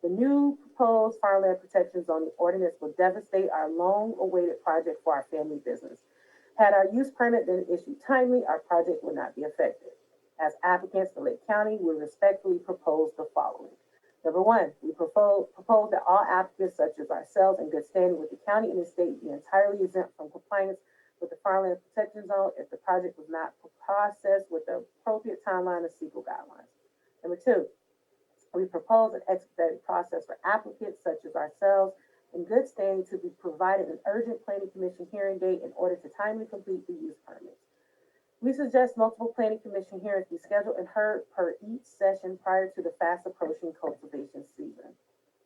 Speaker 5: The new proposed farmland protection zoning ordinance will devastate our long-awaited project for our family business. Had our use permit been issued timely, our project would not be affected. As applicants to Lake County, we respectfully propose the following. Number one, we propose that all applicants, such as ourselves, in good standing with the county and the state, be entirely exempt from compliance with the farmland protection zone if the project was not processed with the appropriate timeline of CEQA guidelines. Number two, we propose an expedited process for applicants such as ourselves in good standing to be provided an urgent planning commission hearing date in order to timely complete the use permits. We suggest multiple planning commission hearings be scheduled and heard per each session prior to the fast approaching cultivation season.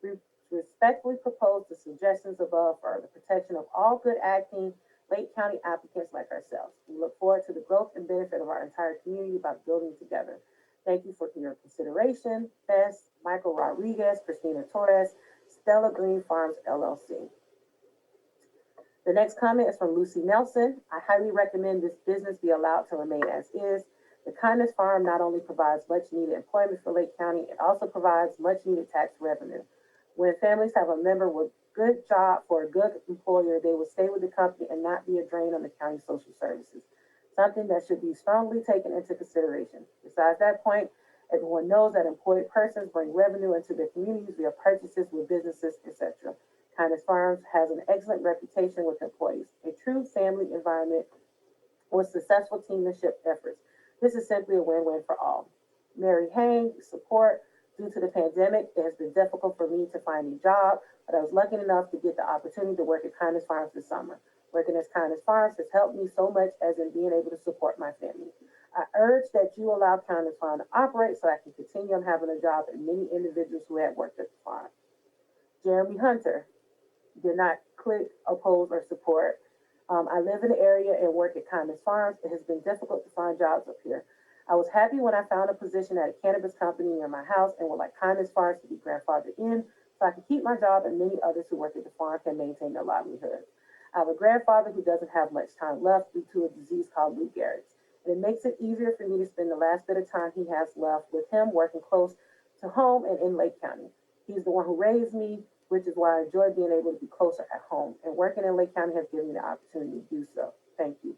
Speaker 5: We respectfully propose the suggestions above for the protection of all good acting Lake County applicants like ourselves. We look forward to the growth and benefit of our entire community by building together. Thank you for your consideration. Best, Michael Rodriguez, Christina Torres, Stella Green Farms, LLC. The next comment is from Lucy Nelson. I highly recommend this business be allowed to remain as is. The Kindness Farm not only provides much needed employment for Lake County, it also provides much needed tax revenue. When families have a member with good job for a good employer, they will stay with the company and not be a drain on the county social services. Something that should be strongly taken into consideration. Besides that point, everyone knows that employed persons bring revenue into their communities via purchases with businesses, etc. Kindness Farms has an excellent reputation with employees, a true family environment with successful teammanship efforts. This is simply a win-win for all. Mary Hang, support. Due to the pandemic, it has been difficult for me to find a job, but I was lucky enough to get the opportunity to work at Kindness Farms this summer. Working at Kindness Farms has helped me so much as in being able to support my family. I urge that you allow Kindness Farm to operate so I can continue on having a job and many individuals who have worked at the farm. Jeremy Hunter did not click, oppose, or support. I live in the area and work at Kindness Farms. It has been difficult to find jobs up here. I was happy when I found a position at a cannabis company near my house and would like Kindness Farms to be grandfathered in so I can keep my job and many others who work at the farm can maintain their livelihood. I have a grandfather who doesn't have much time left due to a disease called Lou Gehrig's, and it makes it easier for me to spend the last bit of time he has left with him working close to home and in Lake County. He's the one who raised me, which is why I enjoy being able to be closer at home, and working in Lake County has given me the opportunity to do so. Thank you.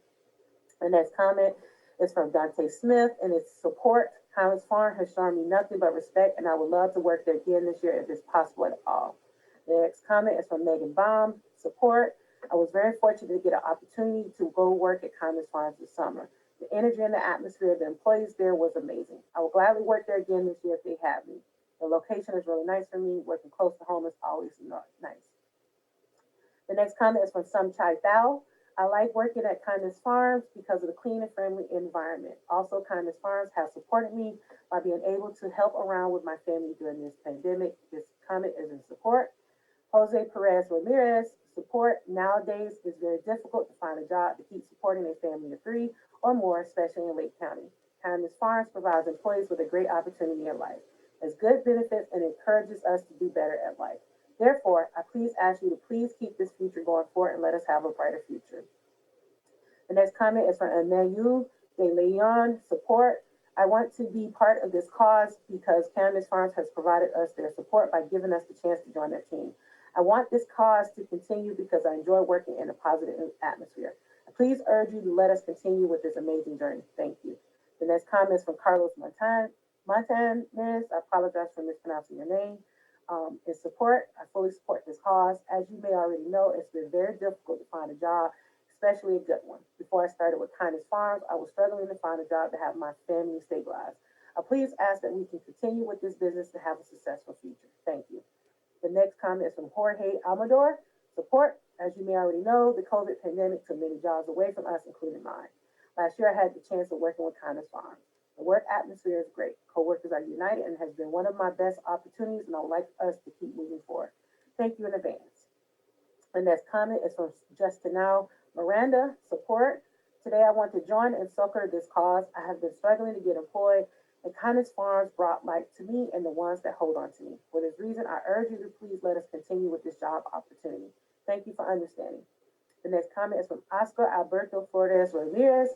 Speaker 5: The next comment is from Dante Smith, and its support. Kindness Farm has shown me nothing but respect, and I would love to work there again this year if it's possible at all. The next comment is from Megan Baum, support. I was very fortunate to get an opportunity to go work at Kindness Farms this summer. The energy and the atmosphere of the employees there was amazing. I will gladly work there again this year if they have me. The location is really nice for me. Working close to home is always nice. The next comment is from Sum Chai Thao. I like working at Kindness Farms because of the clean and friendly environment. Also, Kindness Farms has supported me by being able to help around with my family during this pandemic. This comment is in support. Jose Perez Ramirez, support. Nowadays, it's very difficult to find a job to keep supporting a family of 3 or more, especially in Lake County. Kindness Farms provides employees with a great opportunity in life, has good benefits, and encourages us to do better at life. Therefore, I please ask you to please keep this future going forward and let us have a brighter future. The next comment is from Emmanuel De Leon, support. I want to be part of this cause because Kindness Farms has provided us their support by giving us the chance to join their team. I want this cause to continue because I enjoy working in a positive atmosphere. I please urge you to let us continue with this amazing journey. Thank you. The next comment is from Carlos Montanes. I apologize for mispronouncing your name. In support, I fully support this cause. As you may already know, it's been very difficult to find a job, especially a good one. Before I started with Kindness Farms, I was struggling to find a job to have my family stabilized. I please ask that we can continue with this business to have a successful future. Thank you. The next comment is from Jorge Amador. Support. As you may already know, the COVID pandemic took many jobs away from us, including mine. Last year, I had the chance of working with Kindness Farms. The work atmosphere is great. Coworkers are united and has been one of my best opportunities, and I would like us to keep moving forward. Thank you in advance. The next comment is from Justinao Miranda. Support. Today, I want to join and succor this cause. I have been struggling to get employed, and Kindness Farms brought light to me and the ones that hold on to me. For this reason, I urge you to please let us continue with this job opportunity. Thank you for understanding. The next comment is from Oscar Alberto Flores Ramirez.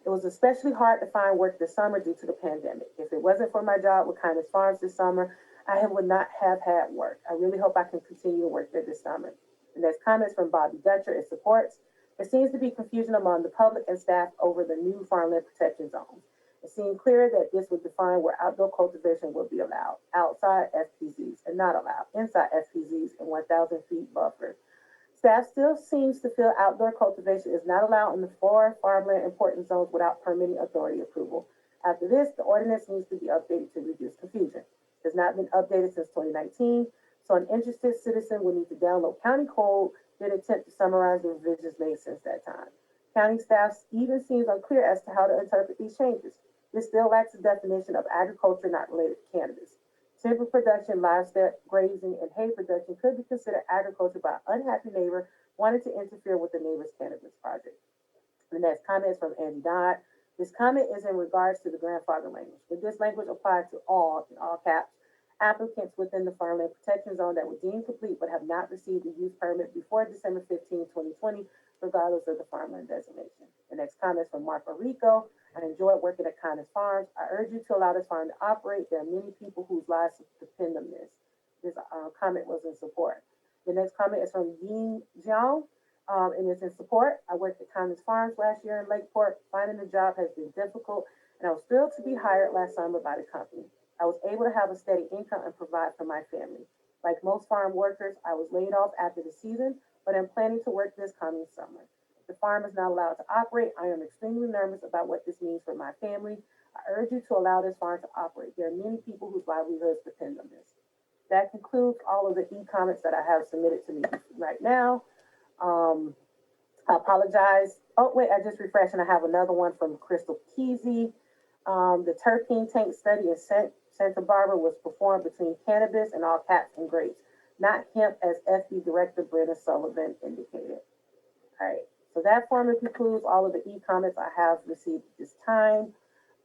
Speaker 5: It was especially hard to find work this summer due to the pandemic. If it wasn't for my job with Kindness Farms this summer, I would not have had work. I really hope I can continue to work there this summer. The next comment is from Bobby Dutcher. It supports. There seems to be confusion among the public and staff over the new farmland protection zones. It seemed clear that this would define where outdoor cultivation will be allowed, outside FPZs, and not allowed inside FPZs and 1,000 feet buffer. Staff still seems to feel outdoor cultivation is not allowed in the 4 farmland important zones without permitting authority approval. After this, the ordinance needs to be updated to reduce confusion. It has not been updated since 2019, so an interested citizen will need to download county code, then attempt to summarize the revisions made since that time. County staff even seems unclear as to how to interpret these changes. This still lacks a definition of agriculture not related to cannabis. Timber production, livestock grazing, and hay production could be considered agriculture by an unhappy neighbor wanting to interfere with the neighbor's cannabis project. The next comment is from Andy Dodd. This comment is in regards to the grandfather language. Would this language apply to all, in all caps, applicants within the farmland protection zone that were deemed complete but have not received a use permit before December 15, 2020, regardless of the farmland designation? The next comment is from Marco Rico. I enjoyed working at Kindness Farms. I urge you to allow this farm to operate. There are many people whose lives depend on this. This comment was in support. The next comment is from Yin Jiang, and it's in support. I worked at Kindness Farms last year in Lakeport. Finding a job has been difficult, and I was thrilled to be hired last summer by the company. I was able to have a steady income and provide for my family. Like most farm workers, I was laid off after the season, but I'm planning to work this coming summer. The farm is not allowed to operate. I am extremely nervous about what this means for my family. I urge you to allow this farm to operate. There are many people whose livelihoods depend on this. That concludes all of the e-comments that I have submitted to me right now. I apologize. Oh, wait, I just refreshed and I have another one from Crystal Kesey. The terpene tank study in Santa Barbara was performed between cannabis and all caps and grapes, not hemp, as FB Director Brenda Sullivan indicated. All right. So that formally concludes all of the e-comments I have received at this time.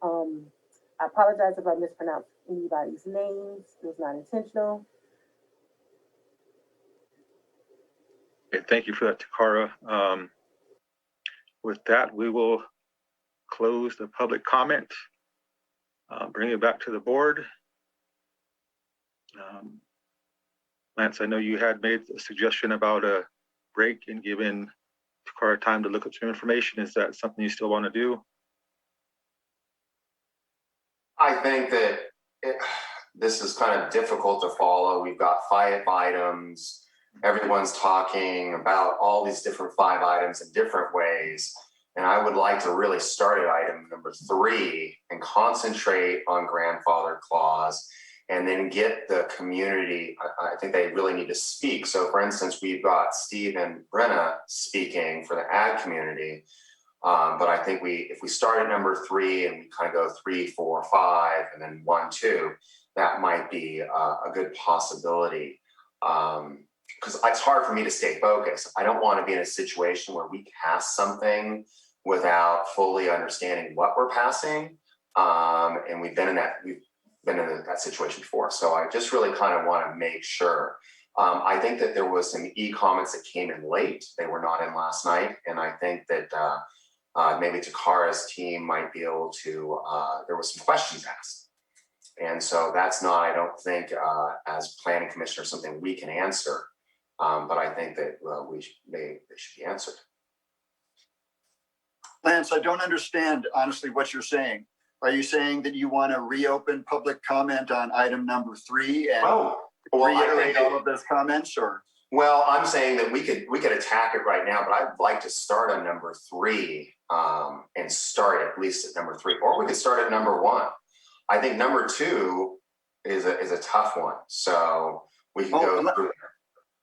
Speaker 5: I apologize if I mispronounced anybody's names. It was not intentional.
Speaker 1: Okay, thank you for that, Takara. With that, we will close the public comment. Bring it back to the board. Lance, I know you had made a suggestion about a break and giving Takara time to look at some information. Is that something you still want to do?
Speaker 12: I think that this is kind of difficult to follow. We've got 5 items. Everyone's talking about all these different 5 items in different ways. And I would like to really start at item number 3 and concentrate on grandfather clause, and then get the community. I think they really need to speak. So for instance, we've got Steve and Brenna speaking for the ag community. But I think if we start at number 3 and we kind of go 3, 4, 5, and then 1, 2, that might be a good possibility. Because it's hard for me to stay focused. I don't want to be in a situation where we pass something without fully understanding what we're passing. And we've been in that situation before. So I just really kind of want to make sure. I think that there was some e-comments that came in late. They were not in last night. And I think that maybe Takara's team might be able to, there was some questions asked. And so that's not, I don't think, as planning commissioner, something we can answer. But I think that they should be answered.
Speaker 3: Lance, I don't understand, honestly, what you're saying. Are you saying that you want to reopen public comment on item number 3 and reiterate all of those comments, or?
Speaker 12: Well, I'm saying that we could attack it right now, but I'd like to start on number 3 and start at least at number 3, or we could start at number 1. I think number 2 is a tough one, so we can go through.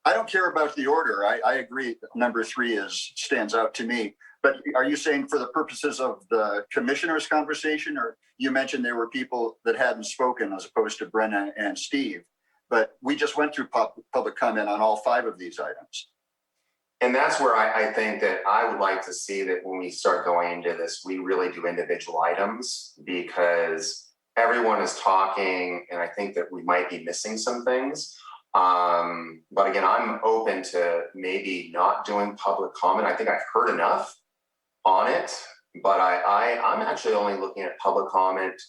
Speaker 3: I don't care about the order. I agree that number 3 stands out to me. But are you saying for the purposes of the commissioner's conversation, or you mentioned there were people that hadn't spoken as opposed to Brenna and Steve, but we just went through public comment on all 5 of these items.
Speaker 12: And that's where I think that I would like to see that when we start going into this, we really do individual items, because everyone is talking and I think that we might be missing some things. But again, I'm open to maybe not doing public comment. I think I've heard enough on it, but I'm actually only looking at public comment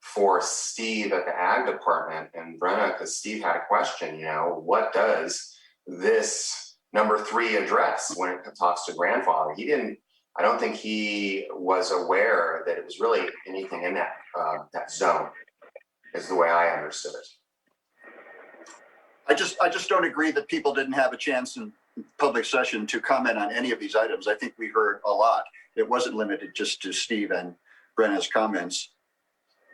Speaker 12: for Steve at the ag department and Brenna, because Steve had a question, what does this number 3 address when it talks to grandfather? I don't think he was aware that it was really anything in that zone, is the way I understood it.
Speaker 3: I just don't agree that people didn't have a chance public session to comment on any of these items. I think we heard a lot. It wasn't limited just to Steve and Brenna's comments.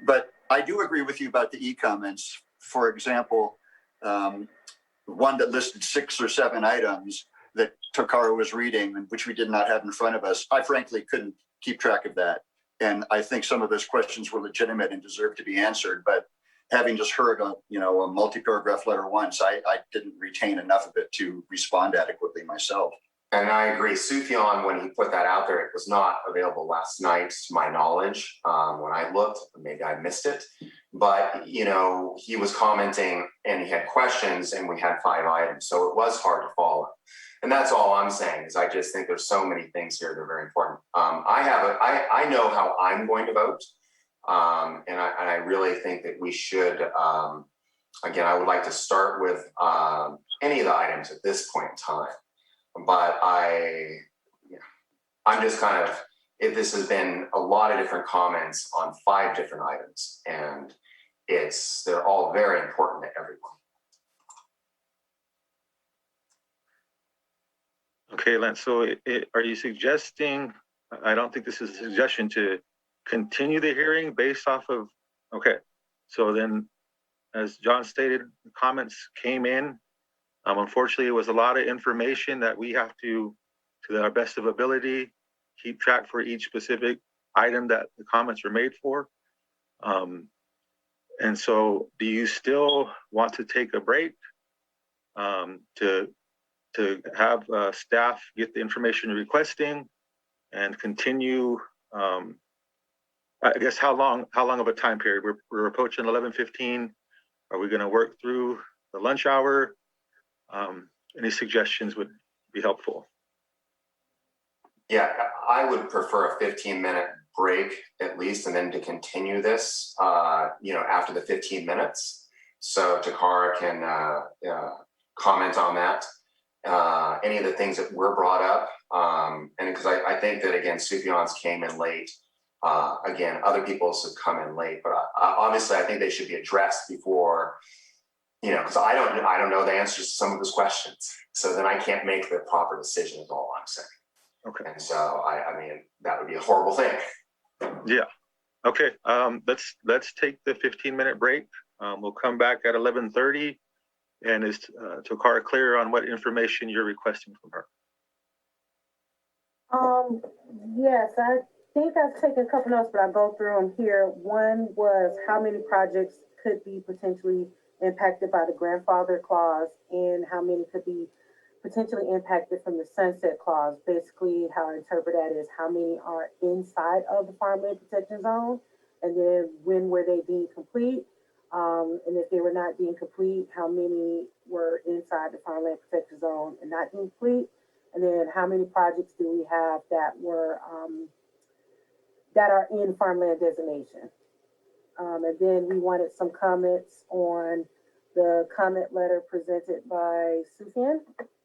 Speaker 3: But I do agree with you about the e-comments. For example, one that listed 6 or 7 items that Takara was reading, and which we did not have in front of us. I frankly couldn't keep track of that. And I think some of those questions were legitimate and deserved to be answered. But having just heard a multi-paragraph letter once, I didn't retain enough of it to respond adequately myself.
Speaker 12: And I agree. Sufjan, when he put that out there, it was not available last night, to my knowledge. When I looked, maybe I missed it. But, he was commenting and he had questions and we had 5 items. So it was hard to follow. And that's all I'm saying is I just think there's so many things here that are very important. I know how I'm going to vote. And I really think that we should, again, I would like to start with any of the items at this point in time. But I'm just kind of, this has been a lot of different comments on 5 different items, and they're all very important to everyone.
Speaker 1: Okay, Lance, so are you suggesting, I don't think this is a suggestion, to continue the hearing based off of, okay. So then, as John stated, the comments came in. Unfortunately, it was a lot of information that we have to our best of ability, keep track for each specific item that the comments were made for. And so do you still want to take a break to have staff get the information you're requesting and continue? I guess how long of a time period? We're approaching 11:15. Are we going to work through the lunch hour? Any suggestions would be helpful.
Speaker 12: Yeah, I would prefer a 15-minute break at least, and then to continue this, after the 15 minutes. So Takara can comment on that. Any of the things that were brought up, and because I think that, again, Sufjan's came in late. Again, other people's have come in late, but obviously I think they should be addressed before, because I don't know the answers to some of those questions. So then I can't make the proper decision is all I'm saying.
Speaker 1: Okay.
Speaker 12: And so I mean, that would be a horrible thing.
Speaker 1: Yeah. Okay. Let's take the 15-minute break. We'll come back at 11:30. And is Takara clear on what information you're requesting from her?
Speaker 5: Yes, I think I've taken a couple notes, but I'll go through them here. One was how many projects could be potentially impacted by the grandfather clause and how many could be potentially impacted from the sunset clause. Basically, how I interpret that is how many are inside of the farmland protection zone, and then when were they deemed complete? And if they were not deemed complete, how many were inside the farmland protection zone and not deemed complete? And then how many projects do we have that were that are in farmland designation? And then we wanted some comments on the comment letter presented by Sufjan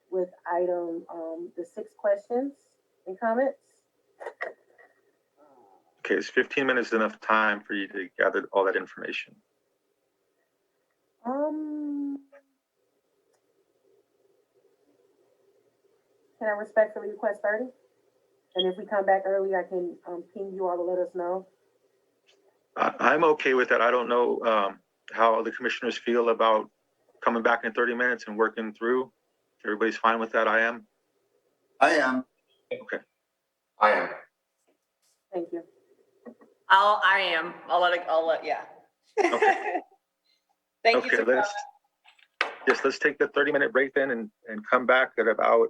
Speaker 5: with item the 6 questions and comments.
Speaker 1: Okay, is 15 minutes enough time for you to gather all that information?
Speaker 5: Can I respectfully request 30? And if we come back early, I can ping you all to let us know.
Speaker 1: I'm okay with that. I don't know how the commissioners feel about coming back in 30 minutes and working through. If everybody's fine with that, I am.
Speaker 3: I am.
Speaker 1: Okay.
Speaker 12: I am.
Speaker 5: Thank you.
Speaker 2: I am. I'll let, yeah.
Speaker 1: Okay.
Speaker 2: Thank
Speaker 1: Okay,
Speaker 2: you.
Speaker 1: let's take the 30-minute break then and come back at about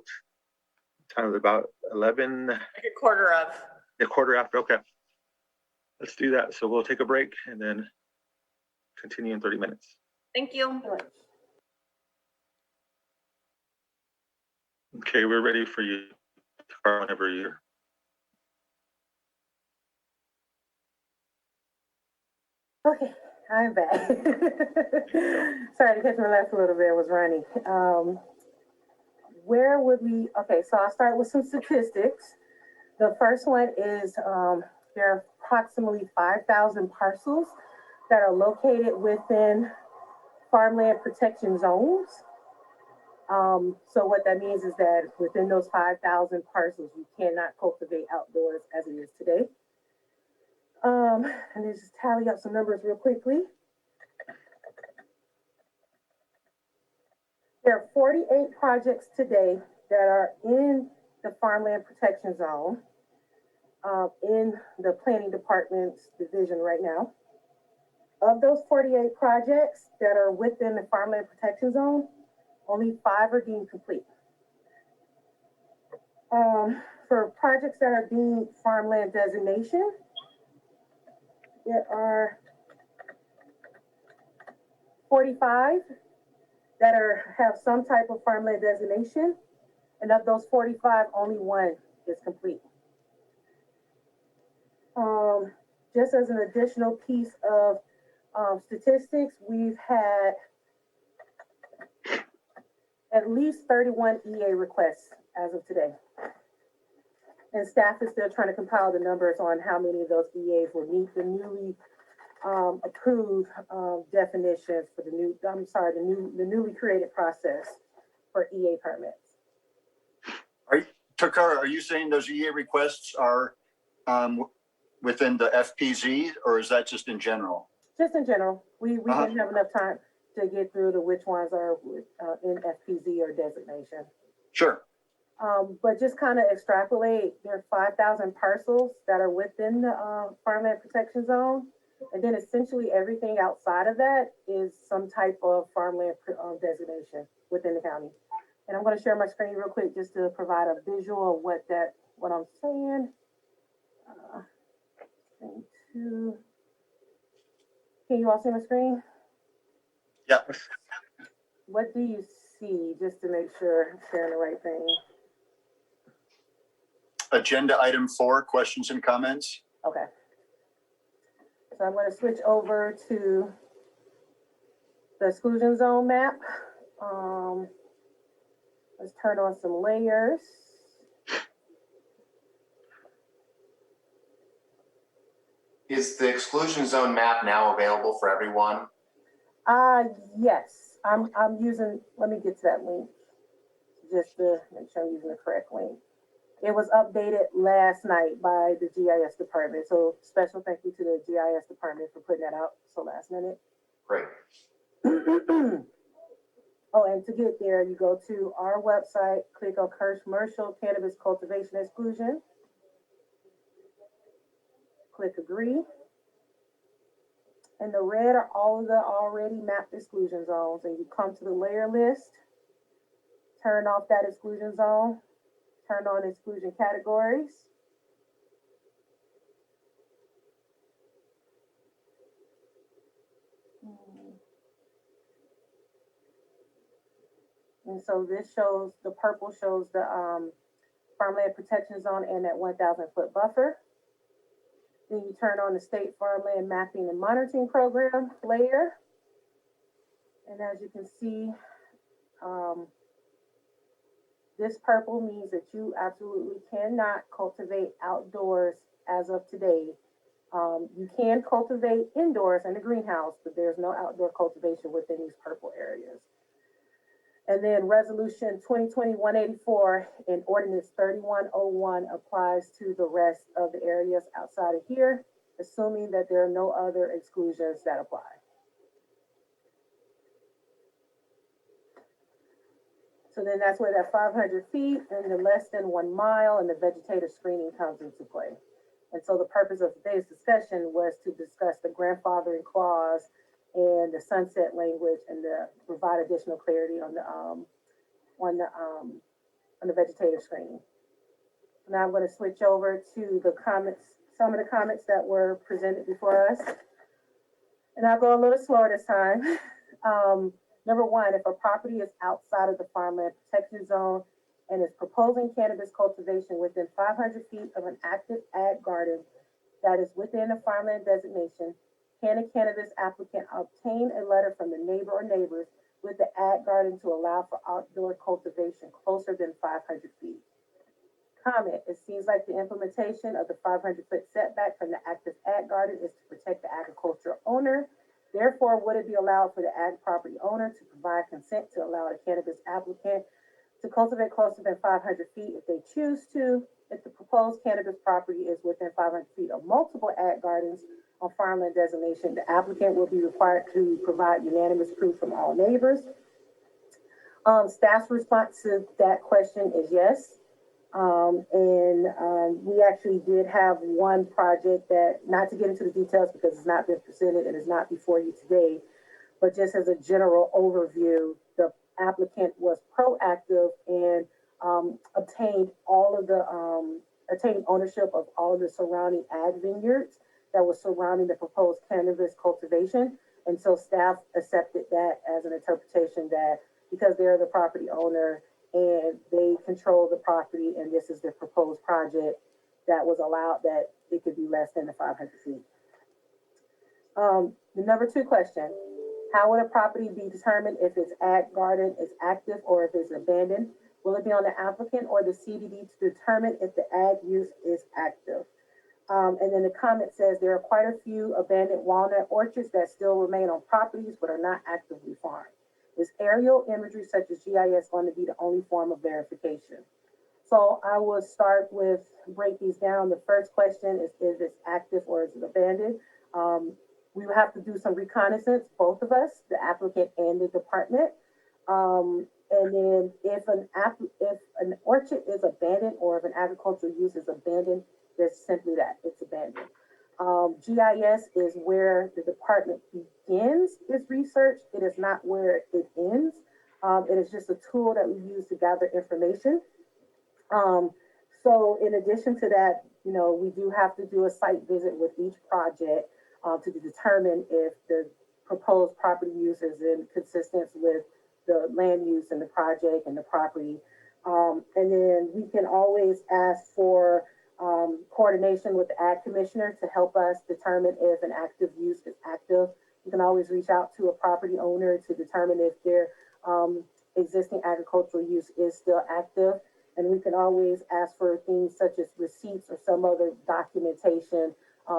Speaker 1: 11.
Speaker 2: Like a quarter of.
Speaker 1: A quarter after, okay. Let's do that. So we'll take a break and then continue in 30 minutes.
Speaker 2: Thank you.
Speaker 1: Okay, we're ready for you whenever you're.
Speaker 5: Okay, I'm back. Sorry to catch my last little bit, was running. Where would we, okay, so I'll start with some statistics. The first one is there are approximately 5,000 parcels that are located within farmland protection zones. So what that means is that within those 5,000 parcels, you cannot cultivate outdoors as it is today. And just tally up some numbers real quickly. There are 48 projects today that are in the farmland protection zone, in the planning department's division right now. Of those 48 projects that are within the farmland protection zone, only 5 are deemed complete. For projects that are deemed farmland designation, there are 45 that have some type of farmland designation, and of those 45, only 1 is complete. Just as an additional piece of statistics, we've had at least 31 EA requests as of today. And staff is still trying to compile the numbers on how many of those EAs will meet the newly approved definitions for the newly created process for EA permits.
Speaker 3: Takara, are you saying those EA requests are within the FPZ, or is that just in general?
Speaker 5: Just in general, we didn't have enough time to get through to which ones are in FPZ or designation.
Speaker 3: Sure.
Speaker 5: But just kind of extrapolate, there are 5,000 parcels that are within the farmland protection zone. And then essentially everything outside of that is some type of farmland designation within the county. And I'm going to share my screen real quick just to provide a visual of what I'm saying. Can you all see my screen?
Speaker 3: Yeah.
Speaker 5: What do you see, just to make sure I'm sharing the right thing?
Speaker 3: Agenda item 4, questions and comments.
Speaker 5: Okay. So I'm going to switch over to the exclusion zone map. Let's turn on some layers.
Speaker 12: Is the exclusion zone map now available for everyone?
Speaker 5: Yes, I'm using, let me get to that link just to make sure I'm using the correct link. It was updated last night by the GIS department. So special thank you to the GIS department for putting that out so last minute.
Speaker 12: Great.
Speaker 5: Oh, and to get there, you go to our website, click on commercial cannabis cultivation exclusion. Click agree. And the red are all of the already mapped exclusion zones. And you come to the layer list, turn off that exclusion zone, turn on exclusion categories. And so this shows, the purple shows the farmland protection zone and that 1,000-foot buffer. Then you turn on the state farmland mapping and monitoring program layer. And as you can see, this purple means that you absolutely cannot cultivate outdoors as of today. You can cultivate indoors in the greenhouse, but there's no outdoor cultivation within these purple areas. And then resolution 2020-184 and ordinance 3101 applies to the rest of the areas outside of here, assuming that there are no other exclusions that apply. So then that's where that 500 feet and the less than 1 mile and the vegetative screening comes into play. And so the purpose of today's discussion was to discuss the grandfathering clause and the sunset language and to provide additional clarity on the vegetative screening. Now I'm going to switch over to the comments, some of the comments that were presented before us. And I'll go a little slower this time. Number 1, if a property is outside of the farmland protection zone and is proposing cannabis cultivation within 500 feet of an active ag garden that is within a farmland designation, can a cannabis applicant obtain a letter from the neighbor or neighbors with the ag garden to allow for outdoor cultivation closer than 500 feet? Comment, it seems like the implementation of the 500-foot setback from the active ag garden is to protect the agricultural owner Therefore, would it be allowed for the ag property owner to provide consent to allow a cannabis applicant to cultivate closer than 500 feet if they choose to, if the proposed cannabis property is within 500 feet of multiple ag gardens on farmland designation? The applicant will be required to provide unanimous proof from all neighbors. Staff's response to that question is yes. We actually did have one project that, not to get into the details because it's not been presented and is not before you today, but just as a general overview, the applicant was proactive and obtained ownership of all of the surrounding ag vineyards that was surrounding the proposed cannabis cultivation. And so staff accepted that as an interpretation that because they're the property owner and they control the property and this is the proposed project, that was allowed, that it could be less than the 500 feet. The number 2 question, how would a property be determined if its ag garden is active or if it's abandoned? Will it be on the applicant or the CDD to determine if the ag use is active? And then the comment says there are quite a few abandoned walnut orchards that still remain on properties but are not actively farmed. Is aerial imagery such as GIS going to be the only form of verification? So I will start with, break these down. The first question is it's active or is it abandoned? We will have to do some reconnaissance, both of us, the applicant and the department. And then if an orchard is abandoned or if an agricultural use is abandoned, there's simply that, it's abandoned. GIS is where the department begins its research. It is not where it ends. It is just a tool that we use to gather information. So in addition to that, we do have to do a site visit with each project to determine if the proposed property use is in consistence with the land use and the project and the property. And then we can always ask for coordination with the ag commissioner to help us determine if an active use is active. You can always reach out to a property owner to determine if their existing agricultural use is still active. And we can always ask for things such as receipts or some other documentation,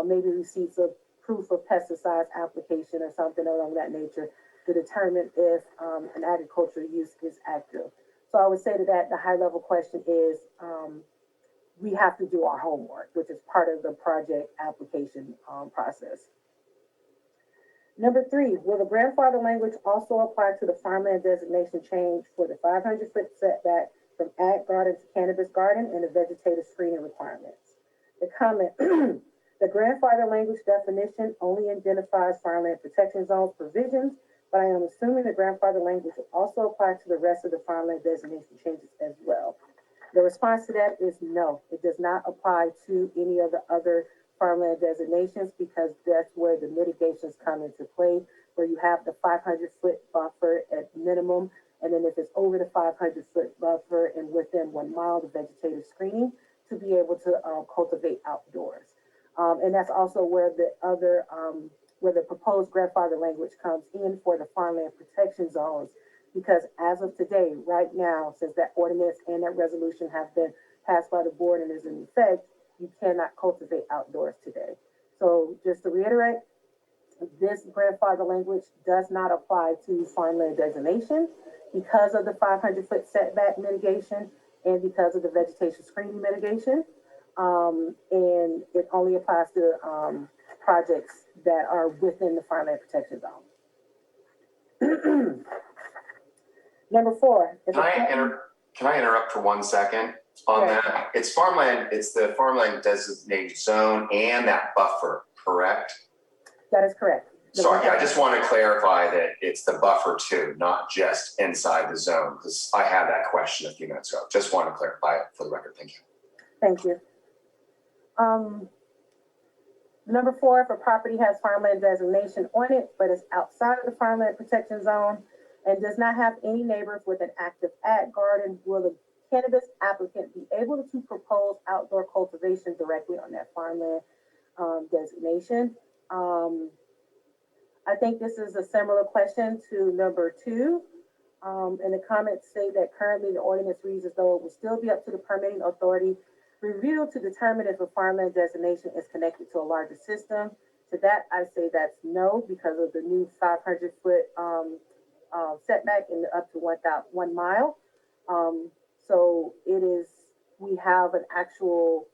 Speaker 5: maybe receipts of proof of pesticides application or something along that nature to determine if an agricultural use is active. So I would say to that, the high level question is, we have to do our homework, which is part of the project application process. Number 3, will the grandfather language also apply to the farmland designation change for the 500-foot setback from ag garden to cannabis garden and the vegetative screening requirements? The comment, the grandfather language definition only identifies farmland protection zones provisions, but I am assuming the grandfather language will also apply to the rest of the farmland designation changes as well. The response to that is no, it does not apply to any of the other farmland designations because that's where the mitigations come into play, where you have the 500-foot buffer at minimum, and then if it's over the 500-foot buffer and within 1 mile, the vegetative screening to be able to cultivate outdoors. And that's also where the other, where the proposed grandfather language comes in for the farmland protection zones. Because as of today, right now, since that ordinance and that resolution have been passed by the board and is in effect, you cannot cultivate outdoors today. So just to reiterate, this grandfather language does not apply to farmland designation because of the 500-foot setback mitigation and because of the vegetation screening mitigation. And it only applies to projects that are within the farmland protection zone. Number 4.
Speaker 12: Can I interrupt for 1 second on that? It's farmland, it's the farmland designated zone and that buffer, correct?
Speaker 5: That is correct.
Speaker 12: Sorry, I just want to clarify that it's the buffer too, not just inside the zone, because I had that question a few minutes ago. Just want to clarify it for the record. Thank you.
Speaker 5: Thank you. Number 4, if a property has farmland designation on it, but is outside of the farmland protection zone, and does not have any neighbors with an active ag garden, will the cannabis applicant be able to propose outdoor cultivation directly on that farmland designation? I think this is a similar question to number 2. And the comments say that currently the ordinance reads as though it will still be up to the permitting authority review to determine if a farmland designation is connected to a larger system. To that, I say that's no, because of the new 500-foot setback and up to 1 mile. So it is, we have an actual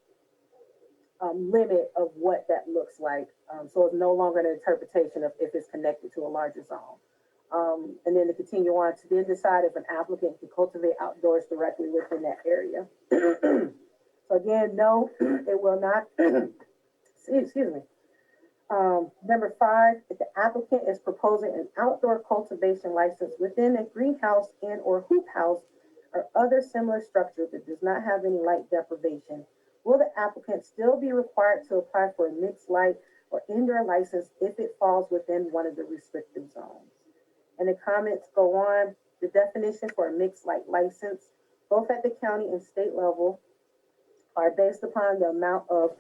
Speaker 5: limit of what that looks like. So it's no longer an interpretation of if it's connected to a larger zone. And then to continue on, to then decide if an applicant can cultivate outdoors directly within that area. So again, no, it will not. Excuse me. Number 5, if the applicant is proposing an outdoor cultivation license within a greenhouse and or hoop house or other similar structure that does not have any light deprivation, will the applicant still be required to apply for a mixed light or indoor license if it falls within one of the restrictive zones? And the comments go on. The definition for a mixed light license, both at the county and state level, are based upon the amount of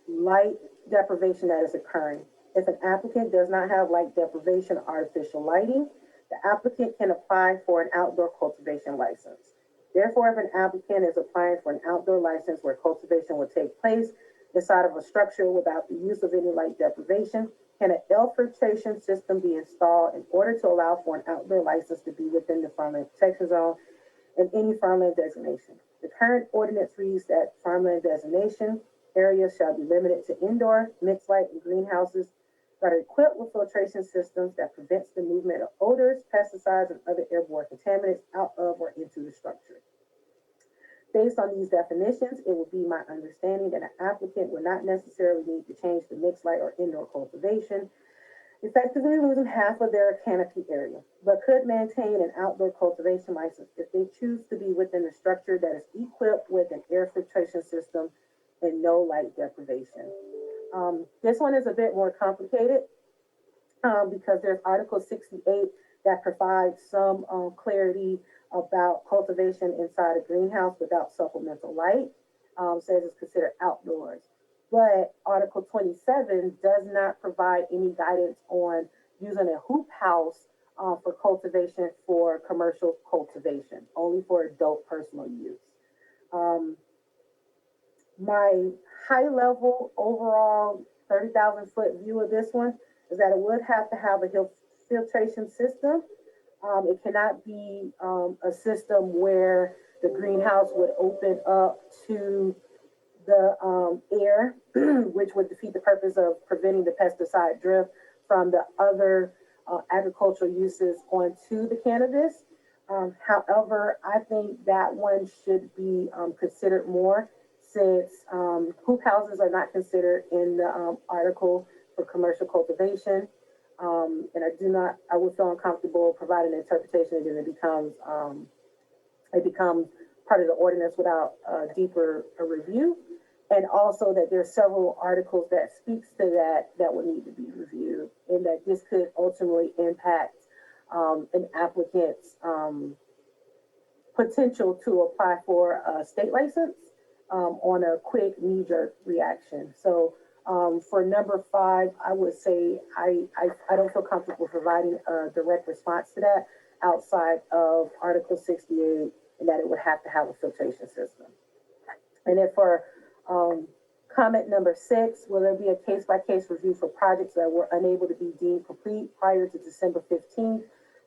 Speaker 5: light deprivation that is occurring. If an applicant does not have light deprivation or artificial lighting, the applicant can apply for an outdoor cultivation license. Therefore, if an applicant is applying for an outdoor license where cultivation will take place inside of a structure without the use of any light deprivation, can an air filtration system be installed in order to allow for an outdoor license to be within the farmland protection zone and any farmland designation? The current ordinance reads that farmland designation areas shall be limited to indoor, mixed light, and greenhouses that are equipped with filtration systems that prevents the movement of odors, pesticides, and other airborne contaminants out of or into the structure. Based on these definitions, it will be my understanding that an applicant would not necessarily need to change the mixed light or indoor cultivation, effectively losing half of their canopy area, but could maintain an outdoor cultivation license if they choose to be within a structure that is equipped with an air filtration system and no light deprivation. This one is a bit more complicated because there's Article 68 that provides some clarity about cultivation inside a greenhouse without supplemental light, says it's considered outdoors. But Article 27 does not provide any guidance on using a hoop house for cultivation for commercial cultivation, only for adult personal use. My high level overall 30,000 foot view of this one is that it would have to have a filtration system. It cannot be a system where the greenhouse would open up to the air, which would defeat the purpose of preventing the pesticide drift from the other agricultural uses onto the cannabis. However, I think that one should be considered more, since hoop houses are not considered in the article for commercial cultivation. And I would feel uncomfortable providing an interpretation, and then it becomes part of the ordinance without a deeper review. And also that there's several articles that speaks to that would need to be reviewed, and that this could ultimately impact an applicant's potential to apply for a state license on a quick knee-jerk reaction. So for number 5, I would say I don't feel comfortable providing a direct response to that outside of Article 68, and that it would have to have a filtration system. And then for comment number 6, will there be a case-by-case review for projects that were unable to be deemed complete prior to December 15th,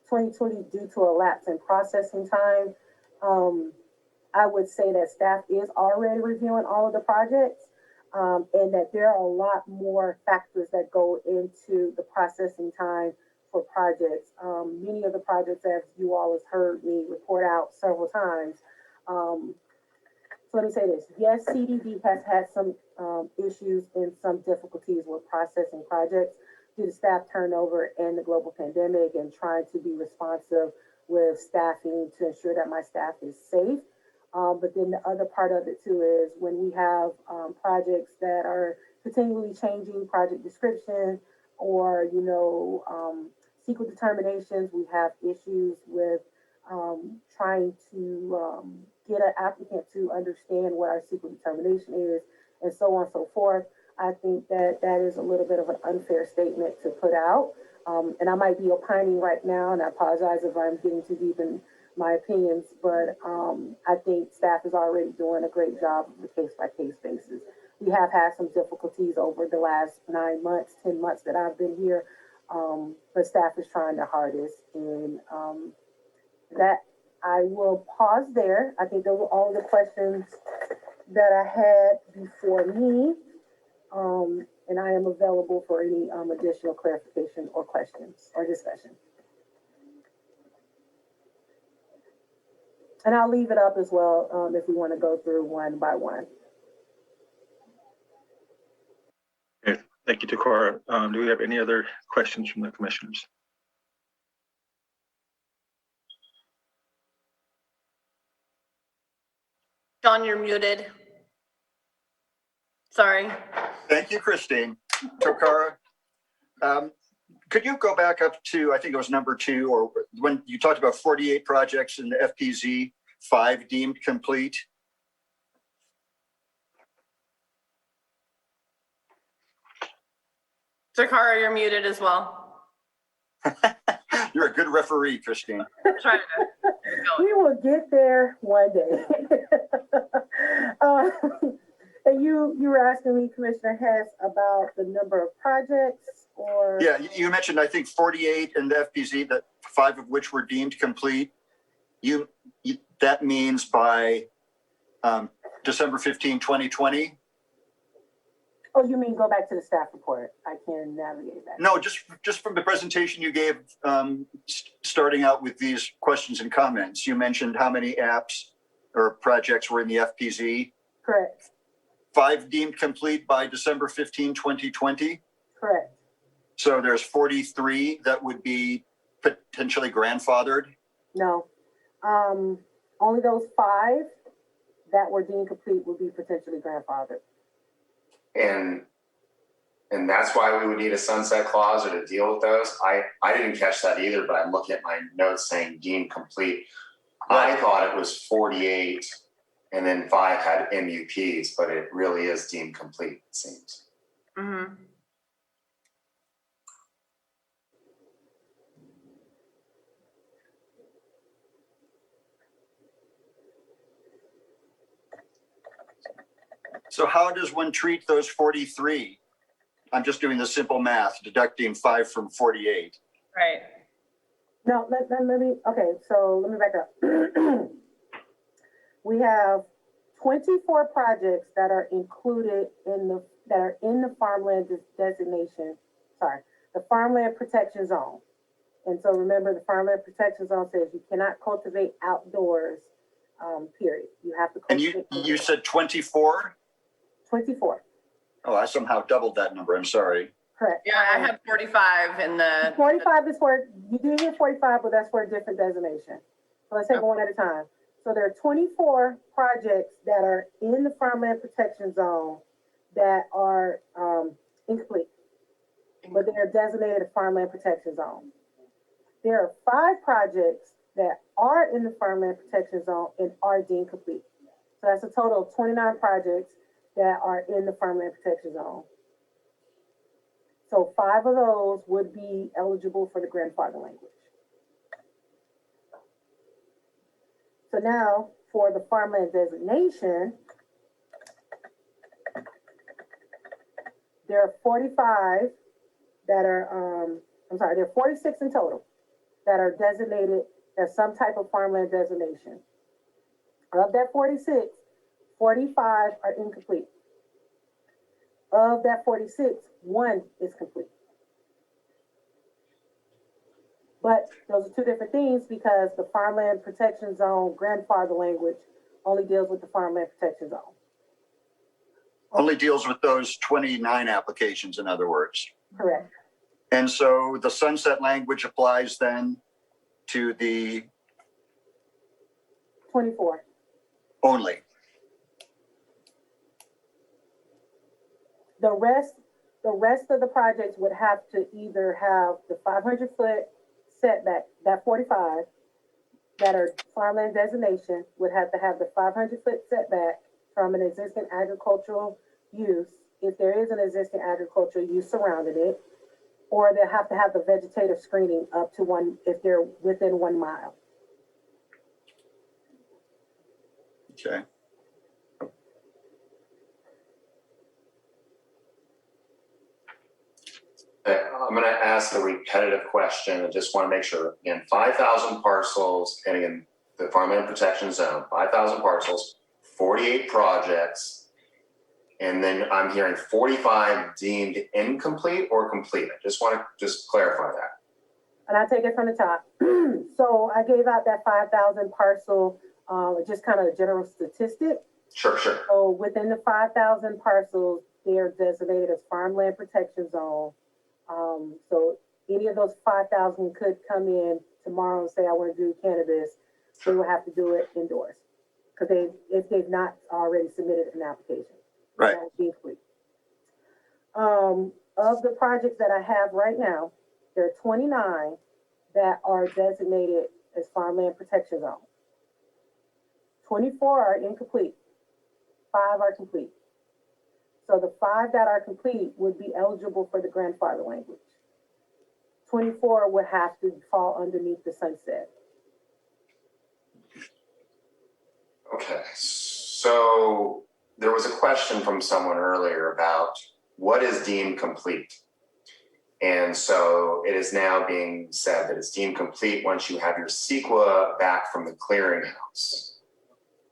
Speaker 5: 2020 due to a lapse in processing time? I would say that staff is already reviewing all of the projects, and that there are a lot more factors that go into the processing time for projects. Many of the projects, as you all have heard me report out several times, so let me say this. Yes, CDD has had some issues and some difficulties with processing projects due to staff turnover and the global pandemic, and trying to be responsive with staffing to ensure that my staff is safe. But then the other part of it too is when we have projects that are continually changing project description, or, secret determinations, we have issues with trying to get an applicant to understand what our secret determination is, and so on and so forth. I think that that is a little bit of an unfair statement to put out. And I might be opining right now, and I apologize if I'm getting too deep in my opinions, but I think staff is already doing a great job on a case-by-case basis we have had some difficulties over the last 9 months, 10 months that I've been here. But staff is trying their hardest, and that I will pause there. I think those were all the questions that I had before me. And I am available for any additional clarification or questions or discussion. And I'll leave it up as well if we want to go through one by one.
Speaker 1: Okay, thank you, Takora. Do we have any other questions from the commissioners?
Speaker 2: John, you're muted. Sorry.
Speaker 3: Thank you, Christine. Takara, could you go back up to, I think it was number 2, or when you talked about 48 projects in the FPZ, 5 deemed complete?
Speaker 2: Takara, you're muted as well.
Speaker 5: You're a good referee, Christine.
Speaker 2: Trying to.
Speaker 5: We will get there one day. And you were asking me, Commissioner Hess, about the number of projects, or?
Speaker 3: Yeah, you mentioned, I think, 48 in the FPZ, that 5 of which were deemed complete. That means by December 15, 2020?
Speaker 5: Oh, you mean go back to the staff report? I can navigate that.
Speaker 3: No, just from the presentation you gave, starting out with these questions and comments, you mentioned how many apps or projects were in the FPZ?
Speaker 5: Correct.
Speaker 3: 5 deemed complete by December 15, 2020?
Speaker 5: Correct.
Speaker 3: So there's 43 that would be potentially grandfathered?
Speaker 5: No. Only those 5 that were deemed complete would be potentially grandfathered.
Speaker 12: And that's why we would need a sunset clause or to deal with those. I didn't catch that either, but I'm looking at my notes saying deemed complete. I thought it was 48 and then 5 had MUPs, but it really is deemed complete, it seems.
Speaker 2: Mm-hmm.
Speaker 3: So how does one treat those 43? I'm just doing the simple math, deducting 5 from 48.
Speaker 2: Right.
Speaker 5: No, let me, okay, so let me back up. We have 24 projects that are included in the farmland designation, the farmland protection zone. And so remember, the farmland protection zone says you cannot cultivate outdoors, period. You have to cultivate.
Speaker 3: And you said 24?
Speaker 5: 24.
Speaker 3: Oh, I somehow doubled that number, I'm sorry.
Speaker 5: Correct.
Speaker 2: Yeah, I had 45 in the.
Speaker 5: 45 is for, you do hear 45, but that's for a different designation. So let's take one at a time. So there are 24 projects that are in the farmland protection zone that are incomplete, but they are designated a farmland protection zone. There are 5 projects that are in the farmland protection zone and are deemed complete. So that's a total of 29 projects that are in the farmland protection zone. So 5 of those would be eligible for the grandfather language. So now for the farmland designation, there are 45 that are, there are 46 in total that are designated as some type of farmland designation. Of that 46, 45 are incomplete. Of that 46, 1 is complete. But those are 2 different things, because the farmland protection zone grandfather language only deals with the farmland protection zone.
Speaker 3: Only deals with those 29 applications, in other words.
Speaker 5: Correct.
Speaker 3: And so the sunset language applies then to the
Speaker 5: 24.
Speaker 3: only.
Speaker 5: The rest of the projects would have to either have the 500-foot setback, that 45 that are farmland designation would have to have the 500-foot setback from an existing agricultural use, if there is an existing agricultural use surrounding it, or they have to have the vegetative screening up to 1, if they're within 1 mile.
Speaker 3: Okay.
Speaker 12: Okay, I'm going to ask a repetitive question. I just want to make sure. Again, 5,000 parcels, and again, the farmland protection zone, 5,000 parcels, 48 projects, and then I'm hearing 45 deemed incomplete or complete. I just want to clarify that.
Speaker 5: And I take it from the top. So I gave out that 5,000 parcel, just kind of a general statistic.
Speaker 12: Sure.
Speaker 5: So within the 5,000 parcels, they're designated as farmland protection zone. So any of those 5,000 could come in tomorrow and say, I want to do cannabis. They will have to do it indoors because if they've not already submitted an application.
Speaker 3: Right.
Speaker 5: Of the projects that I have right now, there are 29 that are designated as farmland protection zone. 24 are incomplete. 5 are complete. So the 5 that are complete would be eligible for the grandfather language. 24 would have to fall underneath the sunset.
Speaker 12: Okay, so there was a question from someone earlier about what is deemed complete. And so it is now being said that it's deemed complete once you have your CEQA back from the clearinghouse.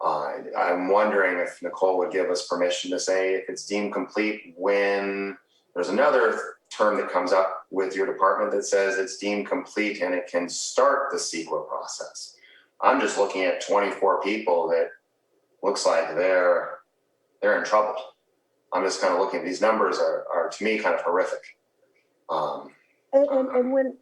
Speaker 12: I'm wondering if Nicole would give us permission to say if it's deemed complete when there's another term that comes up with your department that says it's deemed complete and it can start the CEQA process. I'm just looking at 24 people that looks like they're in trouble. I'm just kind of looking at these numbers are to me kind of horrific.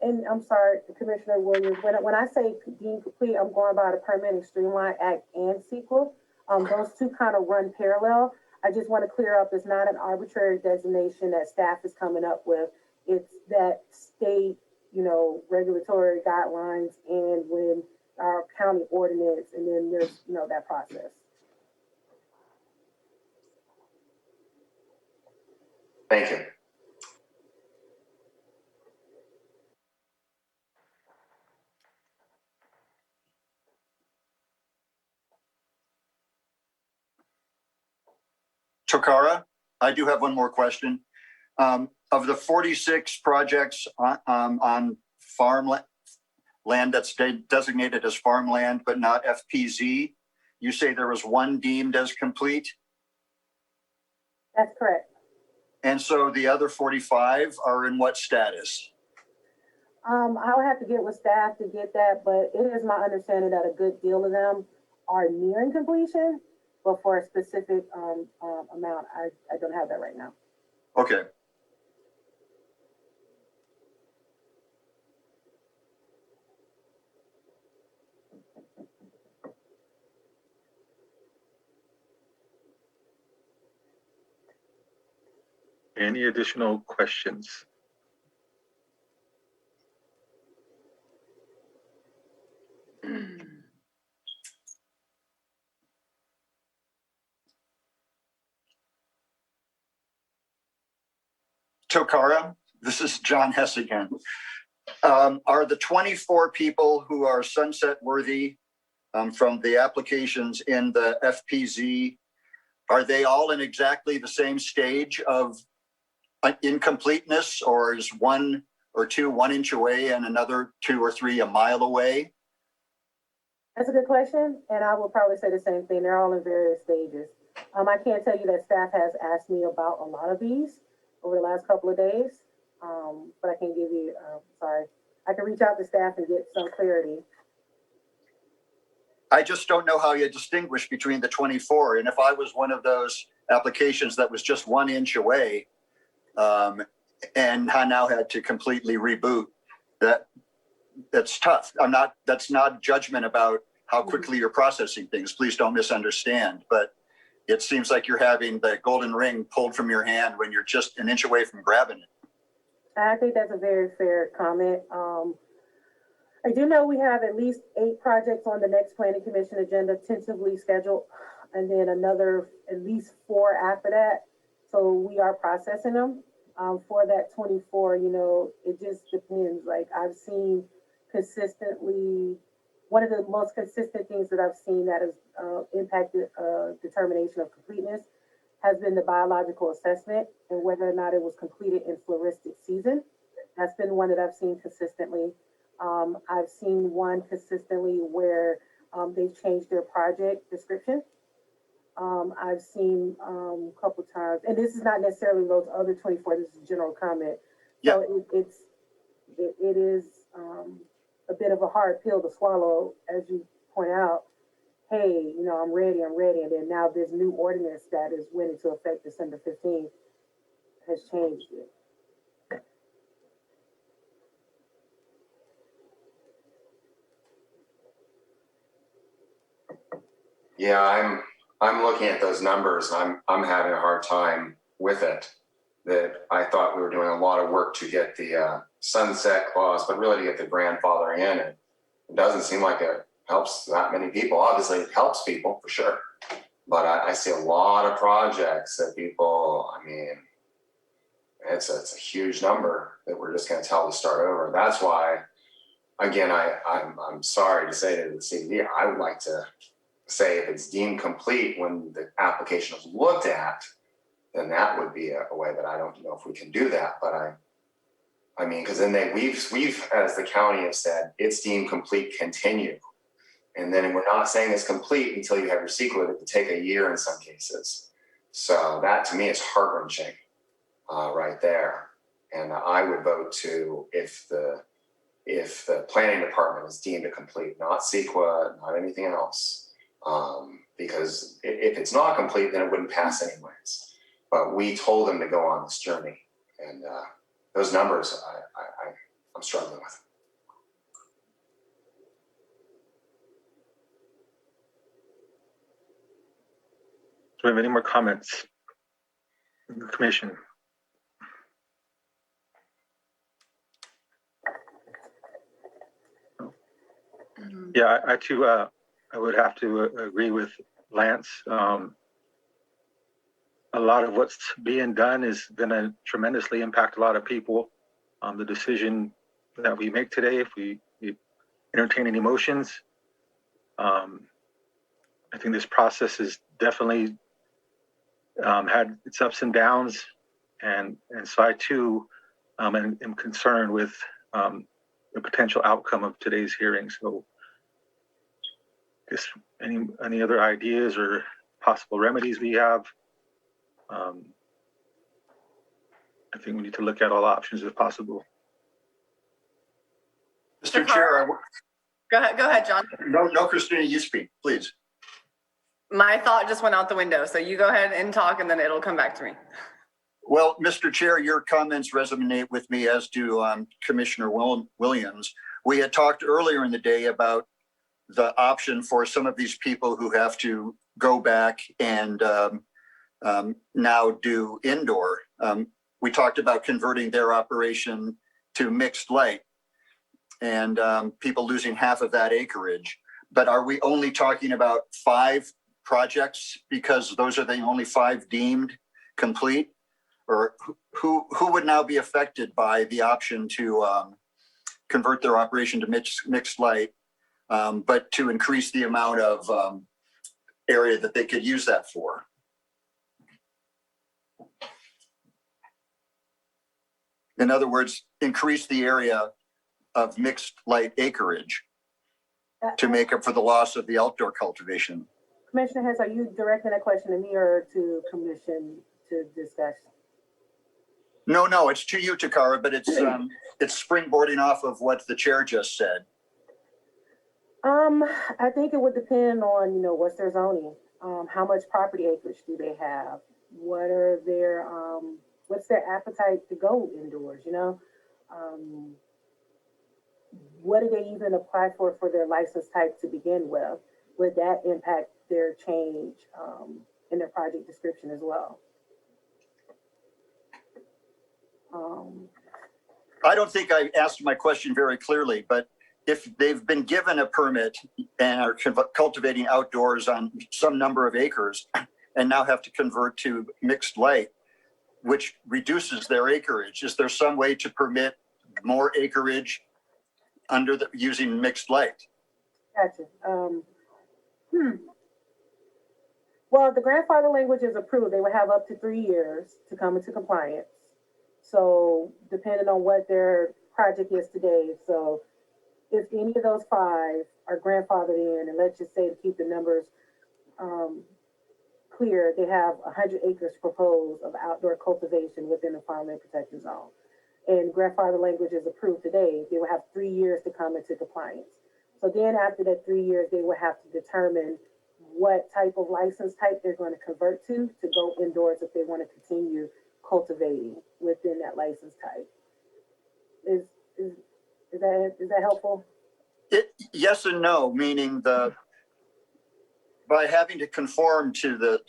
Speaker 5: And I'm sorry, Commissioner Williams, when I say deemed complete, I'm going by the Permitting Streamline Act and CEQA. Those two kind of run parallel. I just want to clear up, it's not an arbitrary designation that staff is coming up with. It's that state, regulatory guidelines and when our county ordinance, and then there's, that process.
Speaker 12: Thank you.
Speaker 3: Tokara, I do have one more question. Of the 46 projects on farmland that's designated as farmland but not FPZ, you say there was one deemed as complete?
Speaker 5: That's correct.
Speaker 3: And so the other 45 are in what status?
Speaker 5: I'll have to get with staff to get that, but it is my understanding that a good deal of them are nearing completion, but for a specific amount, I don't have that right now.
Speaker 3: Okay.
Speaker 1: Any additional questions?
Speaker 3: Tokara, this is John Hess again. Are the 24 people who are sunset worthy from the applications in the FPZ, are they all in exactly the same stage of incompleteness, or is 1 or 2 1 inch away and another 2 or 3 a mile away?
Speaker 5: That's a good question, and I will probably say the same thing. They're all in various stages. I can't tell you that staff has asked me about a lot of these over the last couple of days, but I can't give you, sorry. I can reach out to staff and get some clarity.
Speaker 3: I just don't know how you distinguish between the 24. And if I was one of those applications that was just 1 inch away, and I now had to completely reboot, that's tough. That's not judgment about how quickly you're processing things. Please don't misunderstand. But it seems like you're having the golden ring pulled from your hand when you're just an inch away from grabbing it.
Speaker 5: I think that's a very fair comment. I do know we have at least 8 projects on the next Planning Commission agenda tentatively scheduled, and then another at least 4 after that. So we are processing them. For that 24, it just depends. Like I've seen consistently, one of the most consistent things that I've seen that has impacted determination of completeness has been the biological assessment and whether or not it was completed in floristic season. That's been one that I've seen consistently. I've seen one consistently where they've changed their project description. I've seen a couple times, and this is not necessarily those other 24, this is general comment. So it is a bit of a hard pill to swallow, as you point out. Hey, you know, I'm ready. And then now this new ordinance that is went into effect December 15th has changed it.
Speaker 12: Yeah, I'm looking at those numbers. I'm having a hard time with it. That I thought we were doing a lot of work to get the sunset clause, but really to get the grandfathering in. It doesn't seem like it helps that many people. Obviously, it helps people for sure, but I see a lot of projects that people. I mean, it's a huge number that we're just going to tell to start over. That's why, again, I'm sorry to say to the CDD, I would like to say if it's deemed complete when the application is looked at, then that would be a way, but I don't know if we can do that. But I mean, because then we've as the county have said, it's deemed complete, continue. And then we're not saying it's complete until you have your sequel. It could take a year in some cases. So that to me is heart-wrenching right there. And I would vote to if the planning department is deemed a complete, not CEQA, not anything else. Because if it's not complete, then it wouldn't pass anyways. But we told them to go on this journey, and those numbers I'm struggling with.
Speaker 1: Do we have any more comments from the commission? Yeah, I too, I would have to agree with Lance. A lot of what's being done is going to tremendously impact a lot of people. The decision that we make today, if we entertain any emotions, I think this process has definitely had its ups and downs, and so I too am concerned with the potential outcome of today's hearing. So, just any other ideas or possible remedies we have? I think we need to look at all options if possible.
Speaker 3: Mr. Chair,
Speaker 2: Go ahead, John.
Speaker 3: No, Christina, you speak, please.
Speaker 2: My thought just went out the window, so you go ahead and talk, and then it'll come back to me.
Speaker 3: Well, Mr. Chair, your comments resonate with me, as do Commissioner Williams. We had talked earlier in the day about the option for some of these people who have to go back and now do indoor. We talked about converting their operation to mixed light and people losing half of that acreage. But are we only talking about 5 projects because those are the only 5 deemed complete? Or who would now be affected by the option to convert their operation to mixed light, but to increase the amount of area that they could use that for? In other words, increase the area of mixed light acreage to make up for the loss of the outdoor cultivation.
Speaker 5: Commissioner Hess, are you directing that question to me or to commission to discuss?
Speaker 3: No, it's to you, Takara, but it's springboarding off of what the chair just said.
Speaker 5: I think it would depend on, what's their zoning? How much property acreage do they have? What are their, what's their appetite to go indoors, what do they even apply for their license type to begin with? Would that impact their change in their project description as well?
Speaker 3: I don't think I asked my question very clearly, but if they've been given a permit and are cultivating outdoors on some number of acres and now have to convert to mixed light, which reduces their acreage, is there some way to permit more acreage under using mixed light?
Speaker 5: Gotcha. Well, the grandfather language is approved. They would have up to 3 years to come into compliance. So depending on what their project is today, so if any of those 5 are grandfathered in, and let's just say to keep the numbers clear, they have 100 acres proposed of outdoor cultivation within the farmland protection zone. And grandfather language is approved today, they will have 3 years to come into compliance. So then after that 3 years, they will have to determine what type of license type they're going to convert to go indoors if they want to continue cultivating within that license type. Is that helpful?
Speaker 3: Yes and no, meaning by having to conform to the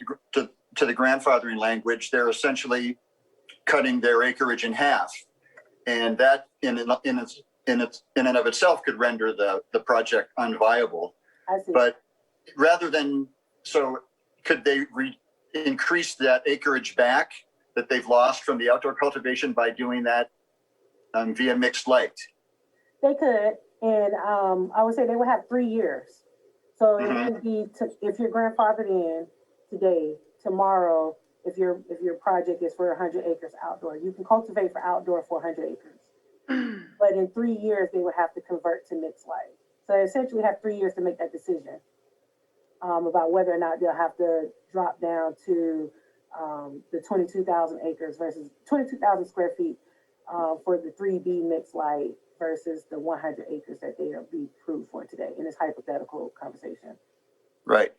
Speaker 3: grandfathering language, they're essentially cutting their acreage in half, and that in and of itself could render the project unviable.
Speaker 5: I see.
Speaker 3: But rather than could they increase that acreage back that they've lost from the outdoor cultivation by doing that via mixed light?
Speaker 5: They could, and I would say they would have 3 years. So it would be if you're grandfathered in today, tomorrow, if your project is for 100 acres outdoor, you can cultivate for outdoor for 100 acres. But in 3 years, they would have to convert to mixed light. So they essentially have 3 years to make that decision about whether or not they'll have to drop down to the 22,000 acres versus 22,000 square feet for the 3B mixed light versus the 100 acres that they are being approved for today in this hypothetical conversation.
Speaker 3: Right.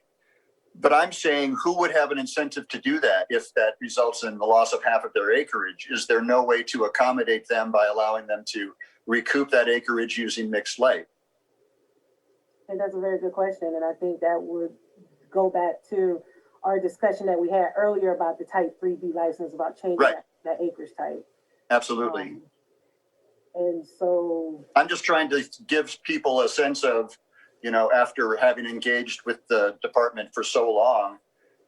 Speaker 3: But I'm saying, who would have an incentive to do that if that results in the loss of half of their acreage? Is there no way to accommodate them by allowing them to recoup that acreage using mixed light?
Speaker 5: And that's a very good question. And I think that would go back to our discussion that we had earlier about the type 3B license, about changing that acreage type.
Speaker 3: Absolutely.
Speaker 5: And so
Speaker 3: I'm just trying to give people a sense of, after having engaged with the department for so long,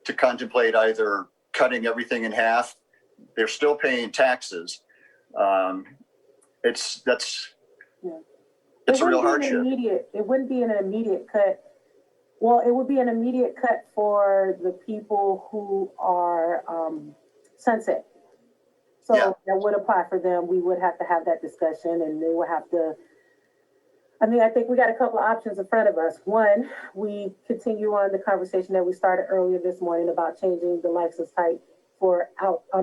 Speaker 3: to contemplate either cutting everything in half. They're still paying taxes. It's a real hardship.
Speaker 5: It wouldn't be an immediate cut. Well, it would be an immediate cut for the people who are sunset. So that would apply for them. We would have to have that discussion, and they would have to. I think we got a couple of options in front of us. One, we continue on the conversation that we started earlier this morning about changing the license type for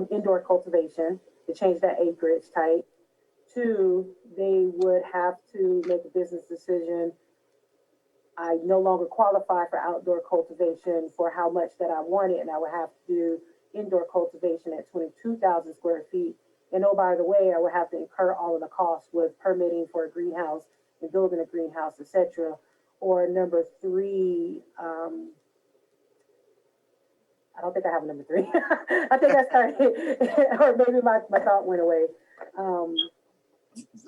Speaker 5: indoor cultivation, to change that acreage type. 2, they would have to make a business decision. I no longer qualify for outdoor cultivation for how much that I wanted, and I would have to do indoor cultivation at 22,000 square feet. And oh, by the way, I would have to incur all of the costs with permitting for a greenhouse and building a greenhouse, etc. Or number 3, I don't think I have a number 3. I think I started, or maybe my thought went away.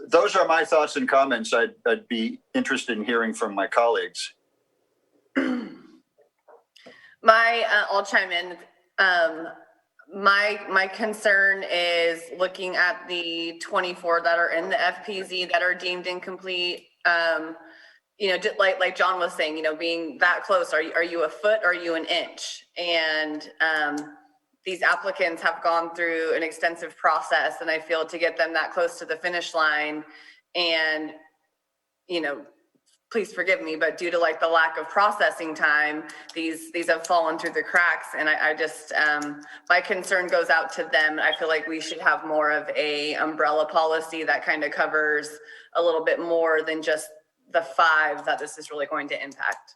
Speaker 3: Those are my thoughts and comments. I'd be interested in hearing from my colleagues.
Speaker 2: I'll chime in. My concern is looking at the 24 that are in the FPZ that are deemed incomplete. Just like John was saying, being that close, are you a foot or are you an inch? And these applicants have gone through an extensive process, and I feel to get them that close to the finish line, and please forgive me, but due to the lack of processing time, these have fallen through the cracks. And I just, my concern goes out to them. I feel like we should have more of a umbrella policy that kind of covers a little bit more than just the 5 that this is really going to impact.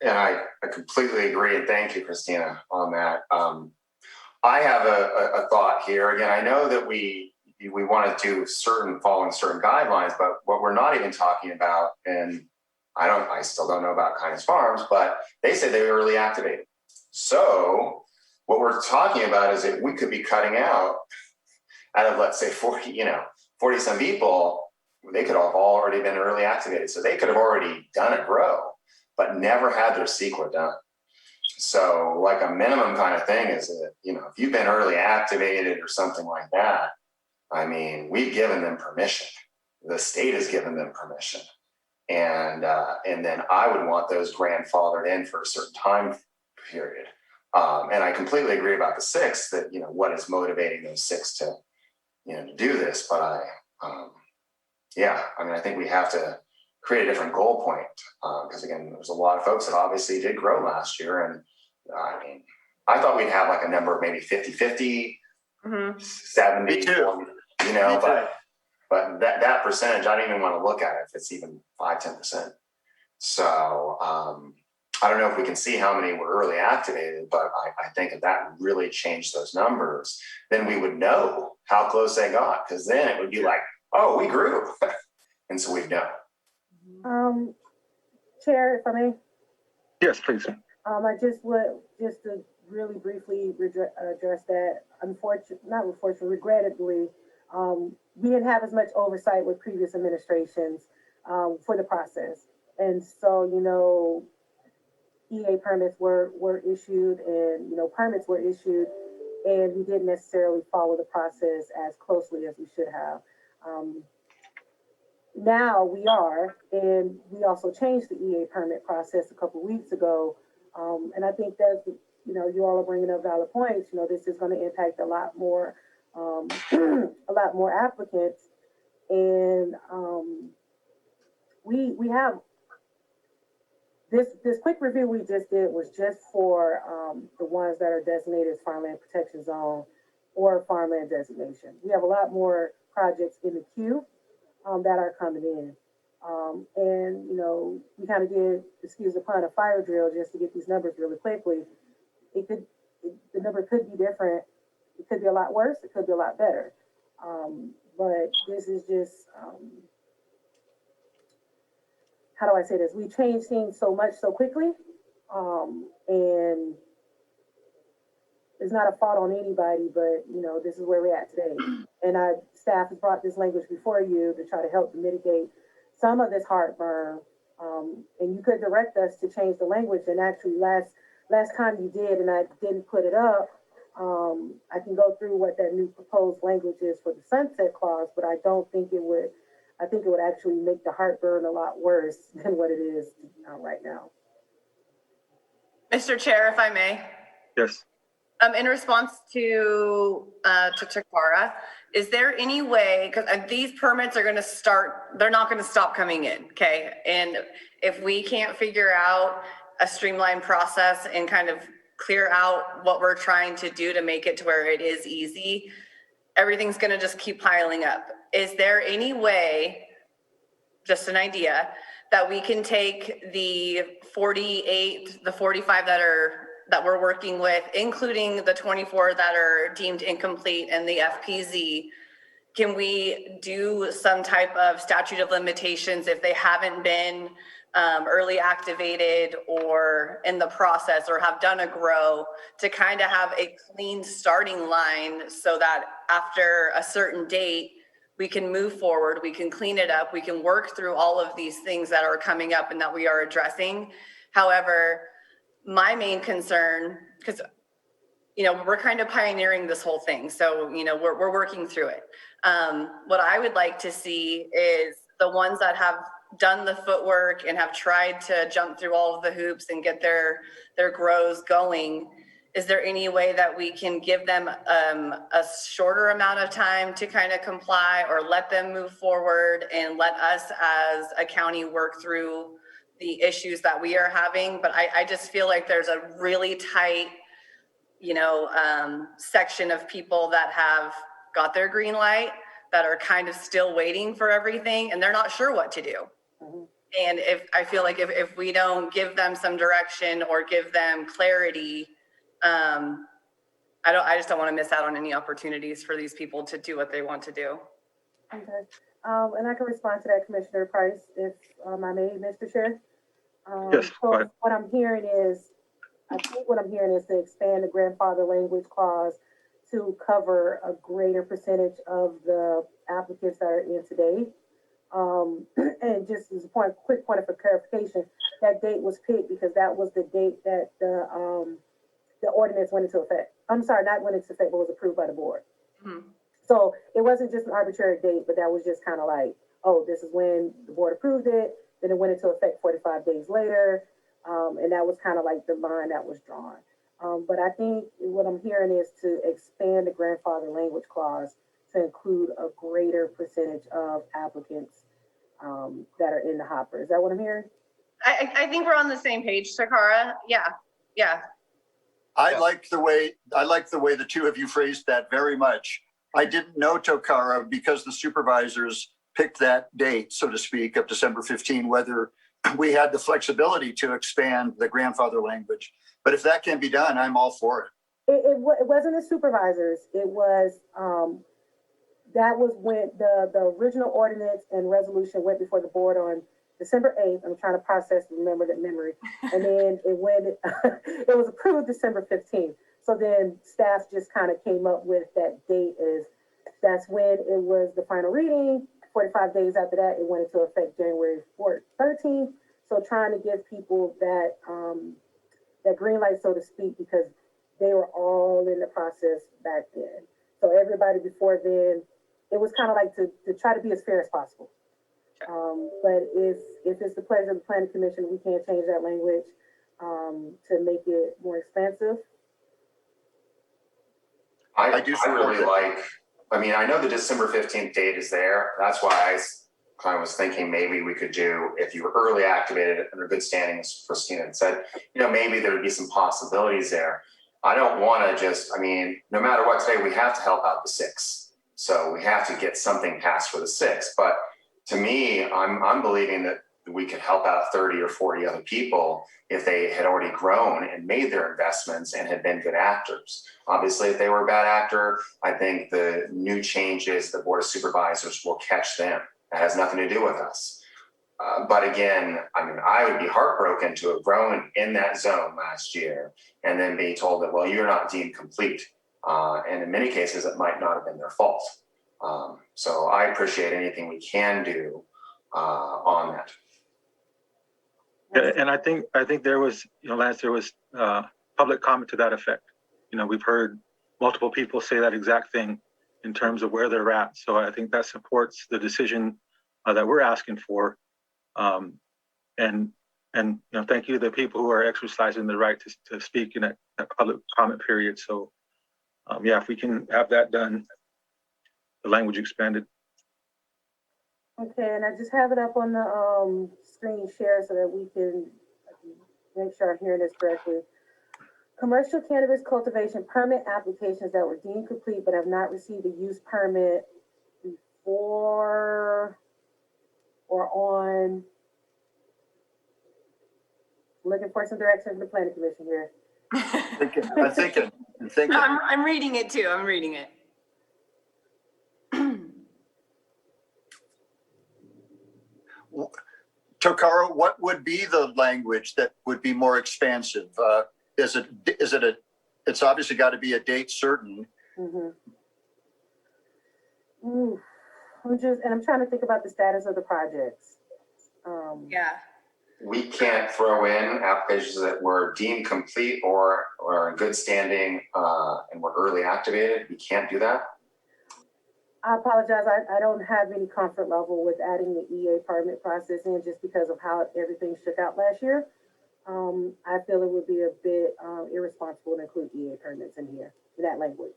Speaker 12: And I completely agree, and thank you, Christina, on that. I have a thought here. Again, I know that we want to do following certain guidelines, but what we're not even talking about, and I still don't know about Kindness Farms, but they say they early activated. So what we're talking about is that we could be cutting out of, let's say 40 some people, they could have already been early activated. So they could have already done a grow, but never had their CEQA done. So like a minimum kind of thing is that, if you've been early activated or something like that, we've given them permission. The state has given them permission. And then I would want those grandfathered in for a certain time period. And I completely agree about the 6, that, what is motivating those 6 to, to do this. But I think we have to create a different goal point. Because again, there's a lot of folks that obviously did grow last year. And I thought we'd have like a number of maybe 50-50, 70,
Speaker 3: Me too.
Speaker 12: but that percentage, I don't even want to look at it if it's even 5-10%. So I don't know if we can see how many were early activated, but I think if that really changed those numbers, then we would know how close they got, because then it would be like, oh, we grew. And so we'd know.
Speaker 5: Chair, if I may.
Speaker 1: Yes, please.
Speaker 5: I just to really briefly address that, regrettably, we didn't have as much oversight with previous administrations for the process. And so, EA permits were issued and, permits were issued, and we didn't necessarily follow the process as closely as we should have. Now we are, and we also changed the EA permit process a couple of weeks ago. And I think that, you all are bringing up valid points. This is going to impact a lot more applicants. And we have this quick review we just did was just for the ones that are designated as farmland protection zone or farmland designation. We have a lot more projects in the queue that are coming in. And, we kind of did, excuse the pun, a fire drill just to get these numbers really quickly. The number could be different. It could be a lot worse. It could be a lot better. But this is just, how do I say this? We change things so much so quickly. And it's not a fault on anybody, but, this is where we're at today. And our staff has brought this language before you to try to help mitigate some of this heartburn. And you could direct us to change the language. And actually last time you did, and I didn't put it up, I can go through what that new proposed language is for the sunset clause, but I don't think it would, I think it would actually make the heartburn a lot worse than what it is right now.
Speaker 2: Mr. Chair, if I may.
Speaker 1: Yes.
Speaker 2: In response to Takara, is there any way, because these permits are going to start, they're not going to stop coming in, okay? And if we can't figure out a streamlined process and kind of clear out what we're trying to do to make it to where it is easy, everything's going to just keep piling up. Is there any way, just an idea, that we can take the 48, the 45 that we're working with, including the 24 that are deemed incomplete and the FPZ, can we do some type of statute of limitations if they haven't been early activated or in the process or have done a grow, to kind of have a clean starting line so that after a certain date, we can move forward, we can clean it up, we can work through all of these things that are coming up and that we are addressing. However, my main concern, because, we're kind of pioneering this whole thing. So, we're working through it. What I would like to see is the ones that have done the footwork and have tried to jump through all of the hoops and get their grows going. Is there any way that we can give them a shorter amount of time to kind of comply, or let them move forward and let us as a county work through the issues that we are having? But I just feel like there's a really tight, section of people that have got their green light, that are kind of still waiting for everything, and they're not sure what to do. Mm-hmm. And I feel like if we don't give them some direction or give them clarity, I just don't want to miss out on any opportunities for these people to do what they want to do.
Speaker 5: Okay. And I can respond to that, Commissioner Price, if I may, Mr. Chair.
Speaker 1: Yes.
Speaker 5: So what I'm hearing is, to expand the grandfather language clause to cover a greater percentage of the applicants that are in today. And just as a quick point of clarification, that date was picked because that was the date that the ordinance went into effect. I'm sorry, not went into effect, but was approved by the board. Mm-hmm. So it wasn't just an arbitrary date, but that was just kind of like, oh, this is when the board approved it. Then it went into effect 45 days later. And that was kind of like the line that was drawn. But I think what I'm hearing is to expand the grandfather language clause to include a greater percentage of applicants that are in the hopper. Is that what I'm hearing?
Speaker 2: I think we're on the same page, Takara. Yeah.
Speaker 3: I like the way the two of you phrased that very much. I didn't know, Tokara, because the supervisors picked that date, so to speak, of December 15, whether we had the flexibility to expand the grandfather language. But if that can be done, I'm all for it.
Speaker 5: It wasn't the supervisors. It was, that was when the original ordinance and resolution went before the board on December 8th. I'm trying to process and remember that memory. And then it was approved December 15th. So then staff just kind of came up with that date that's when it was the final reading. 45 days after that, it went into effect January 13th. So trying to give people that, that green light, so to speak, because they were all in the process back then. So everybody before then, it was kind of like to try to be as fair as possible. But if it's the pleasure of the planning commission, we can't change that language to make it more expansive.
Speaker 12: I really like, I mean, I know the December 15th date is there. That's why I kind of was thinking maybe we could do, if you were early activated under good standing, as Christina had said, maybe there would be some possibilities there. I don't want to just, no matter what today, we have to help out the 6. So we have to get something passed for the 6. But to me, I'm believing that we could help out 30 or 40 other people if they had already grown and made their investments and had been good actors. Obviously, if they were a bad actor, I think the new changes, the Board of Supervisors will catch them. That has nothing to do with us. But again, I would be heartbroken to have grown in that zone last year and then be told that, well, you're not deemed complete. And in many cases, it might not have been their fault. So I appreciate anything we can do on that.
Speaker 1: Yeah, and I think there was, Lance, there was public comment to that effect. We've heard multiple people say that exact thing in terms of where they're at. So I think that supports the decision that we're asking for. And thank you to the people who are exercising the right to speak in that public comment period. So if we can have that done, the language expanded.
Speaker 5: Okay, and I just have it up on the screen share so that we can make sure I'm hearing this correctly. Commercial cannabis cultivation permit applications that were deemed complete but have not received a use permit before or on. Looking for some direction from the planning commission here.
Speaker 3: I'm thinking.
Speaker 2: I'm reading it too. I'm reading it.
Speaker 3: Tokara, what would be the language that would be more expansive? It's obviously got to be a date certain.
Speaker 5: I'm trying to think about the status of the projects.
Speaker 12: We can't throw in applications that were deemed complete or in good standing and were early activated. We can't do that.
Speaker 5: I apologize. I don't have any comfort level with adding the EA permit process in just because of how everything shook out last year. I feel it would be a bit irresponsible to include EA permits in here, in that language.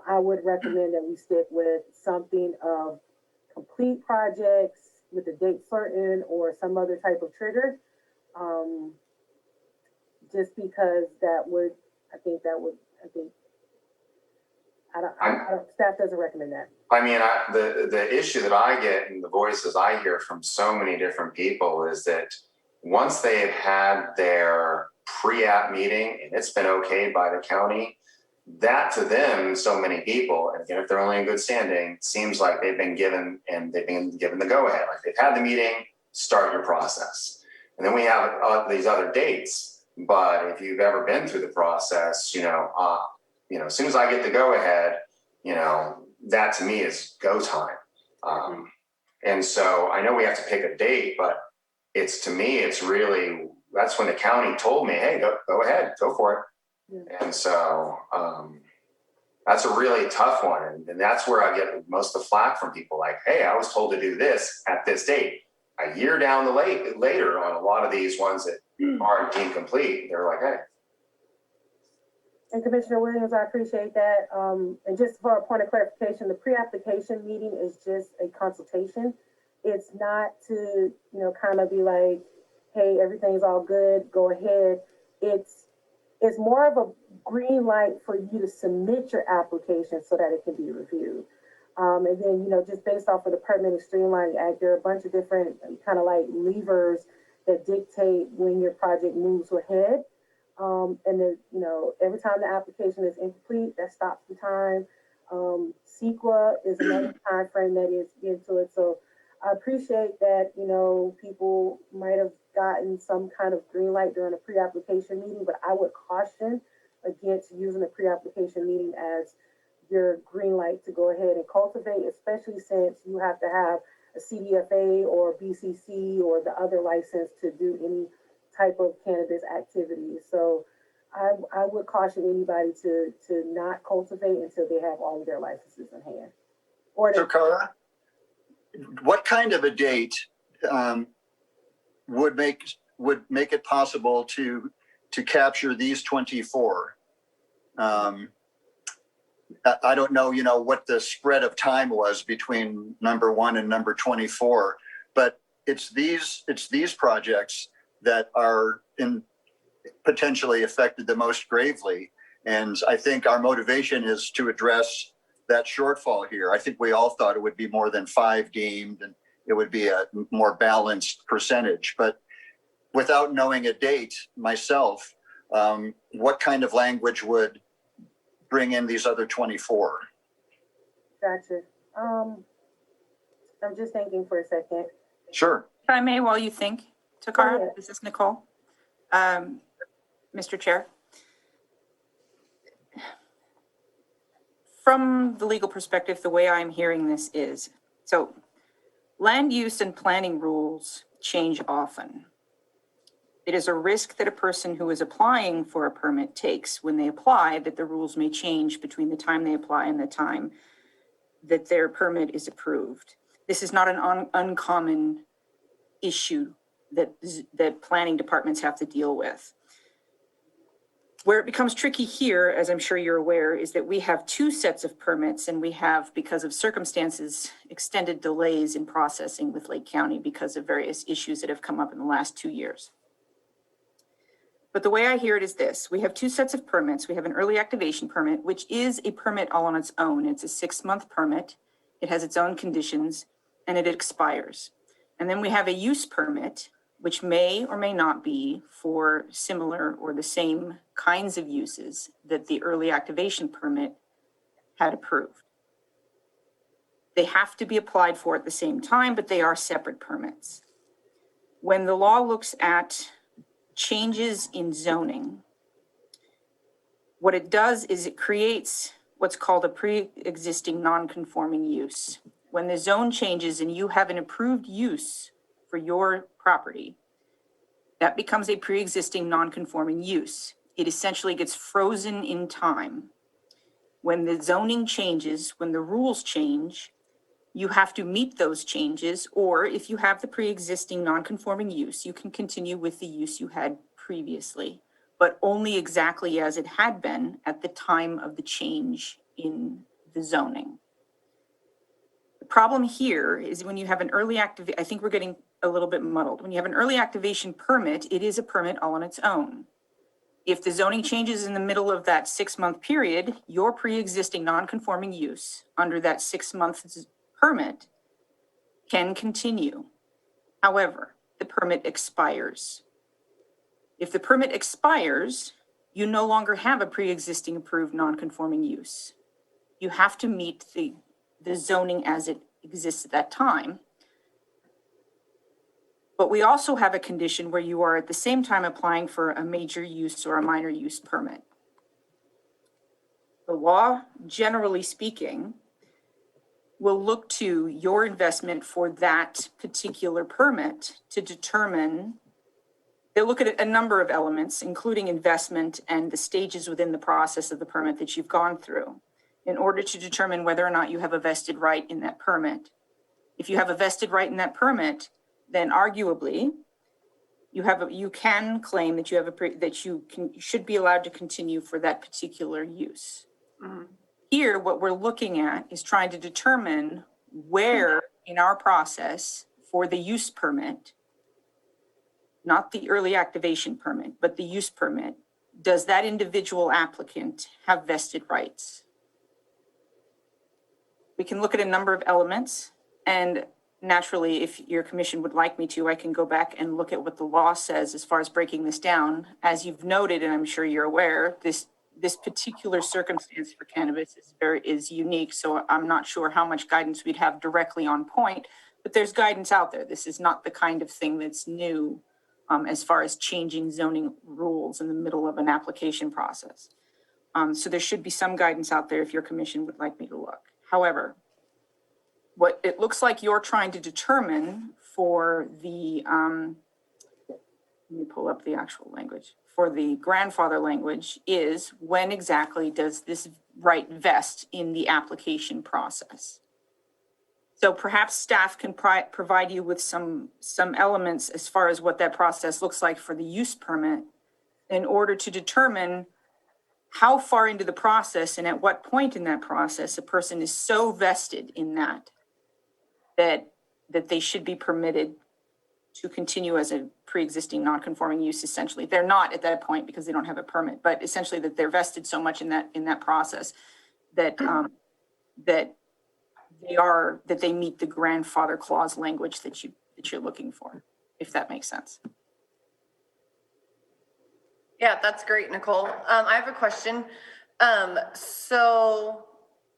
Speaker 5: I would recommend that we stick with something of complete projects with a date certain or some other type of trigger. Just because staff doesn't recommend that.
Speaker 12: The issue that I get and the voices I hear from so many different people is that once they have had their pre-app meeting and it's been okayed by the county, that to them, so many people, and again, if they're only in good standing, seems like they've been given the go-ahead. Like they've had the meeting, start your process. And then we have these other dates. But if you've ever been through the process, as soon as I get the go-ahead, that to me is go time. And so I know we have to pick a date, but it's really, that's when the county told me, hey, go ahead, go for it. Yeah. And so that's a really tough one. And that's where I get most of the flack from people like, hey, I was told to do this at this date. A year down later on a lot of these ones that aren't deemed complete, they're like, hey.
Speaker 5: And Commissioner Williams, I appreciate that. And just for a point of clarification, the pre-application meeting is just a consultation. It's not to, kind of be like, hey, everything's all good, go ahead. It's more of a green light for you to submit your application so that it can be reviewed. And then, just based off of the Permitting Streamlining Act, there are a bunch of different kind of like levers that dictate when your project moves ahead. And then, every time the application is incomplete, that stops the time. CEQA is another time frame that is into it. So I appreciate that, people might have gotten some kind of green light during a pre-application meeting, but I would caution against using a pre-application meeting as your green light to go ahead and cultivate, especially since you have to have a CDFA or BCC or the other license to do any type of cannabis activity. So I would caution anybody to not cultivate until they have all of their licenses in hand.
Speaker 3: So Cara, what kind of a date would make it possible to capture these 24? I don't know, what the spread of time was between number 1 and number 24, but it's these projects that are potentially affected the most gravely. And I think our motivation is to address that shortfall here. I think we all thought it would be more than 5 deemed and it would be a more balanced percentage. But without knowing a date myself, what kind of language would bring in these other 24?
Speaker 5: Gotcha. I'm just thinking for a second.
Speaker 3: Sure.
Speaker 20: If I may, while you think, Takara, this is Nicole. Mr. Chair. From the legal perspective, the way I'm hearing this is, so land use and planning rules change often. It is a risk that a person who is applying for a permit takes when they apply, that the rules may change between the time they apply and the time that their permit is approved. This is not an uncommon issue that planning departments have to deal with. Where it becomes tricky here, as I'm sure you're aware, is that we have 2 sets of permits and we have, because of circumstances, extended delays in processing with Lake County because of various issues that have come up in the last 2 years. But the way I hear it is this: we have 2 sets of permits. We have an early activation permit, which is a permit all on its own. It's a 6-month permit. It has its own conditions and it expires. And then we have a use permit, which may or may not be for similar or the same kinds of uses that the early activation permit had approved. They have to be applied for at the same time, but they are separate permits. When the law looks at changes in zoning, what it does is it creates what's called a pre-existing non-conforming use. When the zone changes and you have an approved use for your property, that becomes a pre-existing non-conforming use. It essentially gets frozen in time. When the zoning changes, when the rules change, you have to meet those changes, or if you have the pre-existing non-conforming use, you can continue with the use you had previously, but only exactly as it had been at the time of the change in the zoning. The problem here is when you have an early I think we're getting a little bit muddled. When you have an early activation permit, it is a permit all on its own. If the zoning changes in the middle of that 6-month period, your pre-existing non-conforming use under that 6-month permit can continue. However, the permit expires. If the permit expires, you no longer have a pre-existing approved non-conforming use. You have to meet the zoning as it exists at that time. But we also have a condition where you are at the same time applying for a major use or a minor use permit. The law, generally speaking, will look to your investment for that particular permit to determine, they'll look at a number of elements, including investment and the stages within the process of the permit that you've gone through, in order to determine whether or not you have a vested right in that permit. If you have a vested right in that permit, then arguably you can claim that you have that you should be allowed to continue for that particular use. Here, what we're looking at is trying to determine where in our process for the use permit, not the early activation permit, but the use permit, does that individual applicant have vested rights? We can look at a number of elements, and naturally, if your commission would like me to, I can go back and look at what the law says as far as breaking this down. As you've noted, and I'm sure you're aware, this particular circumstance for cannabis is unique, so I'm not sure how much guidance we'd have directly on point, but there's guidance out there. This is not the kind of thing that's new as far as changing zoning rules in the middle of an application process. So there should be some guidance out there if your commission would like me to look. However, what it looks like you're trying to determine for the, let me pull up the actual language, for the grandfather language is when exactly does this right vest in the application process? So perhaps staff can provide you with some elements as far as what that process looks like for the use permit in order to determine how far into the process and at what point in that process a person is so vested in that they should be permitted to continue as a pre-existing non-conforming use. Essentially, they're not at that point because they don't have a permit, but essentially that they're vested so much in that process that they meet the grandfather clause language that you're looking for, if that makes sense.
Speaker 2: Yeah, that's great, Nicole. I have a question. So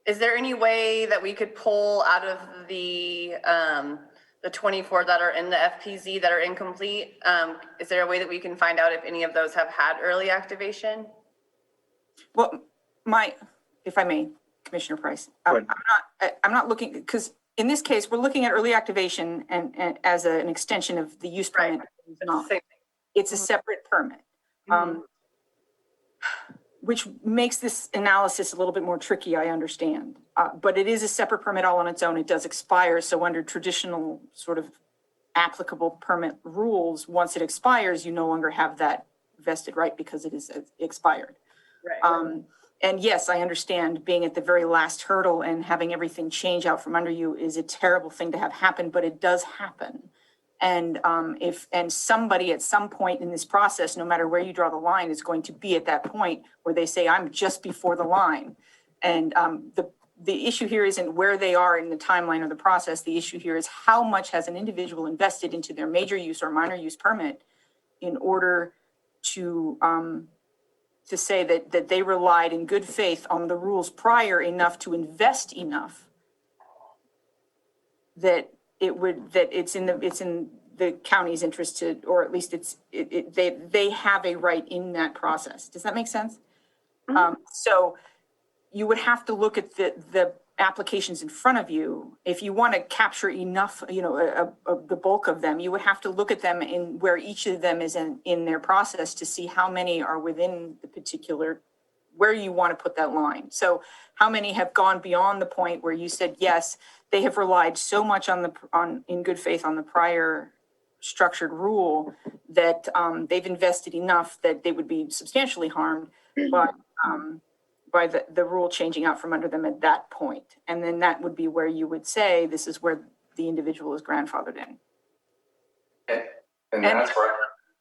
Speaker 2: is there any way that we could pull out of the 24 that are in the FPZ that are incomplete? Is there a way that we can find out if any of those have had early activation?
Speaker 20: Well, if I may, Commissioner Price, I'm not looking, because in this case, we're looking at early activation and as an extension of the use permit.
Speaker 2: Right.
Speaker 20: It's a separate permit. Which makes this analysis a little bit more tricky, I understand. But it is a separate permit all on its own. It does expire. So under traditional sort of applicable permit rules, once it expires, you no longer have that vested right because it is expired.
Speaker 2: Right.
Speaker 20: And yes, I understand being at the very last hurdle and having everything change out from under you is a terrible thing to have happen, but it does happen. And if somebody at some point in this process, no matter where you draw the line, is going to be at that point where they say, I'm just before the line. And the issue here isn't where they are in the timeline of the process. The issue here is how much has an individual invested into their major use or minor use permit in order to say that they relied in good faith on the rules prior enough to invest enough that it's in the county's interest to, or at least they have a right in that process. Does that make sense? So you would have to look at the applications in front of you. If you want to capture enough, the bulk of them, you would have to look at them in where each of them is in their process to see how many are within the particular, where you want to put that line. So how many have gone beyond the point where you said, yes, they have relied so much in good faith on the prior structured rule that they've invested enough that they would be substantially harmed by the rule changing out from under them at that point. And then that would be where you would say, this is where the individual is grandfathered in.
Speaker 12: And that's where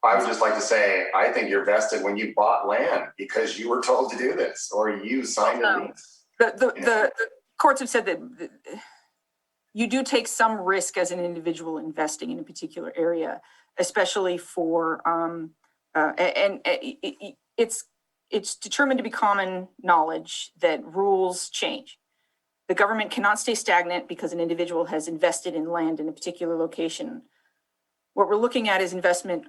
Speaker 12: I would just like to say, I think you're vested when you bought land because you were told to do this or you signed a lease.
Speaker 20: The courts have said that you do take some risk as an individual investing in a particular area, especially for, it's determined to be common knowledge that rules change. The government cannot stay stagnant because an individual has invested in land in a particular location. What we're looking at is investment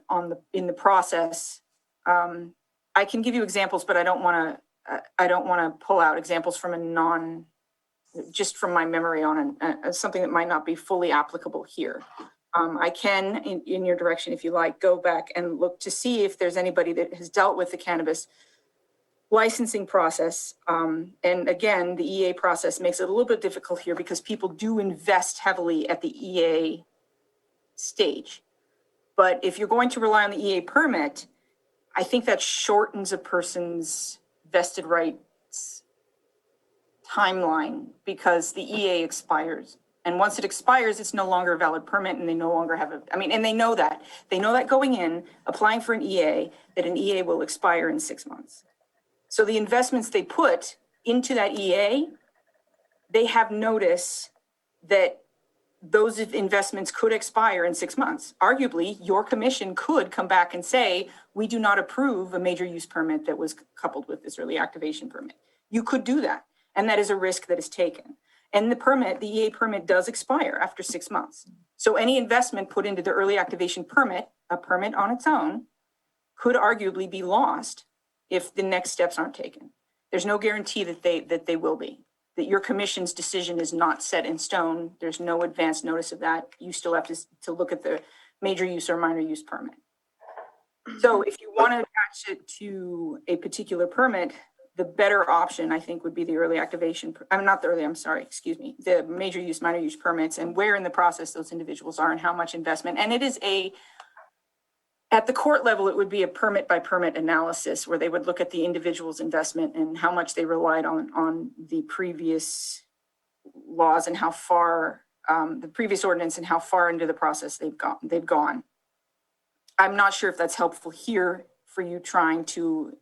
Speaker 20: in the process. I can give you examples, but I don't want to pull out examples from just from my memory on something that might not be fully applicable here. I can, in your direction, if you like, go back and look to see if there's anybody that has dealt with the cannabis licensing process. And again, the EA process makes it a little bit difficult here because people do invest heavily at the EA stage. But if you're going to rely on the EA permit, I think that shortens a person's vested rights timeline because the EA expires. And once it expires, it's no longer a valid permit and they no longer have and they know that. They know that going in, applying for an EA, that an EA will expire in 6 months. So the investments they put into that EA, they have notice that those investments could expire in 6 months. Arguably, your commission could come back and say, we do not approve a major use permit that was coupled with this early activation permit. You could do that. And that is a risk that is taken. And the EA permit does expire after 6 months. So any investment put into the early activation permit, a permit on its own, could arguably be lost if the next steps aren't taken. There's no guarantee that they will be. That your commission's decision is not set in stone. There's no advance notice of that. You still have to look at the major use or minor use permit. So if you want to attach it to a particular permit, the better option, I think, would be the early activation. The major use, minor use permits and where in the process those individuals are and how much investment. And it is at the court level, it would be a permit by permit analysis where they would look at the individual's investment and how much they relied on the previous laws and how far the previous ordinance and how far into the process they've gone. I'm not sure if that's helpful here for you trying to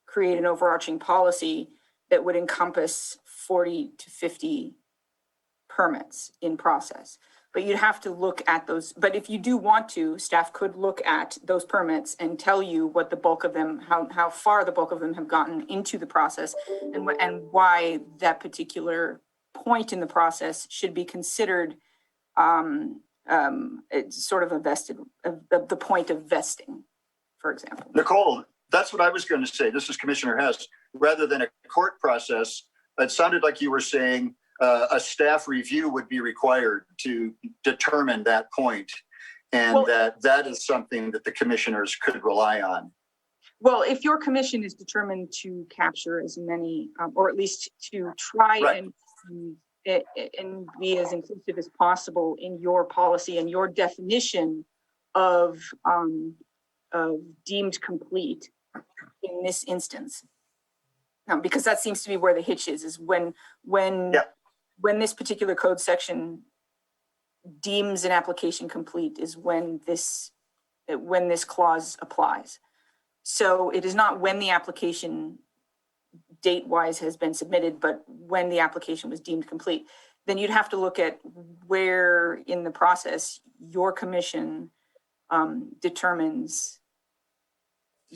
Speaker 20: create an overarching policy that would encompass 40 to 50 permits in process. But you'd have to look at those. But if you do want to, staff could look at those permits and tell you what the bulk of them, how far the bulk of them have gotten into the process and why that particular point in the process should be considered it's sort of the point of vesting, for example.
Speaker 3: Nicole, that's what I was going to say. This is Commissioner Hess. Rather than a court process, it sounded like you were saying a staff review would be required to determine that point, and that is something that the commissioners could rely on.
Speaker 20: Well, if your commission is determined to capture as many, or at least to try and be as inclusive as possible in your policy and your definition of deemed complete in this instance, because that seems to be where the hitch is when this particular code section deems an application complete is when this clause applies. So it is not when the application date-wise has been submitted, but when the application was deemed complete. Then you'd have to look at where in the process your commission determines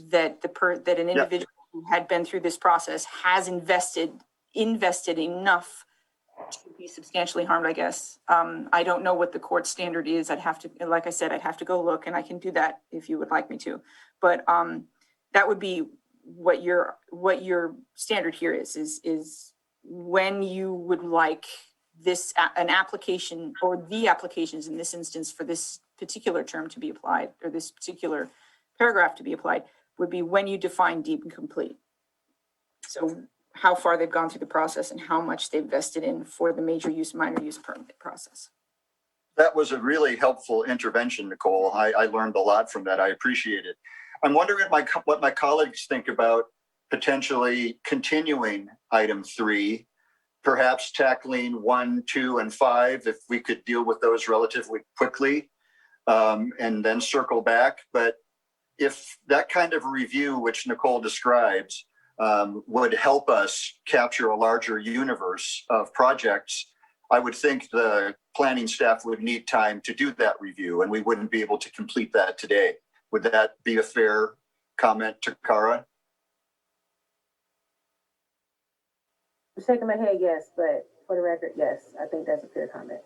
Speaker 20: that an individual who had been through this process has invested enough to be substantially harmed, I guess. I don't know what the court standard is. I'd have to go look, and I can do that if you would like me to. But that would be what your standard here is when you would like an application or the applications in this instance for this particular term to be applied or this particular paragraph to be applied would be when you define deemed complete. So how far they've gone through the process and how much they've vested in for the major use, minor use permit process.
Speaker 3: That was a really helpful intervention, Nicole. I learned a lot from that. I appreciate it. I'm wondering what my colleagues think about potentially continuing item 3, perhaps tackling 1, 2, and 5, if we could deal with those relatively quickly, and then circle back. But if that kind of review, which Nicole describes, would help us capture a larger universe of projects, I would think the planning staff would need time to do that review, and we wouldn't be able to complete that today. Would that be a fair comment, Takara?
Speaker 5: I'm shaking my head, yes, but for the record, yes, I think that's a fair comment.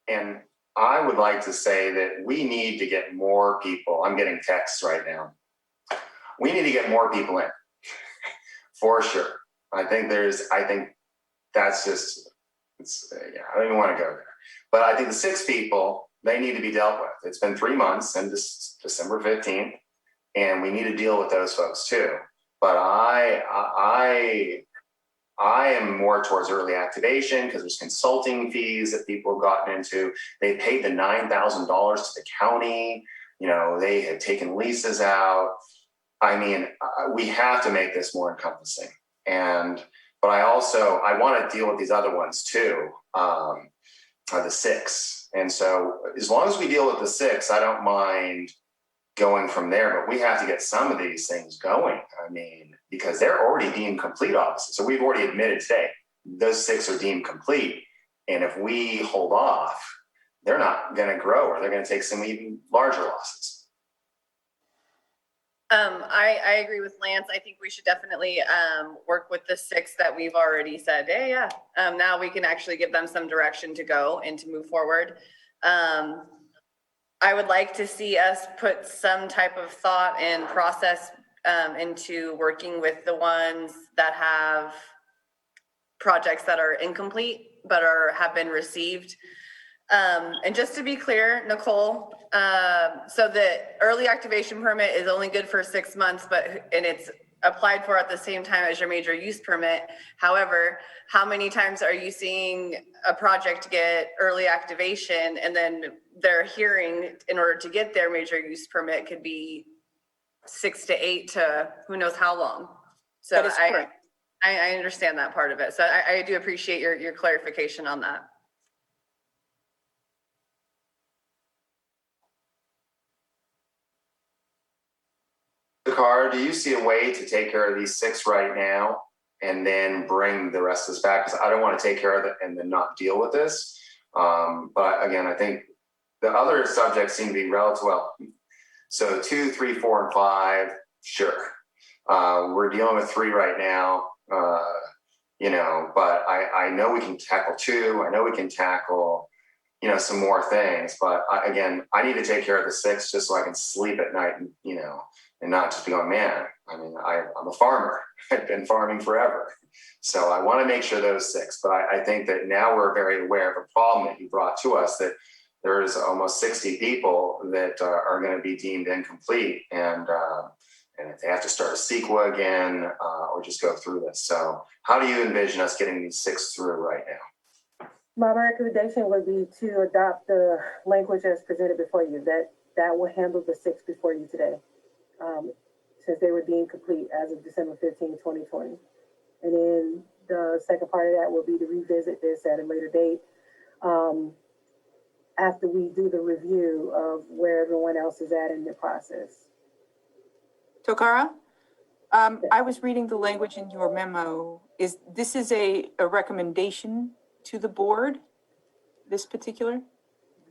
Speaker 12: And I would like to say that we need to get more people. I'm getting texts right now. We need to get more people in, for sure. I think that's just, I don't even want to go there. But I think the 6 people, they need to be dealt with. It's been 3 months and this December 15th, and we need to deal with those folks too. But I I am more towards early activation because there's consulting fees that people have gotten into. They paid the $9,000 to the county. You know, they had taken leases out. I mean, we have to make this more encompassing. But I want to deal with these other ones too, the 6. And so as long as we deal with the 6, I don't mind going from there, but we have to get some of these things going. I mean, because they're already deemed complete offices. So we've already admitted today, those 6 are deemed complete. And if we hold off, they're not going to grow, or they're going to take some even larger losses.
Speaker 2: I agree with Lance. I think we should definitely work with the 6 that we've already said, yeah. Now we can actually give them some direction to go and to move forward. I would like to see us put some type of thought and process into working with the ones that have projects that are incomplete but have been received. And just to be clear, Nicole, so the early activation permit is only good for 6 months, and it's applied for at the same time as your major use permit. However, how many times are you seeing a project get early activation and then their hearing in order to get their major use permit could be 6 to 8 to who knows how long? So
Speaker 20: That is correct.
Speaker 2: I understand that part of it. So I do appreciate your clarification on that.
Speaker 12: Dakar, do you see a way to take care of these 6 right now and then bring the rest of this back? Because I don't want to take care of it and then not deal with this. But again, I think the other subjects seem to be relative well. So 2, 3, 4, and 5, sure. We're dealing with 3 right now, but I know we can tackle 2. I know we can tackle, some more things. But I need to take care of the 6 just so I can sleep at night and, and not just be going, man, I mean, I'm a farmer. I've been farming forever. So I want to make sure those 6. But I think that now we're very aware of a problem that you brought to us, that there's almost 60 people that are going to be deemed incomplete. And if they have to start a CEQA again or just go through this. So how do you envision us getting these 6 through right now?
Speaker 5: My recommendation would be to adopt the language as presented before you. That will handle the 6 before you today, since they were deemed complete as of December 15, 2020. And then the second part of that will be to revisit this at a later date after we do the review of where everyone else is at in the process.
Speaker 20: Tokara, I was reading the language in your memo. This is a recommendation to the board, this particular?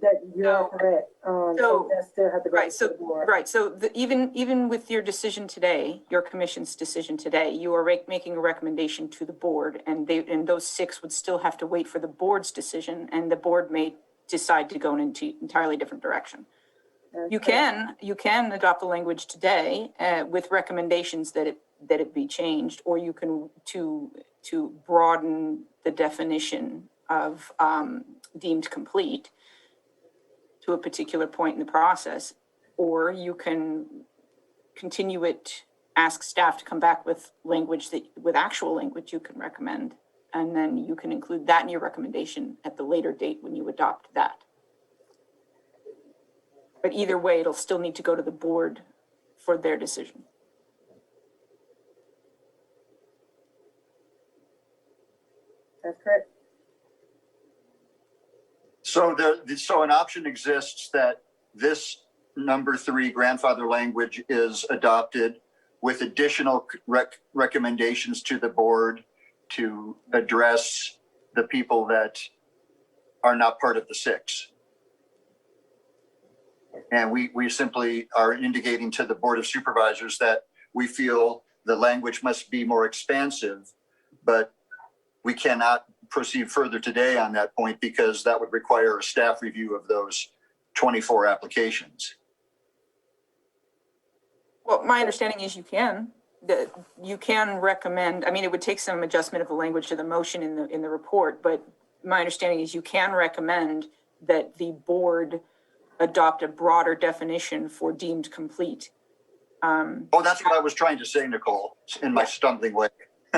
Speaker 5: That you're correct. So that still have to go to the board.
Speaker 20: Right. So even with your decision today, your commission's decision today, you are making a recommendation to the board, and those 6 would still have to wait for the board's decision, and the board may decide to go in an entirely different direction. You can adopt the language today with recommendations that it be changed, or you can to broaden the definition of deemed complete to a particular point in the process, or you can continue it, ask staff to come back with actual language you can recommend, and then you can include that in your recommendation at the later date when you adopt that. But either way, it'll still need to go to the board for their decision.
Speaker 5: That's correct.
Speaker 3: So an option exists that this number 3 grandfather language is adopted with additional recommendations to the board to address the people that are not part of the 6. And we simply are indicating to the Board of Supervisors that we feel the language must be more expansive, but we cannot proceed further today on that point because that would require a staff review of those 24 applications.
Speaker 20: Well, my understanding is you can recommend, I mean, it would take some adjustment of the language to the motion in the report, but my understanding is you can recommend that the board adopt a broader definition for deemed complete.
Speaker 3: That's what I was trying to say, Nicole, in my stumbling way.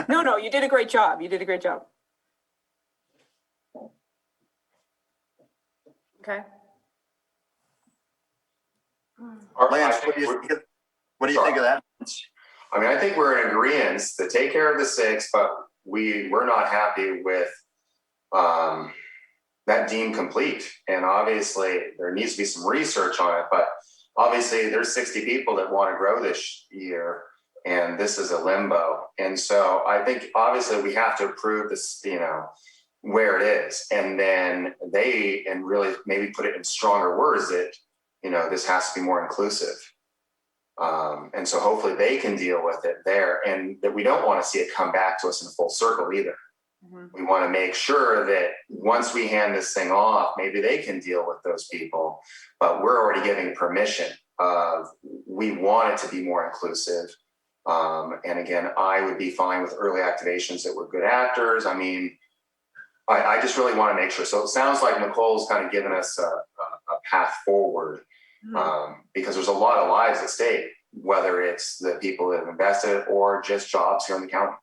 Speaker 20: No, you did a great job. You did a great job.
Speaker 2: Okay.
Speaker 3: Lance, what do you think of that?
Speaker 12: I mean, I think we're in agreement to take care of the 6, but we're not happy with that deemed complete. And obviously there needs to be some research on it, but obviously there's 60 people that want to grow this year and this is a limbo. And so I think obviously we have to approve this, where it is. And then and really maybe put it in stronger words that, this has to be more inclusive. And so hopefully they can deal with it there, and that we don't want to see it come back to us in a full circle either. We want to make sure that once we hand this thing off, maybe they can deal with those people, but we're already giving permission we want it to be more inclusive. And again, I would be fine with early activations that were good actors. I mean, I just really want to make sure. So it sounds like Nicole's kind of given us a path forward, because there's a lot of lives at stake, whether it's the people that have invested or just jobs here in the county.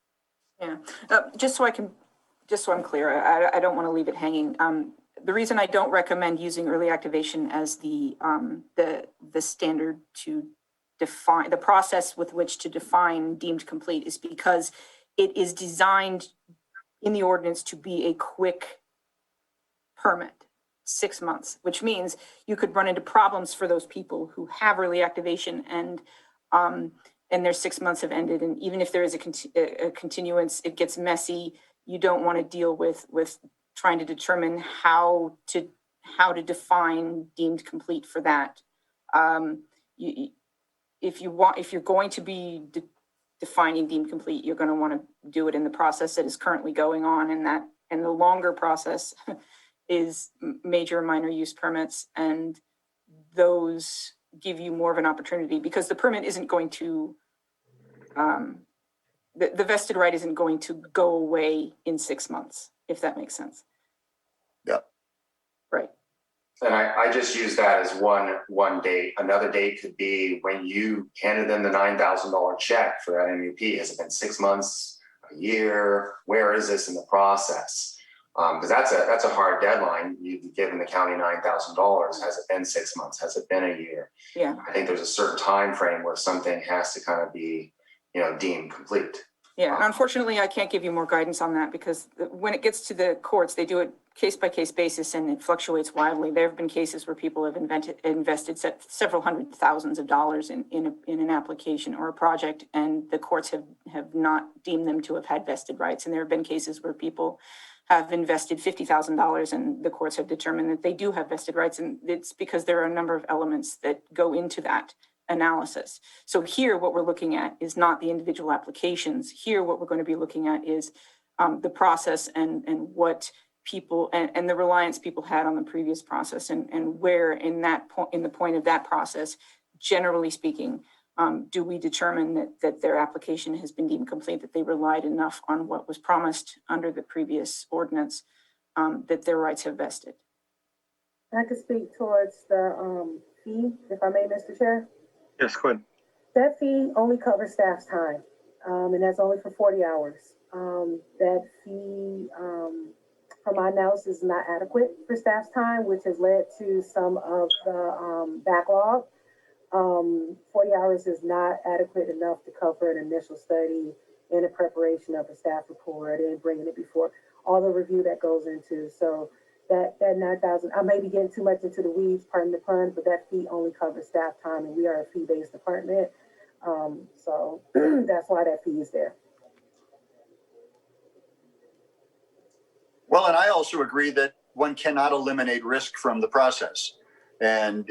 Speaker 20: Yeah, just so I'm clear, I don't want to leave it hanging. The reason I don't recommend using early activation as the standard to define the process with which to define deemed complete is because it is designed in the ordinance to be a quick permit, 6 months, which means you could run into problems for those people who have early activation and their 6 months have ended. And even if there is a continuance, it gets messy. You don't want to deal with trying to determine how to define deemed complete for that. If you're going to be defining deemed complete, you're going to want to do it in the process that is currently going on, and the longer process is major and minor use permits, and those give you more of an opportunity because the permit isn't going to the vested right isn't going to go away in 6 months, if that makes sense.
Speaker 3: Yeah.
Speaker 20: Right.
Speaker 12: And I just use that as one date. Another date could be when you handed them the $9,000 check for that MUP. Has it been 6 months, a year? Where is this in the process? Because that's a hard deadline. You've given the county $9,000. Has it been 6 months? Has it been a year?
Speaker 20: Yeah.
Speaker 12: I think there's a certain time frame where something has to kind of be, deemed complete.
Speaker 20: Yeah, and unfortunately, I can't give you more guidance on that because when it gets to the courts, they do it case by case basis and it fluctuates wildly. There have been cases where people have invested several hundred thousands of dollars in an application or a project, and the courts have not deemed them to have had vested rights. And there have been cases where people have invested $50,000 and the courts have determined that they do have vested rights, and it's because there are a number of elements that go into that analysis. So here, what we're looking at is not the individual applications. Here, what we're going to be looking at is the process and what people and the reliance people had on the previous process, and where in the point of that process, generally speaking, do we determine that their application has been deemed complete, that they relied enough on what was promised under the previous ordinance, that their rights have vested.
Speaker 5: I could speak towards the fee, if I may, Mr. Chair.
Speaker 1: Yes, go ahead.
Speaker 5: That fee only covers staff's time, and that's only for 40 hours. That fee, from my analysis, is not adequate for staff's time, which has led to some of the backlog. 40 hours is not adequate enough to cover an initial study and the preparation of a staff report and bringing it before all the review that goes into. So that 9,000, I may be getting too much into the weeds, pardon the pun, but that fee only covers staff time, and we are a fee-based department. So that's why that fee is there.
Speaker 3: Well, and I also agree that one cannot eliminate risk from the process, and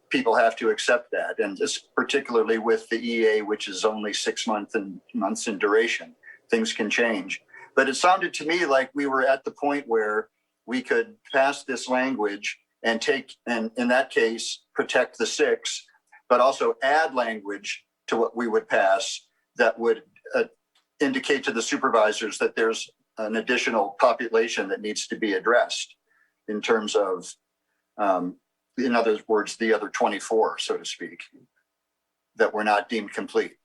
Speaker 3: people have to accept that. And just particularly with the EA, which is only 6 months in duration, things can change. But it sounded to me like we were at the point where we could pass this language and in that case, protect the 6, but also add language to what we would pass that would indicate to the supervisors that there's an additional population that needs to be addressed in terms of, in other words, the other 24, so to speak, that were not deemed complete.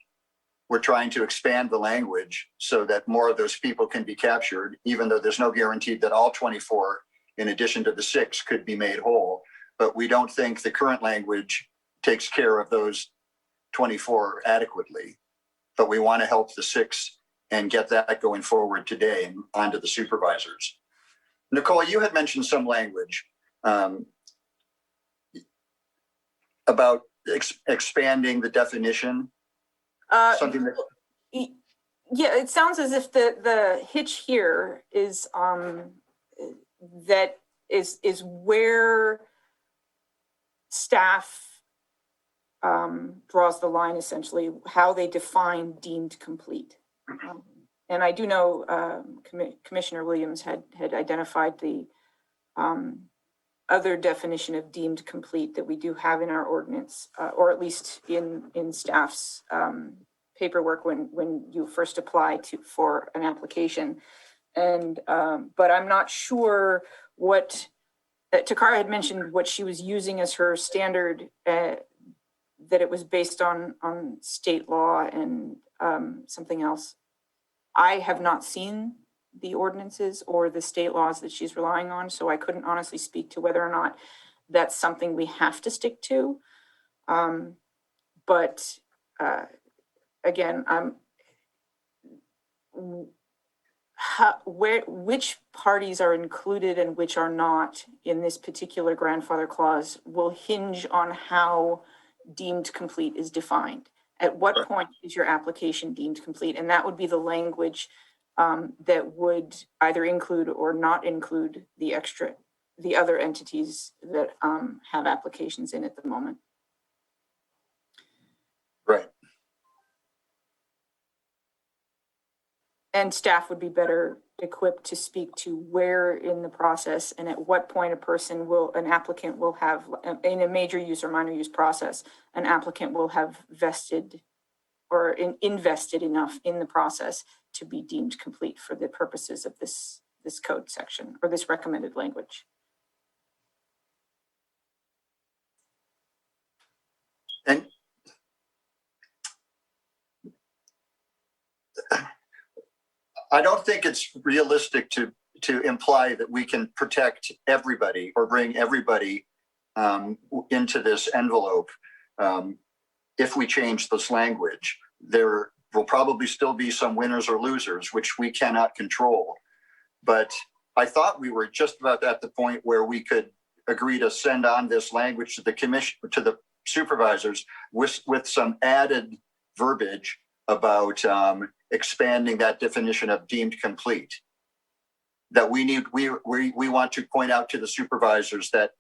Speaker 3: we're trying to expand the language so that more of those people can be captured, even though there's no guarantee that all 24, in addition to the 6, could be made whole. But we don't think the current language takes care of those 24 adequately. But we want to help the 6 and get that going forward today and onto the supervisors. Nicole, you had mentioned some language about expanding the definition. Something that...
Speaker 20: Yeah, it sounds as if the hitch here is that is where staff draws the line, essentially, how they define deemed complete. And I do know Commissioner Williams had identified the other definition of deemed complete that we do have in our ordinance, or at least in staff's paperwork when you first apply for an application. And but I'm not sure what Takara had mentioned, what she was using as her standard, that it was based on state law and something else. I have not seen the ordinances or the state laws that she's relying on, so I couldn't honestly speak to whether or not that's something we have to stick to. But again, which parties are included and which are not in this particular grandfather clause will hinge on how deemed complete is defined. At what point is your application deemed complete? And that would be the language that would either include or not include the other entities that have applications in at the moment.
Speaker 3: Right.
Speaker 20: And staff would be better equipped to speak to where in the process and at what point an applicant will have, in a major use or minor use process, an applicant will have vested or invested enough in the process to be deemed complete for the purposes of this code section or this recommended language.
Speaker 3: And I don't think it's realistic to imply that we can protect everybody or bring everybody into this envelope. If we change this language, there will probably still be some winners or losers, which we cannot control. But I thought we were just about at the point where we could agree to send on this language to the commission, to the supervisors, with some added verbiage about expanding that definition of deemed complete. That we want to point out to the supervisors that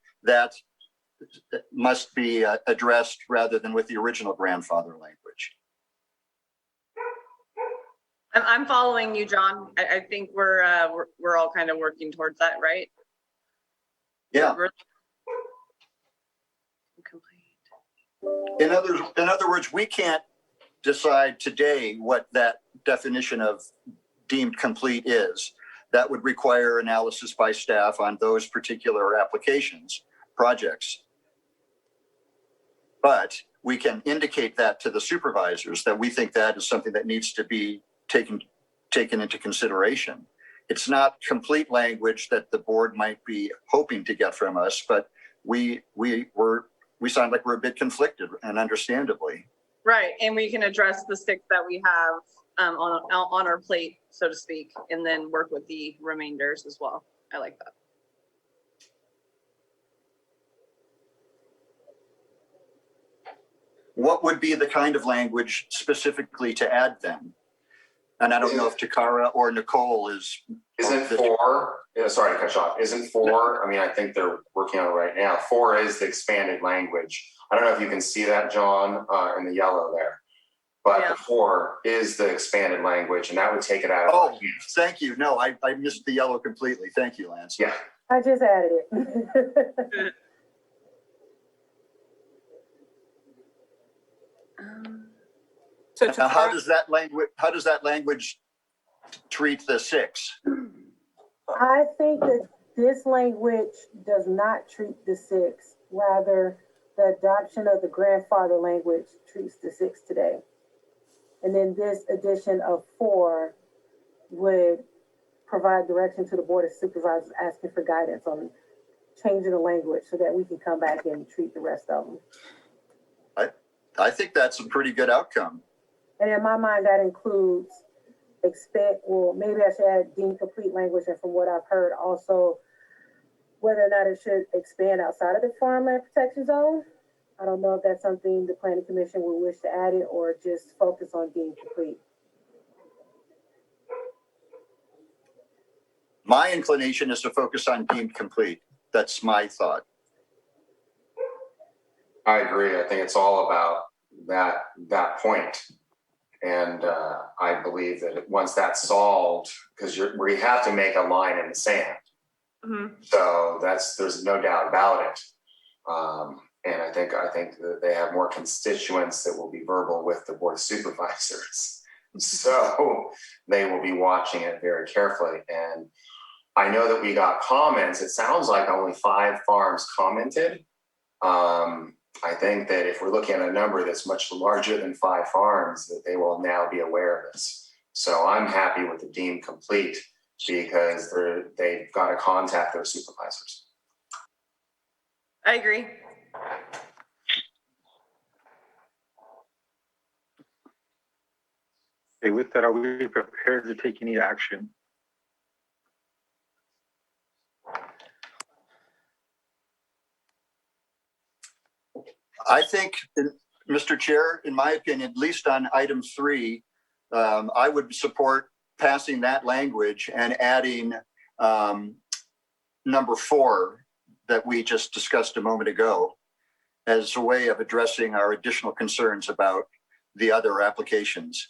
Speaker 3: must be addressed rather than with the original grandfather language.
Speaker 9: I'm following you, John. I think we're all kind of working towards that, right?
Speaker 3: Yeah. In other words, we can't decide today what that definition of deemed complete is. That would require analysis by staff on those particular applications, projects. But we can indicate that to the supervisors that we think that is something that needs to be taken into consideration. It's not complete language that the board might be hoping to get from us, but we sound like we're a bit conflicted, and understandably.
Speaker 9: Right, and we can address the 6 that we have on our plate, so to speak, and then work with the remainders as well. I like that.
Speaker 3: What would be the kind of language specifically to add then? And I don't know if Takara or Nicole is.
Speaker 12: Isn't 4, sorry to cut you off, isn't 4, I mean, I think they're working on it right now. 4 is the expanded language. I don't know if you can see that, John, in the yellow there. But yeah. The 4 is the expanded language, and that would take it out of.
Speaker 3: Oh, thank you. No, I missed the yellow completely. Thank you, Lance.
Speaker 12: Yeah.
Speaker 5: I just added it.
Speaker 3: So now how does that language treat the 6?
Speaker 5: I think that this language does not treat the 6. Rather, the adoption of the grandfather language treats the 6 today. And then this addition of 4 would provide direction to the Board of Supervisors asking for guidance on changing the language so that we can come back and treat the rest of them.
Speaker 3: I think that's a pretty good outcome.
Speaker 5: And in my mind, that includes maybe I should add deemed complete language, and from what I've heard, also whether or not it should expand outside of the farmland protection zone. I don't know if that's something the planning commission would wish to add it or just focus on deemed complete.
Speaker 3: My inclination is to focus on deemed complete. That's my thought.
Speaker 12: I agree. I think it's all about that point. And I believe that once that's solved, because we have to make a line in the sand.
Speaker 9: Mm-hmm.
Speaker 12: So there's no doubt about it. And I think that they have more constituents that will be verbal with the Board of Supervisors. So they will be watching it very carefully. And I know that we got comments. It sounds like only 5 farms commented. I think that if we're looking at a number that's much larger than 5 farms, that they will now be aware of this. So I'm happy with the deemed complete because they've got to contact their supervisors.
Speaker 9: I agree.
Speaker 1: Okay, with that, are we prepared to take any action?
Speaker 3: I think, Mr. Chair, in my opinion, at least on item 3, I would support passing that language and adding number 4 that we just discussed a moment ago as a way of addressing our additional concerns about the other applications.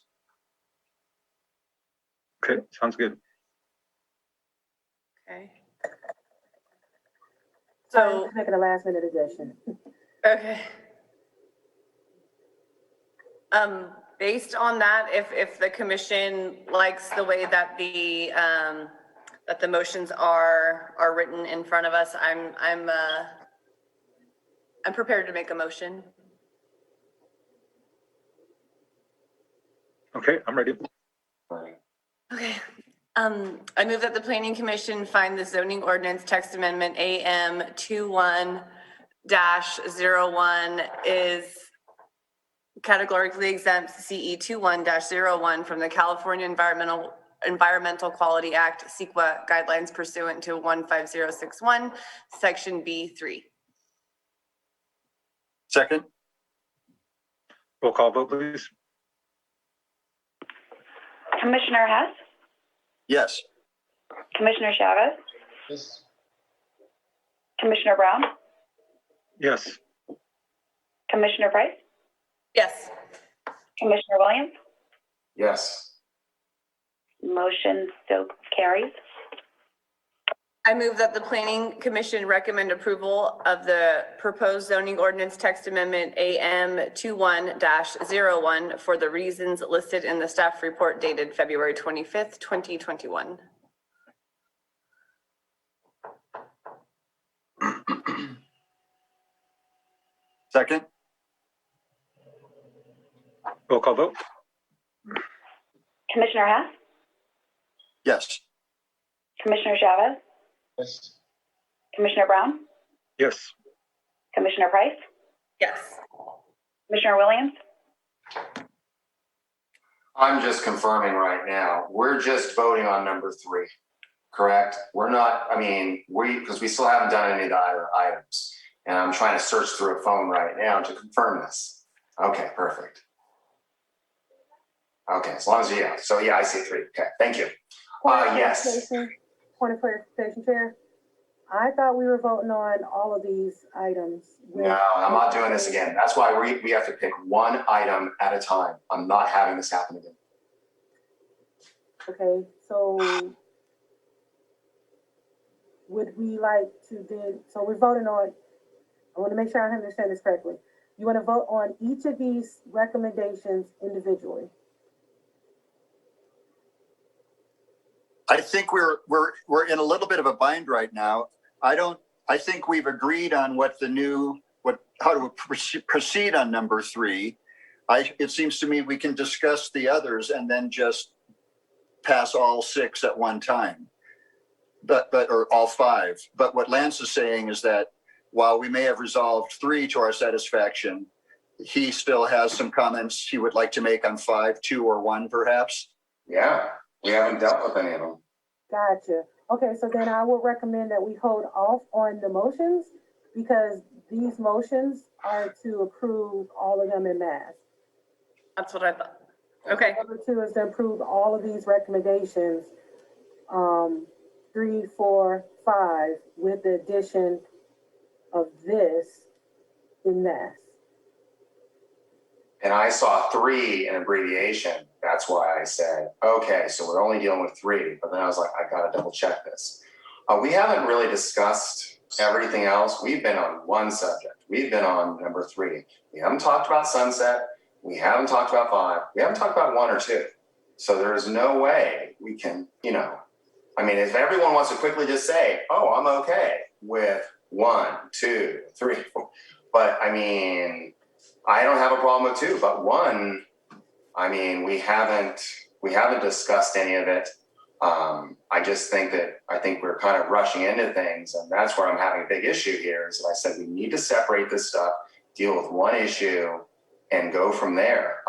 Speaker 1: Okay, sounds good.
Speaker 9: Okay.
Speaker 5: So I'm making a last minute addition.
Speaker 9: Okay. Based on that, if the commission likes the way that the motions are written in front of us, I'm prepared to make a motion.
Speaker 1: Okay, I'm ready.
Speaker 9: Okay. I move that the planning commission find the zoning ordinance text amendment AM 21-01 is categorically exempt CE 21-01 from the California Environmental Quality Act, CEQA guidelines pursuant to 15061, section B3.
Speaker 3: Second.
Speaker 1: Roll call vote, please.
Speaker 10: Commissioner Hess,
Speaker 3: Yes.
Speaker 10: Commissioner Chavez,
Speaker 11: Yes.
Speaker 10: Commissioner Brown,
Speaker 1: Yes.
Speaker 10: Commissioner Price,
Speaker 9: Yes.
Speaker 10: Commissioner Williams.
Speaker 12: Yes.
Speaker 10: Motion so carries.
Speaker 9: I move that the planning commission recommend approval of the proposed zoning ordinance text amendment AM 21-01 for the reasons listed in the staff report dated February 25th, 2021.
Speaker 3: Second.
Speaker 1: Roll call vote.
Speaker 10: Commissioner Hess,
Speaker 3: Yes.
Speaker 10: Commissioner Chavez,
Speaker 11: Yes.
Speaker 10: Commissioner Brown,
Speaker 1: Yes.
Speaker 10: Commissioner Price,
Speaker 9: Yes.
Speaker 10: Commissioner Williams.
Speaker 12: I'm just confirming right now, we're just voting on number 3, correct? We're not, because we still haven't done any of the other items. And I'm trying to search through a phone right now to confirm this. Okay, perfect. Okay, as long as I see 3. Okay, thank you. Yes.
Speaker 5: Point of clarification, Chair. I thought we were voting on all of these items.
Speaker 12: No, I'm not doing this again. That's why we have to pick one item at a time. I'm not having this happen again.
Speaker 5: Okay, so would we like to do, so we're voting on, I want to make sure I understand this correctly. You want to vote on each of these recommendations individually?
Speaker 3: I think we're in a little bit of a bind right now. I think we've agreed on how to proceed on number 3. it seems to me we can discuss the others and then just pass all 6 at one time. Or all 5. But what Lance is saying is that while we may have resolved 3 to our satisfaction, he still has some comments he would like to make on 5, 2, or 1, perhaps.
Speaker 12: Yeah, we haven't dealt with any of them.
Speaker 5: Gotcha. Okay, so then I will recommend that we hold off on the motions because these motions are to approve all of them in mass.
Speaker 9: That's what I thought. Okay.
Speaker 5: Number 2 is to approve all of these recommendations, 3, 4, 5, with the addition of this in mass.
Speaker 12: And I saw 3 in abbreviation. That's why I said, okay, so we're only dealing with 3. But then I was like, I got to double check this. We haven't really discussed everything else. We've been on one subject. We've been on number 3. We haven't talked about sunset. We haven't talked about 5. We haven't talked about 1 or 2. So there's no way we can, I mean, if everyone wants to quickly just say, oh, I'm okay with 1, 2, 3, 4. But I mean, I don't have a problem with 2, but 1, I mean, we haven't discussed any of it. I just think we're kind of rushing into things, and that's where I'm having a big issue here. Is that I said we need to separate this stuff, deal with 1 issue, and go from there.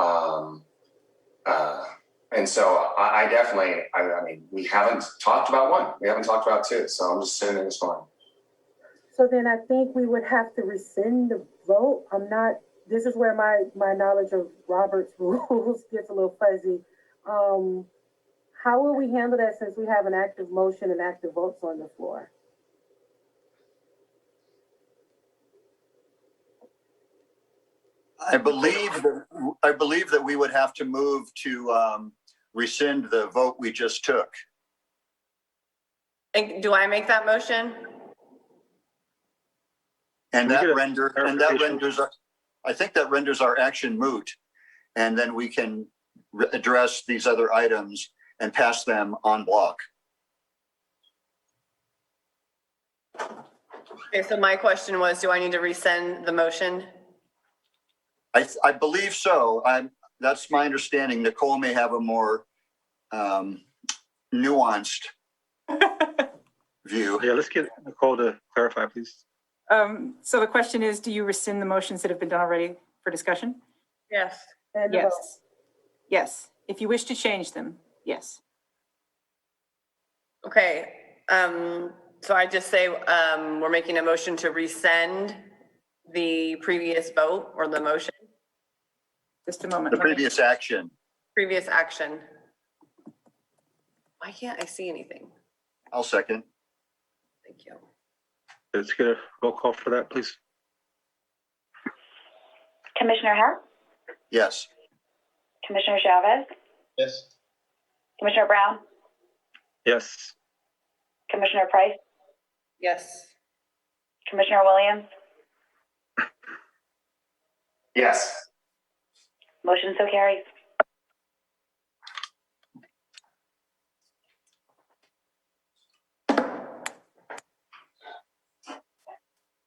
Speaker 12: And so I definitely, I mean, we haven't talked about 1. We haven't talked about 2. So I'm just sitting there just going.
Speaker 5: So then I think we would have to rescind the vote. This is where my knowledge of Robert's rules gets a little fuzzy. How will we handle that since we have an active motion and active votes on the floor?
Speaker 3: I believe that we would have to move to rescind the vote we just took.
Speaker 9: And do I make that motion?
Speaker 3: And that renders, I think that renders our action moot. And then we can address these other items and pass them en bloc.
Speaker 9: Okay, so my question was, do I need to rescind the motion?
Speaker 3: I believe so. That's my understanding. Nicole may have a more nuanced view.
Speaker 1: Yeah, let's get Nicole to clarify, please.
Speaker 20: So the question is, do you rescind the motions that have been done already for discussion?
Speaker 9: Yes.
Speaker 20: Yes. Yes. If you wish to change them, yes.
Speaker 9: Okay, so I just say, we're making a motion to rescind the previous vote or the motion?
Speaker 20: Just a moment.
Speaker 3: The previous action.
Speaker 9: Previous action. Why can't I see anything?
Speaker 3: I'll second.
Speaker 9: Thank you.
Speaker 1: Let's get a roll call for that, please.
Speaker 10: Commissioner Hart?
Speaker 3: Yes.
Speaker 10: Commissioner Chavez?
Speaker 11: Yes.
Speaker 10: Commissioner Brown?
Speaker 1: Yes.
Speaker 10: Commissioner Price?
Speaker 9: Yes.
Speaker 10: Commissioner Williams?
Speaker 12: Yes.
Speaker 10: Motion so carries.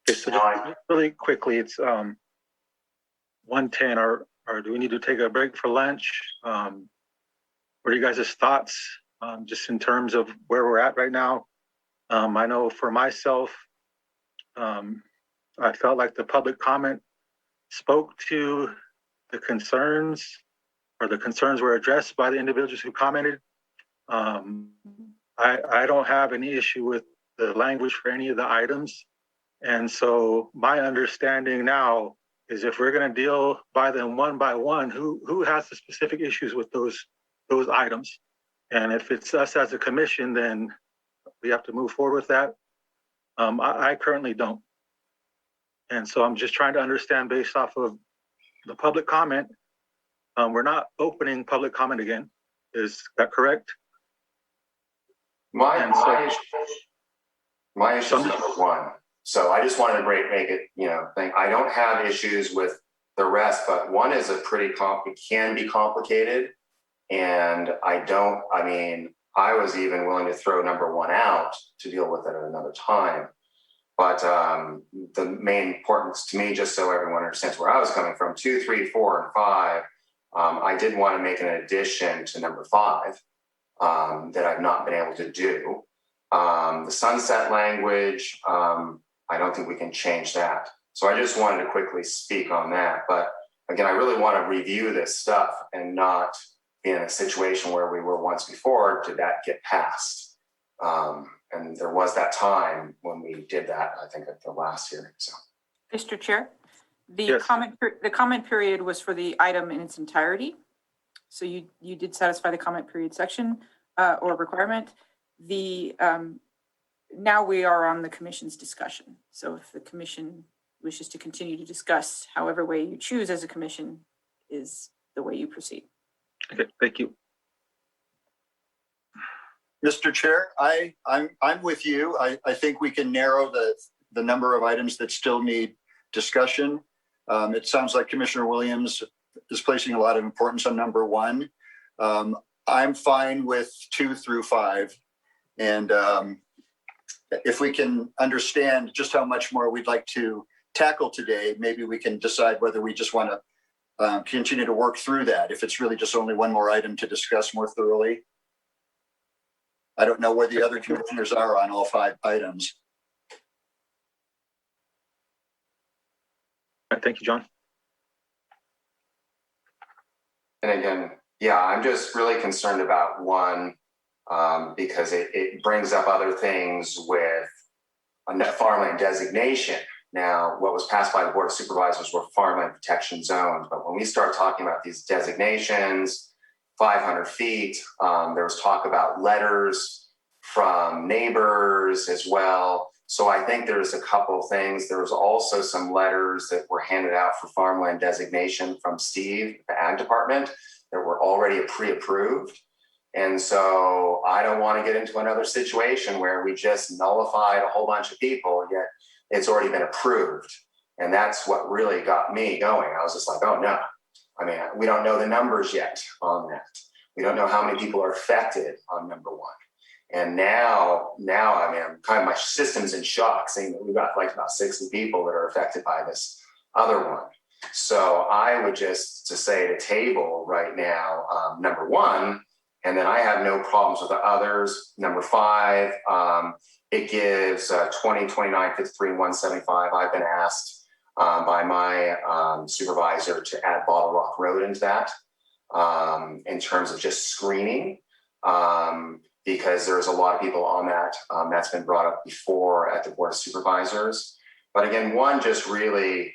Speaker 1: Okay, so just really quickly, it's 1:10. Or do we need to take a break for lunch? What are you guys' thoughts just in terms of where we're at right now? I know for myself, I felt like the public comment spoke to the concerns, or the concerns were addressed by the individuals who commented. I don't have any issue with the language for any of the items. And so my understanding now is if we're going to deal by them one by one, who has the specific issues with those items? And if it's us as a commission, then we have to move forward with that. I currently don't. And so I'm just trying to understand based off of the public comment. We're not opening public comment again. Is that correct?
Speaker 12: My issue is number 1. So I just wanted to make it, think I don't have issues with the rest, but 1 is it can be complicated. And I was even willing to throw number 1 out to deal with it at another time. But the main importance to me, just so everyone understands where I was coming from, 2, 3, 4, and 5, I did want to make an addition to number 5 that I've not been able to do. The sunset language, I don't think we can change that. So I just wanted to quickly speak on that. But again, I really want to review this stuff and not be in a situation where we were once before. Did that get passed? And there was that time when we did that, I think, at the last hearing. So,
Speaker 20: Mr. Chair, the
Speaker 1: Yes.
Speaker 20: comment period was for the item in its entirety. So you did satisfy the comment period section or requirement. Now we are on the commission's discussion. So if the commission wishes to continue to discuss, however way you choose as a commission is the way you proceed.
Speaker 1: Okay, thank you.
Speaker 3: Mr. Chair, I'm with you. I think we can narrow the number of items that still need discussion. It sounds like Commissioner Williams is placing a lot of importance on number 1. I'm fine with 2 through 5. And if we can understand just how much more we'd like to tackle today, maybe we can decide whether we just want to continue to work through that. If it's really just only one more item to discuss more thoroughly. I don't know where the other commissioners are on all 5 items.
Speaker 1: All right, thank you, John.
Speaker 12: and again, yeah, I'm just really concerned about 1 because it brings up other things with a net farmland designation. Now, what was passed by the Board of Supervisors were farmland protection zones, but when we start talking about these designations, 500 feet, there was talk about letters from neighbors as well. So I think there's a couple things. There was also some letters that were handed out for farmland designation from Steve, the Ag Department, that were already pre-approved. And so I don't want to get into another situation where we just nullified a whole bunch of people, yet it's already been approved. And that's what really got me going. I was just like, oh no. I mean, we don't know the numbers yet on that. We don't know how many people are affected on number 1. And now, I mean, I'm my system's in shock, saying that we've got like about 60 people that are affected by this other one. So I would just to say to table right now, number 1, and then I have no problems with the others. Number 5, it gives 20, 29, 53, and 175. I've been asked by my supervisor to add Bottle Rock Road into that in terms of just screening. Because there's a lot of people on that. That's been brought up before at the Board of Supervisors. But again, 1, just really,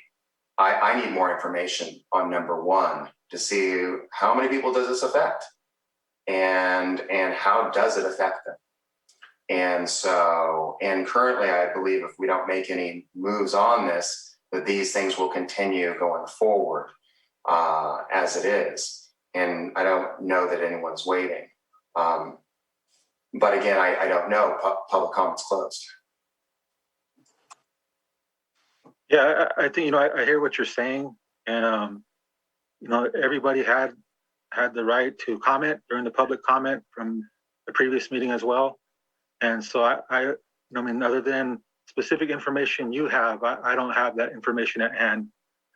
Speaker 12: I need more information on number 1 to see how many people does this affect and how does it affect them? And so, and currently I believe if we don't make any moves on this, that these things will continue going forward as it is. And I don't know that anyone's waiting. But again, I don't know. Public comment's closed.
Speaker 1: Yeah, I think, I hear what you're saying. And, everybody had the right to comment during the public comment from the previous meeting as well. And so I mean, other than specific information you have, I don't have that information at hand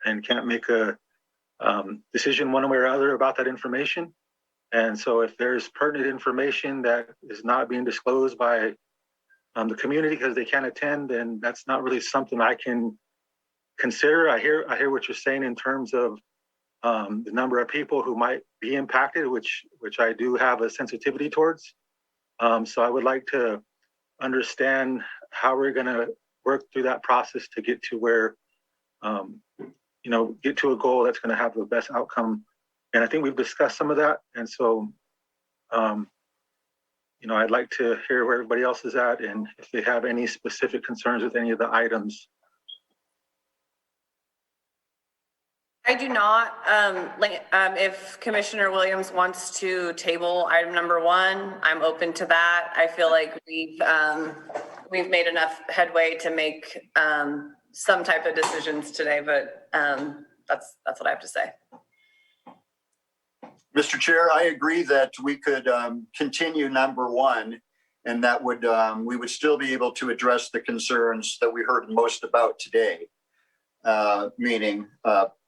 Speaker 1: and can't make a decision one way or other about that information. And so if there's pertinent information that is not being disclosed by the community because they can't attend, then that's not really something I can consider. I hear what you're saying in terms of the number of people who might be impacted, which I do have a sensitivity towards. So I would like to understand how we're going to work through that process to get to where, get to a goal that's going to have the best outcome. And I think we've discussed some of that. And so, I'd like to hear where everybody else is at and if they have any specific concerns with any of the items.
Speaker 9: I do not. If Commissioner Williams wants to table item number 1, I'm open to that. I feel like we've made enough headway to make some type of decisions today, but that's what I have to say.
Speaker 3: Mr. Chair, I agree that we could continue number 1 And that would, we would still be able to address the concerns that we heard most about today. Meaning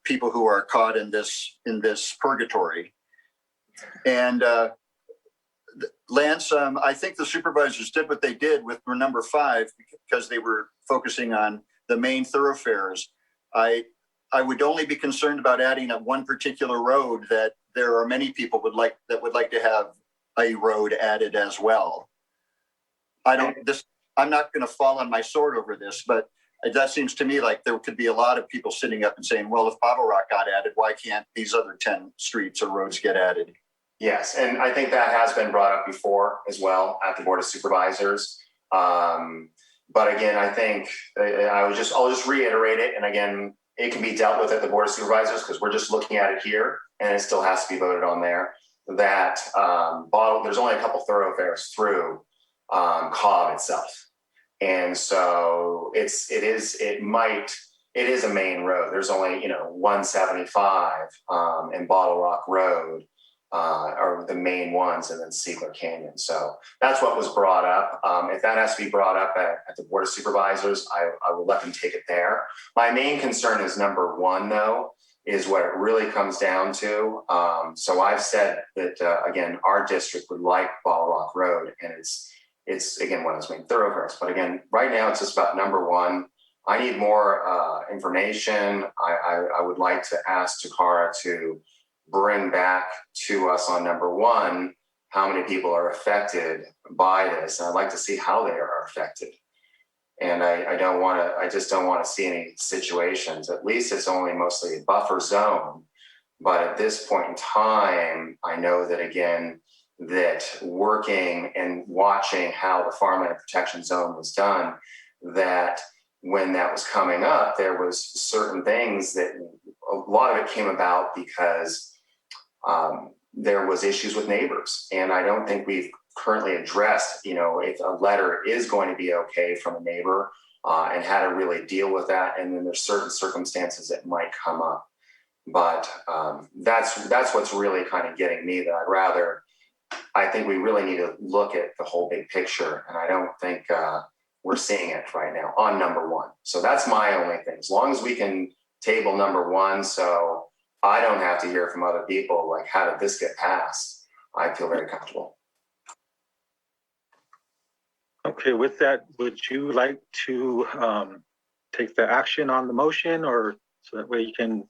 Speaker 3: people who are caught in this purgatory. And Lance, I think the supervisors did what they did with number 5 because they were focusing on the main thoroughfares. I would only be concerned about adding at one particular road that there are many people would like to have a road added as well. I'm not going to fall on my sword over this, but that seems to me like there could be a lot of people sitting up and saying, well, if Bottle Rock got added, why can't these other 10 streets or roads get added?
Speaker 12: Yes, and I think that has been brought up before as well at the Board of Supervisors. But again, I think I'll just reiterate it. And again, it can be dealt with at the Board of Supervisors because we're just looking at it here and it still has to be voted on there. That there's only a couple thoroughfares through Cobb itself. And so it is a main road. There's only, 175 and Bottle Rock Road are the main ones, and then Siegler Canyon. So that's what was brought up. If that has to be brought up at the Board of Supervisors, I will let them take it there. My main concern is number 1, though, is what it really comes down to. So I've said that, again, our district would like Bottle Rock Road, and it's again, one of those main thoroughfares. But again, right now it's just about number 1. I need more information. I would like to ask Takara to bring back to us on number 1, how many people are affected by this. And I'd like to see how they are affected. And I just don't want to see any situations. At least it's only mostly a buffer zone. But at this point in time, I know that again, that working and watching how the farmland protection zone was done, that when that was coming up, there was certain things that a lot of it came about because there was issues with neighbors. And I don't think we've currently addressed, if a letter is going to be okay from a neighbor and how to really deal with that. And then there's certain circumstances that might come up. But that's what's really kind of getting me, that I think we really need to look at the whole big picture. And I don't think we're seeing it right now on number 1. So that's my only thing. As long as we can table number 1, so I don't have to hear from other people, like, how did this get passed? I feel very comfortable.
Speaker 1: Okay, with that, would you like to take the action on the motion, or so that way you can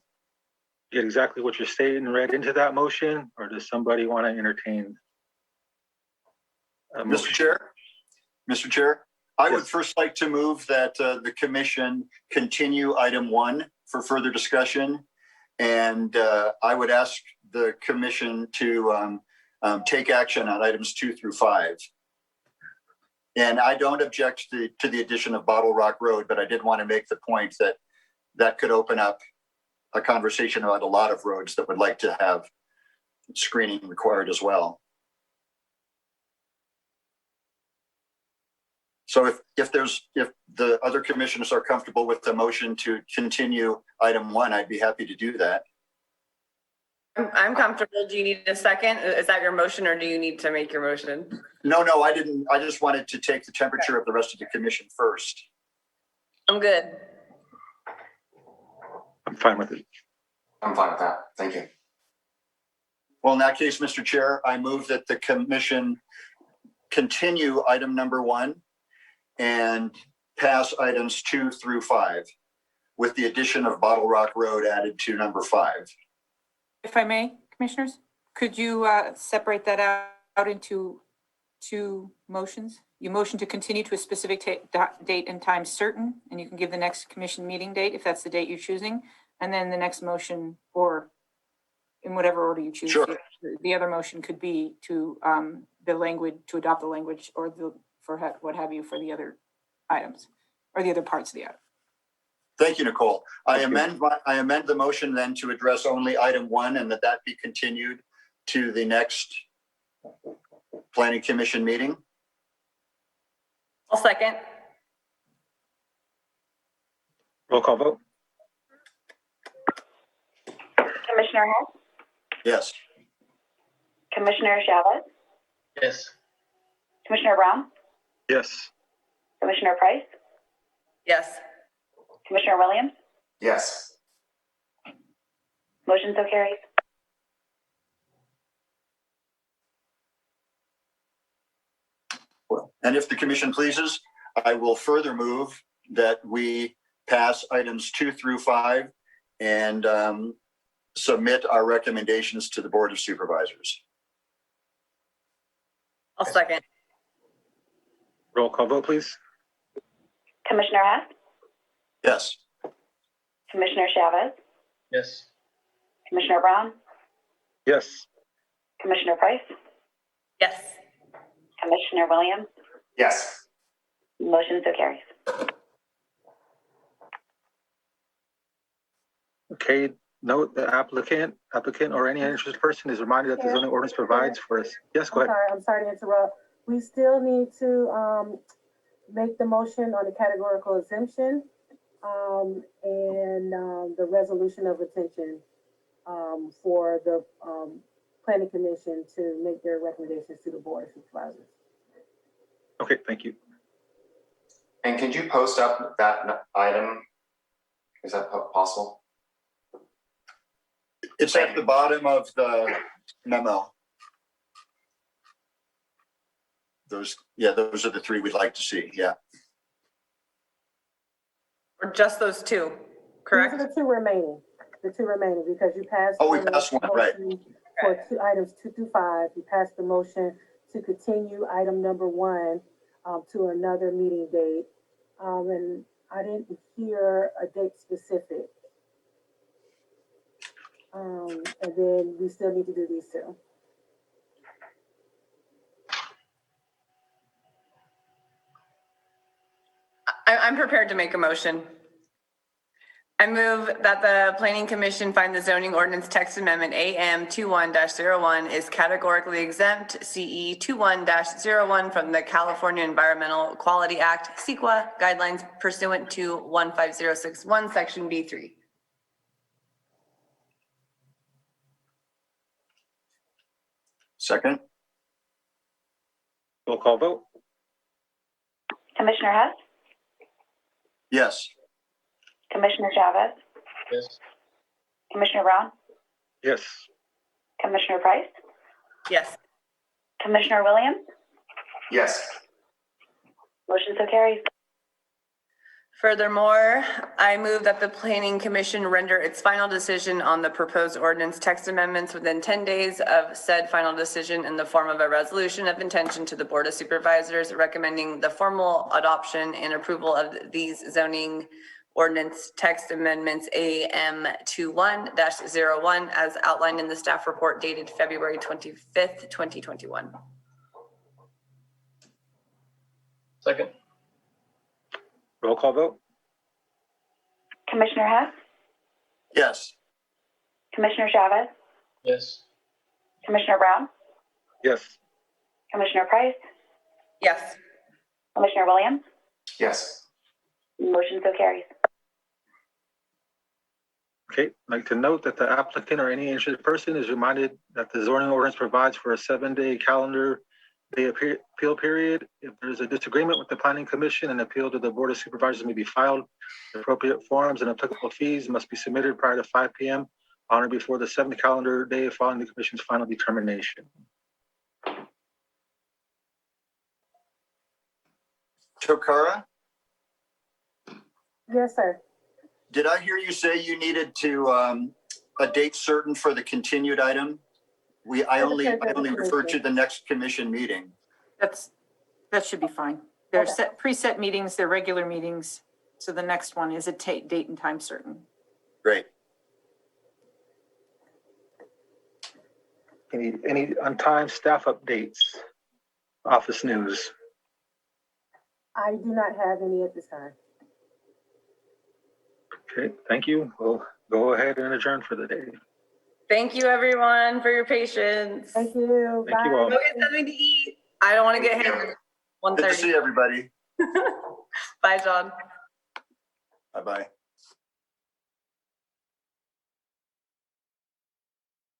Speaker 1: get exactly what you're stating read into that motion, or does somebody want to entertain?
Speaker 3: Mr. Chair, I would first like to move that the commission continue item 1 for further discussion. And I would ask the commission to take action on items 2 through 5. And I don't object to the addition of Bottle Rock Road, but I did want to make the point that could open up a conversation about a lot of roads that would like to have screening required as well. So if the other commissioners are comfortable with the motion to continue item 1, I'd be happy to do that.
Speaker 9: I'm comfortable. Do you need a second? Is that your motion, or do you need to make your motion?
Speaker 3: No, I didn't. I just wanted to take the temperature of the rest of the commission first.
Speaker 9: I'm good.
Speaker 1: I'm fine with it.
Speaker 12: I'm fine with that. Thank you.
Speaker 3: Well, in that case, Mr. Chair, I move that the commission continue item number 1 and pass items 2 through 5 with the addition of Bottle Rock Road added to number 5.
Speaker 20: If I may, commissioners, could you separate that out into 2 motions? You motion to continue to a specific date and time certain, and you can give the next commission meeting date if that's the date you're choosing, and then the next motion, or in whatever order you choose.
Speaker 3: Sure.
Speaker 20: The other motion could be to to adopt the language, or what have you for the other items or the other parts of the item.
Speaker 3: Thank you, Nicole. I amend the motion then to address only item 1, and that be continued to the next planning commission meeting.
Speaker 9: I'll second.
Speaker 1: Roll call vote.
Speaker 10: Commissioner Hess,
Speaker 3: Yes.
Speaker 10: Commissioner Chavez,
Speaker 11: Yes.
Speaker 10: Commissioner Brown,
Speaker 1: Yes.
Speaker 10: Commissioner Price,
Speaker 9: Yes.
Speaker 10: Commissioner Williams,
Speaker 12: Yes.
Speaker 10: motion so carries.
Speaker 3: And if the commission pleases, I will further move that we pass items 2 through 5 and submit our recommendations to the Board of Supervisors.
Speaker 9: I'll second.
Speaker 1: Roll call vote, please.
Speaker 10: Commissioner Hess,
Speaker 3: Yes.
Speaker 10: Commissioner Chavez,
Speaker 11: Yes.
Speaker 10: Commissioner Brown,
Speaker 1: Yes.
Speaker 10: Commissioner Price,
Speaker 9: Yes.
Speaker 10: Commissioner Williams,
Speaker 12: Yes.
Speaker 10: motion so carries.
Speaker 1: Okay, note the applicant or any interested person is reminded that the zoning ordinance provides for us. Yes, go ahead.
Speaker 5: I'm sorry to interrupt. We still need to, make the motion on the categorical exemption, and the resolution of retention, for the, planning commission to make their recommendations to the Board of Supervisors.
Speaker 1: Okay, thank you.
Speaker 12: And could you post up that item? Is that possible?
Speaker 3: It's at the bottom of the memo. Those are the 3 we'd like to see. Yeah.
Speaker 9: Or just those two, correct?
Speaker 5: These are the two remaining, because you passed.
Speaker 3: Oh, we
Speaker 5: the
Speaker 3: passed one, right.
Speaker 5: motion For items 2 through 5, you passed the motion to continue item number 1, to another meeting date. And I didn't hear a date specific. And then we still need to do these 2.
Speaker 9: I'm prepared to make a motion. I move that the planning commission find the zoning ordinance text amendment AM 21-01 is categorically exempt CE 21-01 from the California Environmental Quality Act, CEQA guidelines pursuant to 15061, section B3.
Speaker 3: Second.
Speaker 1: Roll call vote.
Speaker 10: Commissioner Hess,
Speaker 3: Yes.
Speaker 10: Commissioner Chavez,
Speaker 11: Yes.
Speaker 10: Commissioner Brown,
Speaker 1: Yes.
Speaker 10: Commissioner Price,
Speaker 9: Yes.
Speaker 10: Commissioner Williams,
Speaker 12: Yes.
Speaker 10: motion so carries.
Speaker 9: Furthermore, I move that the planning commission render its final decision on the proposed ordinance text amendments within 10 days of said final decision in the form of a resolution of intention to the Board of Supervisors, recommending the formal adoption and approval of these zoning ordinance text amendments AM 21-01 as outlined in the staff report dated February 25th, 2021.
Speaker 11: Second.
Speaker 1: Roll call vote.
Speaker 10: Commissioner Hess,
Speaker 3: Yes.
Speaker 10: Commissioner Chavez,
Speaker 11: Yes.
Speaker 10: Commissioner Brown,
Speaker 1: Yes.
Speaker 10: Commissioner Price,
Speaker 9: Yes.
Speaker 10: Commissioner Williams,
Speaker 12: Yes.
Speaker 10: motion so carries.
Speaker 1: Okay, I'd like to note that the applicant or any interested person is reminded that the zoning ordinance provides for a 7-day calendar day appeal period. If there's a disagreement with the planning commission, an appeal to the Board of Supervisors may be filed. The appropriate forms and applicable fees must be submitted prior to 5 p.m. on or before the 7th calendar day following the commission's final determination.
Speaker 3: Tokara,
Speaker 5: Yes, sir.
Speaker 3: did I hear you say you needed to, a date certain for the continued item? I only refer to the next commission meeting.
Speaker 20: That should be fine. They're
Speaker 5: Okay.
Speaker 20: preset meetings, they're regular meetings. So the next one is a date and time certain.
Speaker 3: Great.
Speaker 1: Any on-time staff updates? Office news?
Speaker 5: I do not have any at this time.
Speaker 1: Okay, thank you. We'll go ahead and adjourn for the day.
Speaker 9: Thank you, everyone, for your patience.
Speaker 5: Thank you.
Speaker 1: Thank you all.
Speaker 9: Go get something to eat. I don't want to get hangry.
Speaker 3: Good to see
Speaker 9: 1:30.
Speaker 3: everybody.
Speaker 9: Bye, John.
Speaker 3: Bye-bye.